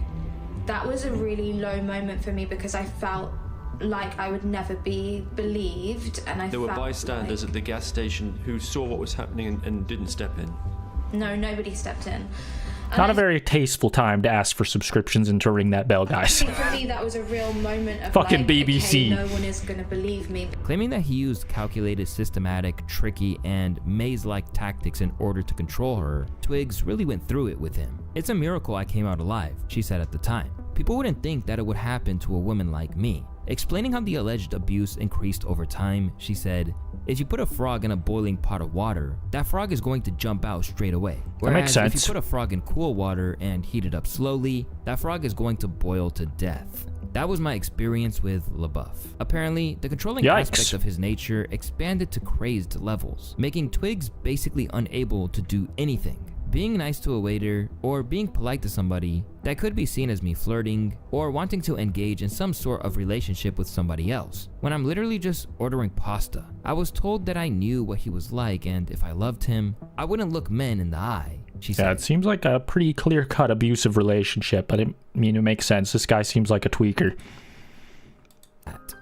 Speaker 16: That was a really low moment for me because I felt like I would never be believed, and
Speaker 17: there were bystanders at the gas station who saw what was happening and didn't step in.
Speaker 16: No, nobody stepped in.
Speaker 1: Not a very tasteful time to ask for subscriptions and to ring that bell, guys.
Speaker 16: I think for me that was a real moment of
Speaker 1: fucking
Speaker 16: like,
Speaker 1: BBC.
Speaker 16: Okay, no one is gonna believe me.
Speaker 4: Claiming that he used calculated, systematic, tricky, and maze-like tactics in order to control her, Twigs really went through it with him. It's a miracle I came out alive, she said at the time. People wouldn't think that it would happen to a woman like me. Explaining how the alleged abuse increased over time, she said, if you put a frog in a boiling pot of water, that frog is going to jump out straight away. Whereas
Speaker 1: that makes sense.
Speaker 4: if you put a frog in cool water and heat it up slowly, that frog is going to boil to death. That was my experience with LaBeouf. Apparently, the controlling aspect of his nature expanded to crazed levels, making Twigs basically unable to do anything. Being nice to a waiter, or being polite to somebody, that could be seen as me flirting, or wanting to engage in some sort of relationship with somebody else, when I'm literally just ordering pasta. I was told that I knew what he was like, and if I loved him, I wouldn't look men in the eye, she said.
Speaker 1: Yeah, it seems like a pretty clear-cut abusive relationship, but it makes sense. This guy seems like a tweaker.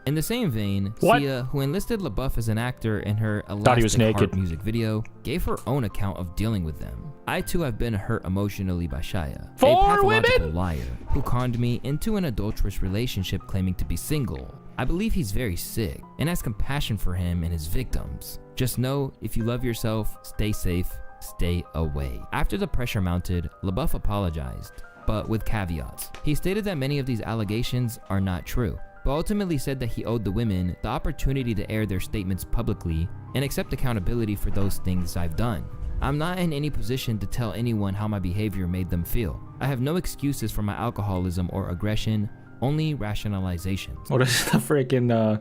Speaker 4: In the same vein,
Speaker 1: What?
Speaker 4: Sia, who enlisted LaBeouf as an actor in her Elastic Heart music video, gave her own account of dealing with them. I too have been hurt emotionally by Shia, a pathological liar who conned me into an adulterous relationship claiming to be single. I believe he's very sick and has compassion for him and his victims. Just know, if you love yourself, stay safe, stay away. After the pressure mounted, LaBeouf apologized, but with caveats. He stated that many of these allegations are not true. but ultimately said that he owed the women the opportunity to air their statements publicly and accept accountability for those things I've done. I'm not in any position to tell anyone how my behavior made them feel. I have no excuses for my alcoholism or aggression, only rationalizations.
Speaker 1: What is the freaking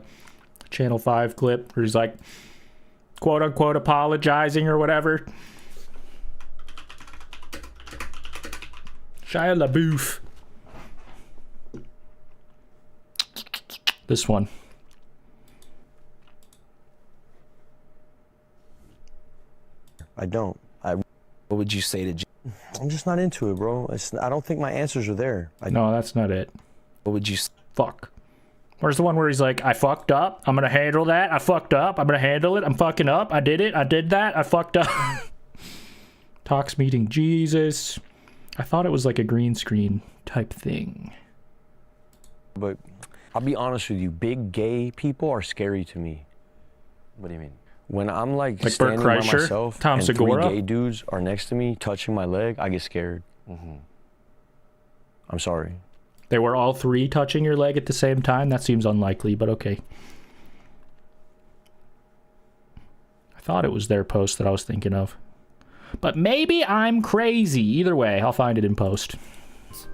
Speaker 1: Channel 5 clip where he's like, quote unquote, apologizing or whatever? Shia LaBeouf. This one.
Speaker 22: I don't.
Speaker 13: What would you say to
Speaker 22: I'm just not into it, bro. I don't think my answers are there.
Speaker 1: No, that's not it.
Speaker 13: What would you
Speaker 1: fuck? Where's the one where he's like, I fucked up. I'm gonna handle that. I fucked up. I'm gonna handle it. I'm fucking up. I did it. I did that. I fucked up. Talks meeting Jesus. I thought it was like a green screen type thing.
Speaker 22: But I'll be honest with you, big gay people are scary to me.
Speaker 13: What do you mean?
Speaker 22: When I'm like
Speaker 1: Bert
Speaker 22: standing by
Speaker 1: Kreischer,
Speaker 22: myself
Speaker 1: Tom
Speaker 22: and
Speaker 1: Segura?
Speaker 22: 3 gay dudes are next to me touching my leg, I get scared. I'm sorry.
Speaker 1: They were all 3 touching your leg at the same time? That seems unlikely, but okay. I thought it was their post that I was thinking of. But maybe I'm crazy. Either way, I'll find it in post.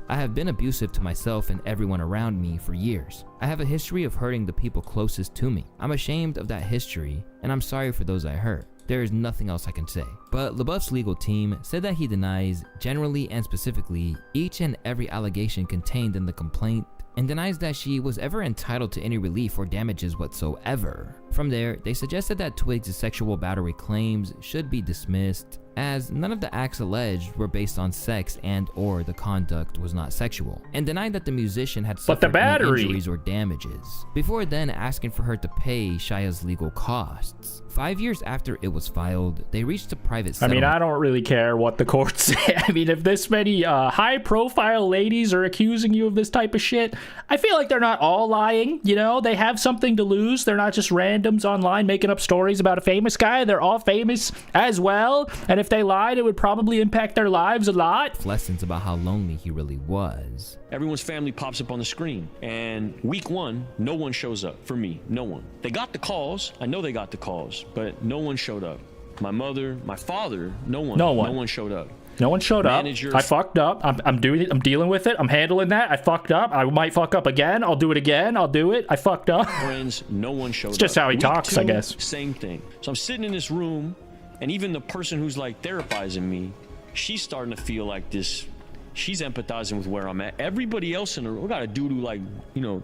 Speaker 4: I have been abusive to myself and everyone around me for years. I have a history of hurting the people closest to me. I'm ashamed of that history, and I'm sorry for those I hurt. There is nothing else I can say. But LaBeouf's legal team said that he denies, generally and specifically, each and every allegation contained in the complaint, and denies that she was ever entitled to any relief or damages whatsoever. From there, they suggested that Twiggs' sexual battery claims should be dismissed, as none of the acts alleged were based on sex and or the conduct was not sexual, and denied that the musician had suffered any injuries or damages, before then asking for her to pay Shia's legal costs. 5 years after it was filed, they reached a private settlement.
Speaker 1: I mean, I don't really care what the courts say. I mean, if this many high-profile ladies are accusing you of this type of shit, I feel like they're not all lying, you know? They have something to lose. They're not just randoms online making up stories about a famous guy. They're all famous as well, and if they lied, it would probably impact their lives a lot.
Speaker 4: Lessons about how lonely he really was.
Speaker 7: Everyone's family pops up on the screen, and week 1, no one shows up for me. No one. They got the calls. I know they got the calls, but no one showed up. My mother, my father, no one showed up.
Speaker 1: No one showed up. I fucked up. I'm dealing with it. I'm handling that. I fucked up. I might fuck up again. I'll do it again. I'll do it. I fucked up.
Speaker 7: Friends, no one showed up.
Speaker 1: It's just how he talks,
Speaker 7: week 2,
Speaker 1: I guess.
Speaker 7: Same thing. So I'm sitting in this room, and even the person who's like therapizing me, she's starting to feel like this. She's empathizing with where I'm at. Everybody else in the room, we got a dude who, like, you know,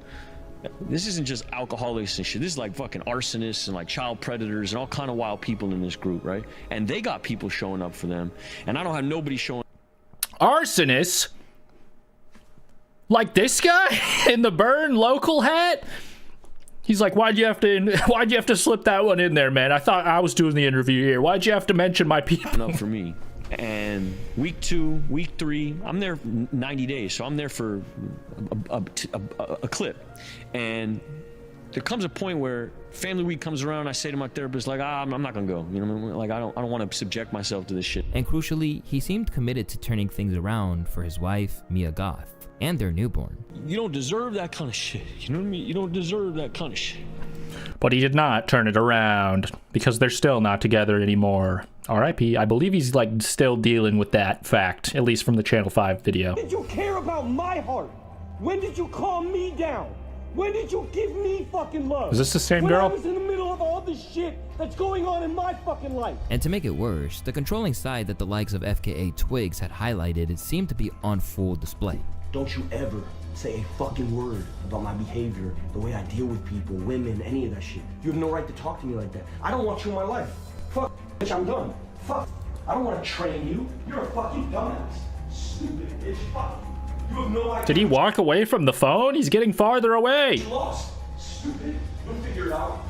Speaker 7: this isn't just alcoholics and shit. This is like fucking arsonists and like child predators and all kind of wild people in this group, right? And they got people showing up for them, and I don't have nobody showing.
Speaker 1: Arsonists? Like this guy in the Burn local hat? He's like, why'd you have to slip that one in there, man? I thought I was doing the interview here. Why'd you have to mention my people?
Speaker 7: Up for me. And week 2, week 3, I'm there 90 days, so I'm there for a clip. And there comes a point where family week comes around, I say to my therapist, like, I'm not gonna go. You know what I mean? Like, I don't want to subject myself to this shit.
Speaker 4: And crucially, he seemed committed to turning things around for his wife, Mia Goth, and their newborn.
Speaker 7: You don't deserve that kind of shit. You know what I mean? You don't deserve that kind of shit.
Speaker 1: But he did not turn it around because they're still not together anymore. R.I.P. I believe he's like still dealing with that fact, at least from the Channel 5 video.
Speaker 2: When did you care about my heart? When did you calm me down? When did you give me fucking love?
Speaker 1: Is this the same girl?
Speaker 2: When I was in the middle of all this shit that's going on in my fucking life.
Speaker 4: And to make it worse, the controlling side that the likes of FKA Twigs had highlighted seemed to be on full display.
Speaker 18: Don't you ever say a fucking word about my behavior, the way I deal with people, women, any of that shit. You have no right to talk to me like that. I don't want you in my life. Fuck, bitch, I'm done. Fuck, I don't want to train you. You're a fucking dumbass. Stupid bitch, fuck. You have no idea.
Speaker 1: Did he walk away from the phone? He's getting farther away.
Speaker 18: You lost. Stupid. You'll figure it out.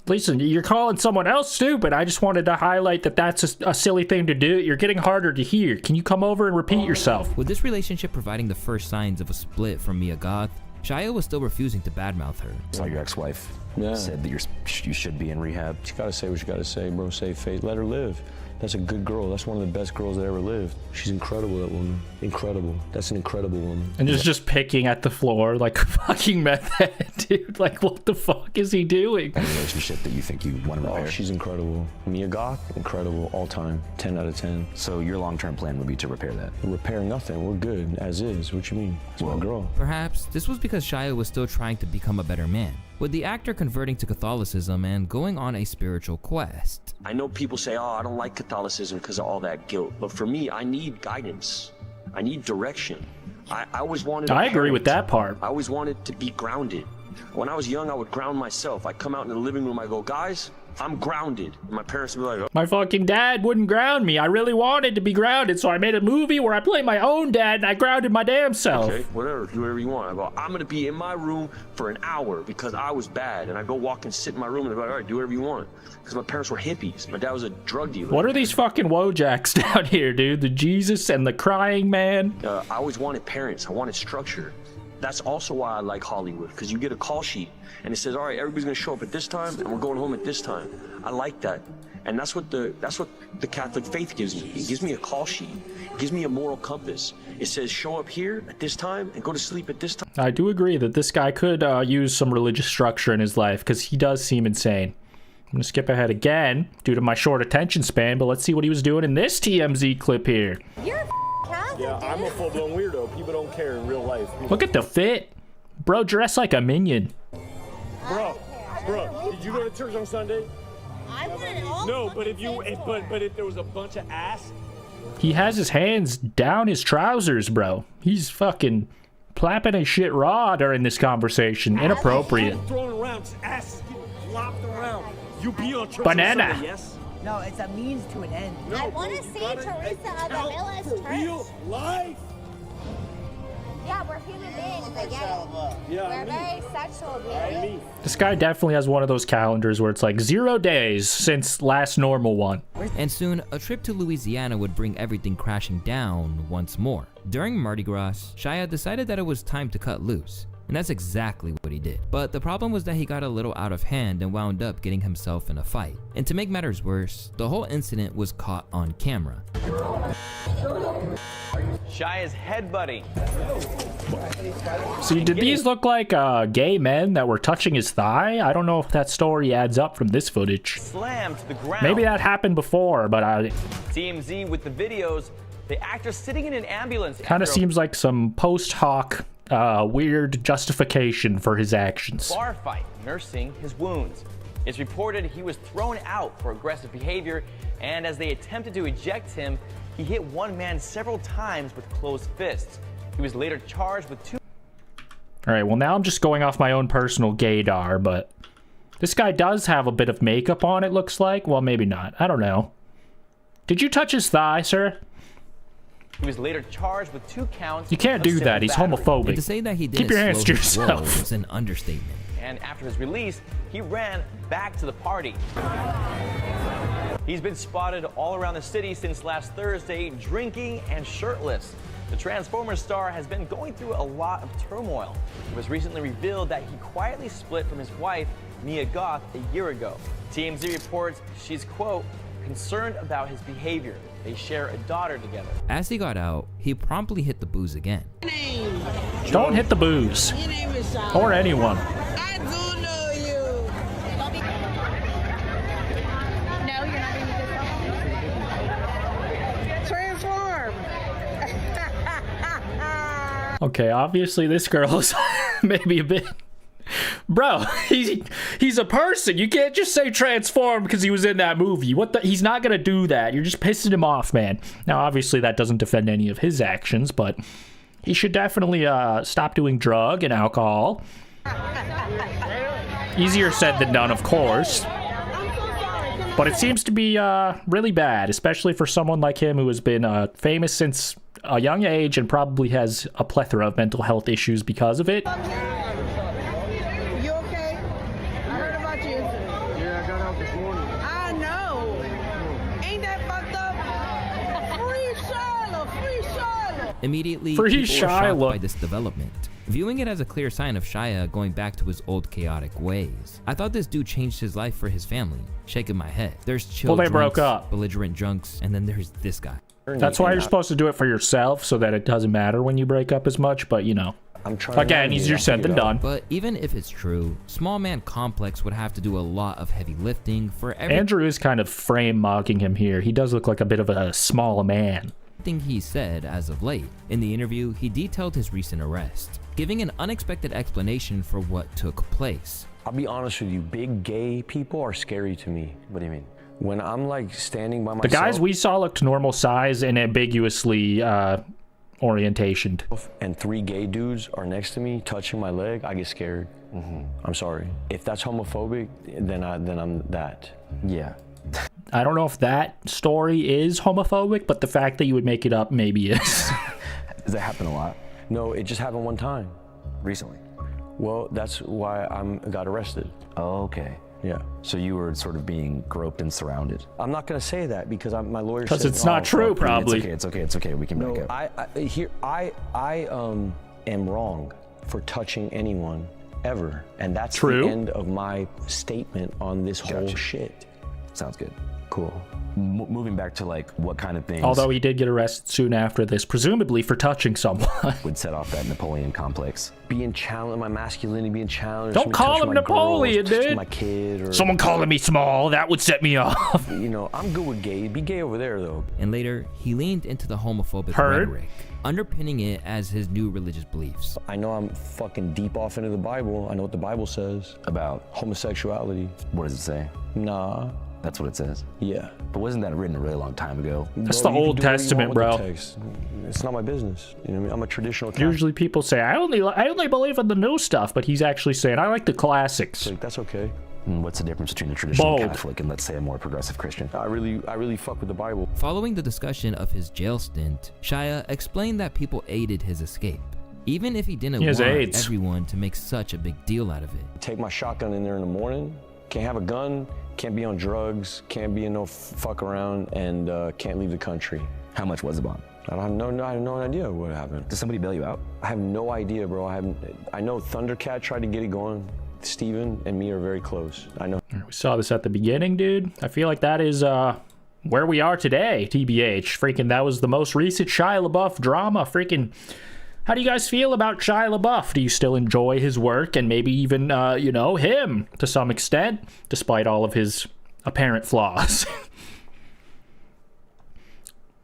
Speaker 1: Listen, you're calling someone else stupid. I just wanted to highlight that that's a silly thing to do. You're getting harder to hear. Can you come over and repeat yourself?
Speaker 4: With this relationship providing the first signs of a split from Mia Goth, Shia was still refusing to badmouth her.
Speaker 13: It's like your ex-wife said that you should be in rehab.
Speaker 22: You gotta say what you gotta say, bro. Save face. Let her live. That's a good girl. That's one of the best girls that ever lived. She's incredible, that woman. Incredible. That's an incredible woman.
Speaker 1: And just picking at the floor like a fucking meth head, dude. Like, what the fuck is he doing?
Speaker 13: A relationship that you think you want to repair?
Speaker 22: Oh, she's incredible. Mia Goth, incredible, all time. 10 out of 10.
Speaker 13: So your long-term plan would be to repair that?
Speaker 22: Repair nothing. We're good, as is. What you mean? It's my girl.
Speaker 4: Perhaps this was because Shia was still trying to become a better man, with the actor converting to Catholicism and going on a spiritual quest.
Speaker 7: I know people say, oh, I don't like Catholicism because of all that guilt. But for me, I need guidance. I need direction. I always wanted
Speaker 1: I agree with that part.
Speaker 7: I always wanted to be grounded. When I was young, I would ground myself. I'd come out in the living room, I go, guys, I'm grounded. And my parents would be like, oh.
Speaker 1: My fucking dad wouldn't ground me. I really wanted to be grounded, so I made a movie where I played my own dad and I grounded my damn self.
Speaker 7: Okay, whatever, do whatever you want. I go, I'm gonna be in my room for an hour because I was bad. And I go walk and sit in my room and they're like, all right, do whatever you want. Because my parents were hippies. My dad was a drug dealer.
Speaker 1: What are these fucking Wojaks down here, dude? The Jesus and the crying man?
Speaker 7: I always wanted parents. I wanted structure. That's also why I like Hollywood, because you get a call sheet and it says, all right, everybody's gonna show up at this time and we're going home at this time. I like that. And that's what the Catholic faith gives me. It gives me a call sheet. It gives me a moral compass. It says show up here at this time and go to sleep at this time.
Speaker 1: I do agree that this guy could use some religious structure in his life, because he does seem insane. I'm gonna skip ahead again due to my short attention span, but let's see what he was doing in this TMZ clip here.
Speaker 12: You're a Catholic,
Speaker 2: Yeah, I'm a full-blown weirdo. People don't care in real life.
Speaker 1: Look at the fit. Bro, dressed like a minion.
Speaker 2: Bro, did you go to church on Sunday?
Speaker 12: I went all
Speaker 2: No, but if there was a bunch of ass.
Speaker 1: He has his hands down his trousers, bro. He's fucking plapping his shit raw during this conversation. Inappropriate.
Speaker 2: Thrown around, asses getting flopped around. You be on church
Speaker 1: Banana.
Speaker 2: on Sunday, yes?
Speaker 6: No, it's a means to an end.
Speaker 2: No,
Speaker 12: I want to see Teresa of the Miller's church.
Speaker 2: Real life.
Speaker 12: Yeah, we're human beings. I get it.
Speaker 2: Yeah,
Speaker 12: We're very sexual beings.
Speaker 1: This guy definitely has one of those calendars where it's like 0 days since last normal one.
Speaker 4: And soon, a trip to Louisiana would bring everything crashing down once more. During Mardi Gras, Shia decided that it was time to cut loose. And that's exactly what he did. But the problem was that he got a little out of hand and wound up getting himself in a fight. And to make matters worse, the whole incident was caught on camera.
Speaker 11: Shia's headbutting.
Speaker 1: See, did these look like gay men that were touching his thigh? I don't know if that story adds up from this footage.
Speaker 11: Slammed to the ground.
Speaker 1: Maybe that happened before, but
Speaker 11: TMZ with the videos, the actor sitting in an ambulance.
Speaker 1: Kind of seems like some post hoc weird justification for his actions.
Speaker 11: Bar fight, nursing his wounds. It's reported he was thrown out for aggressive behavior, and as they attempted to eject him, he hit one man several times with closed fists. He was later charged with 2.
Speaker 1: All right, well, now I'm just going off my own personal gaydar, but this guy does have a bit of makeup on, it looks like. Well, maybe not. I don't know. Did you touch his thigh, sir?
Speaker 11: He was later charged with 2 counts.
Speaker 1: You can't do that. He's homophobic.
Speaker 4: And to say that he didn't
Speaker 1: keep your hands to
Speaker 4: slow his roll
Speaker 1: yourself.
Speaker 4: was an understatement.
Speaker 11: And after his release, he ran back to the party. He's been spotted all around the city since last Thursday, drinking and shirtless. The Transformers star has been going through a lot of turmoil. It was recently revealed that he quietly split from his wife, Mia Goth, a year ago. TMZ reports she's, quote, concerned about his behavior. They share a daughter together.
Speaker 4: As he got out, he promptly hit the booze again.
Speaker 1: Don't hit the booze. Or anyone.
Speaker 12: I do know you. No, you're not going to transform.
Speaker 1: Okay, obviously this girl is maybe a bit... Bro, he's a person. You can't just say transform because he was in that movie. He's not gonna do that. You're just pissing him off, man. Now, obviously, that doesn't defend any of his actions, but he should definitely stop doing drug and alcohol. Easier said than done, of course. But it seems to be really bad, especially for someone like him who has been famous since a young age and probably has a plethora of mental health issues because of it.
Speaker 4: Immediately,
Speaker 1: Free
Speaker 4: people were shocked
Speaker 1: Shia.
Speaker 4: by this development. viewing it as a clear sign of Shia going back to his old chaotic ways. I thought this dude changed his life for his family. Shaking my head. There's chill
Speaker 1: Well, they
Speaker 4: drunks,
Speaker 1: broke up.
Speaker 4: belligerent drunks, and then there's this guy.
Speaker 1: That's why you're supposed to do it for yourself, so that it doesn't matter when you break up as much, but you know. Again, easier said than done.
Speaker 4: But even if it's true, Small Man Complex would have to do a lot of heavy lifting for
Speaker 1: Andrew is kind of frame mocking him here. He does look like a bit of a small man.
Speaker 4: everything he said as of late. In the interview, he detailed his recent arrest, giving an unexpected explanation for what took place.
Speaker 22: I'll be honest with you, big gay people are scary to me. What do you mean? When I'm like standing by myself.
Speaker 1: The guys we saw looked normal size and ambiguously orientationed.
Speaker 22: And 3 gay dudes are next to me touching my leg, I get scared. I'm sorry. If that's homophobic, then I'm that.
Speaker 13: Yeah.
Speaker 1: I don't know if that story is homophobic, but the fact that you would make it up maybe is.
Speaker 22: Does that happen a lot? No, it just happened one time.
Speaker 13: Recently?
Speaker 22: Well, that's why I got arrested.
Speaker 13: Oh, okay.
Speaker 22: Yeah.
Speaker 13: So you were sort of being groped and surrounded.
Speaker 22: I'm not going to say that because my lawyer said...
Speaker 1: Because it's not true, probably.
Speaker 13: It's okay. We can back up.
Speaker 22: I am wrong for touching anyone ever. And that's
Speaker 1: true.
Speaker 22: The end of my statement on this whole shit.
Speaker 13: Sounds good.
Speaker 22: Cool.
Speaker 13: Moving back to like what kind of things...
Speaker 1: Although he did get arrested soon after this, presumably for touching someone.
Speaker 13: Would set off that Napoleon complex.
Speaker 22: Being challenged, my masculinity being challenged.
Speaker 1: Don't call him Napoleon, dude.
Speaker 22: My kid or...
Speaker 1: Someone calling me small, that would set me off.
Speaker 22: You know, I'm good with gay. Be gay over there, though.
Speaker 4: And later, he leaned into the homophobic rhetoric, underpinning it as his new religious beliefs.
Speaker 22: I know I'm fucking deep off into the Bible. I know what the Bible says.
Speaker 13: About?
Speaker 22: Homosexuality.
Speaker 13: What does it say?
Speaker 22: Nah.
Speaker 13: That's what it says?
Speaker 22: Yeah.
Speaker 13: But wasn't that written a really long time ago?
Speaker 1: That's the Old Testament, bro.
Speaker 22: It's not my business. You know what I mean? I'm a traditional Catholic.
Speaker 1: Usually people say, I only believe in the new stuff, but he's actually saying, I like the classics.
Speaker 22: Like, that's okay.
Speaker 13: And what's the difference between a traditional Catholic and, let's say, a more progressive Christian?
Speaker 22: I really fuck with the Bible.
Speaker 4: Following the discussion of his jail stint, Shia explained that people aided his escape, even if he didn't want everyone to make such a big deal out of it.
Speaker 22: Take my shotgun in there in the morning, can't have a gun, can't be on drugs, can't be in no fuck around, and can't leave the country.
Speaker 13: How much was the bond?
Speaker 22: I have no idea what happened.
Speaker 13: Did somebody bail you out?
Speaker 22: I have no idea, bro. I know Thundercat tried to get it going. Steven and me are very close. I know.
Speaker 1: We saw this at the beginning, dude. I feel like that is where we are today, TBH. Freaking, that was the most recent Shia LaBeouf drama. Freaking, how do you guys feel about Shia LaBeouf? Do you still enjoy his work and maybe even, you know, him to some extent, despite all of his apparent flaws?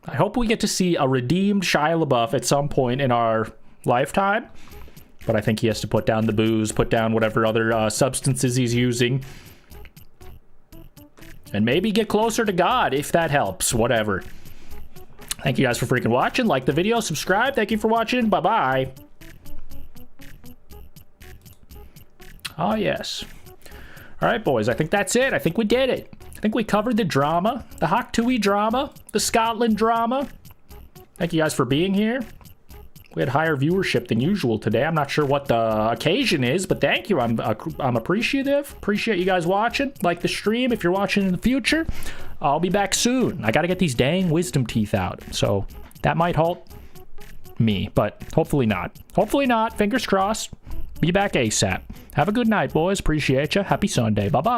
Speaker 1: I hope we get to see a redeemed Shia LaBeouf at some point in our lifetime. But I think he has to put down the booze, put down whatever other substances he's using. And maybe get closer to God, if that helps. Whatever. Thank you guys for freaking watching. Like the video, subscribe. Thank you for watching. Bye-bye. Oh, yes. All right, boys. I think that's it. I think we did it. I think we covered the drama. The Hawk Tuah drama. The Scotland drama. Thank you guys for being here. We had higher viewership than usual today. I'm not sure what the occasion is, but thank you. I'm appreciative. Appreciate you guys watching. Like the stream if you're watching in the future. I'll be back soon. I got to get these dang wisdom teeth out. So that might halt me, but hopefully not. Hopefully not. Fingers crossed. Be back ASAP. Have a good night, boys. Appreciate you. Happy Sunday. Bye-bye.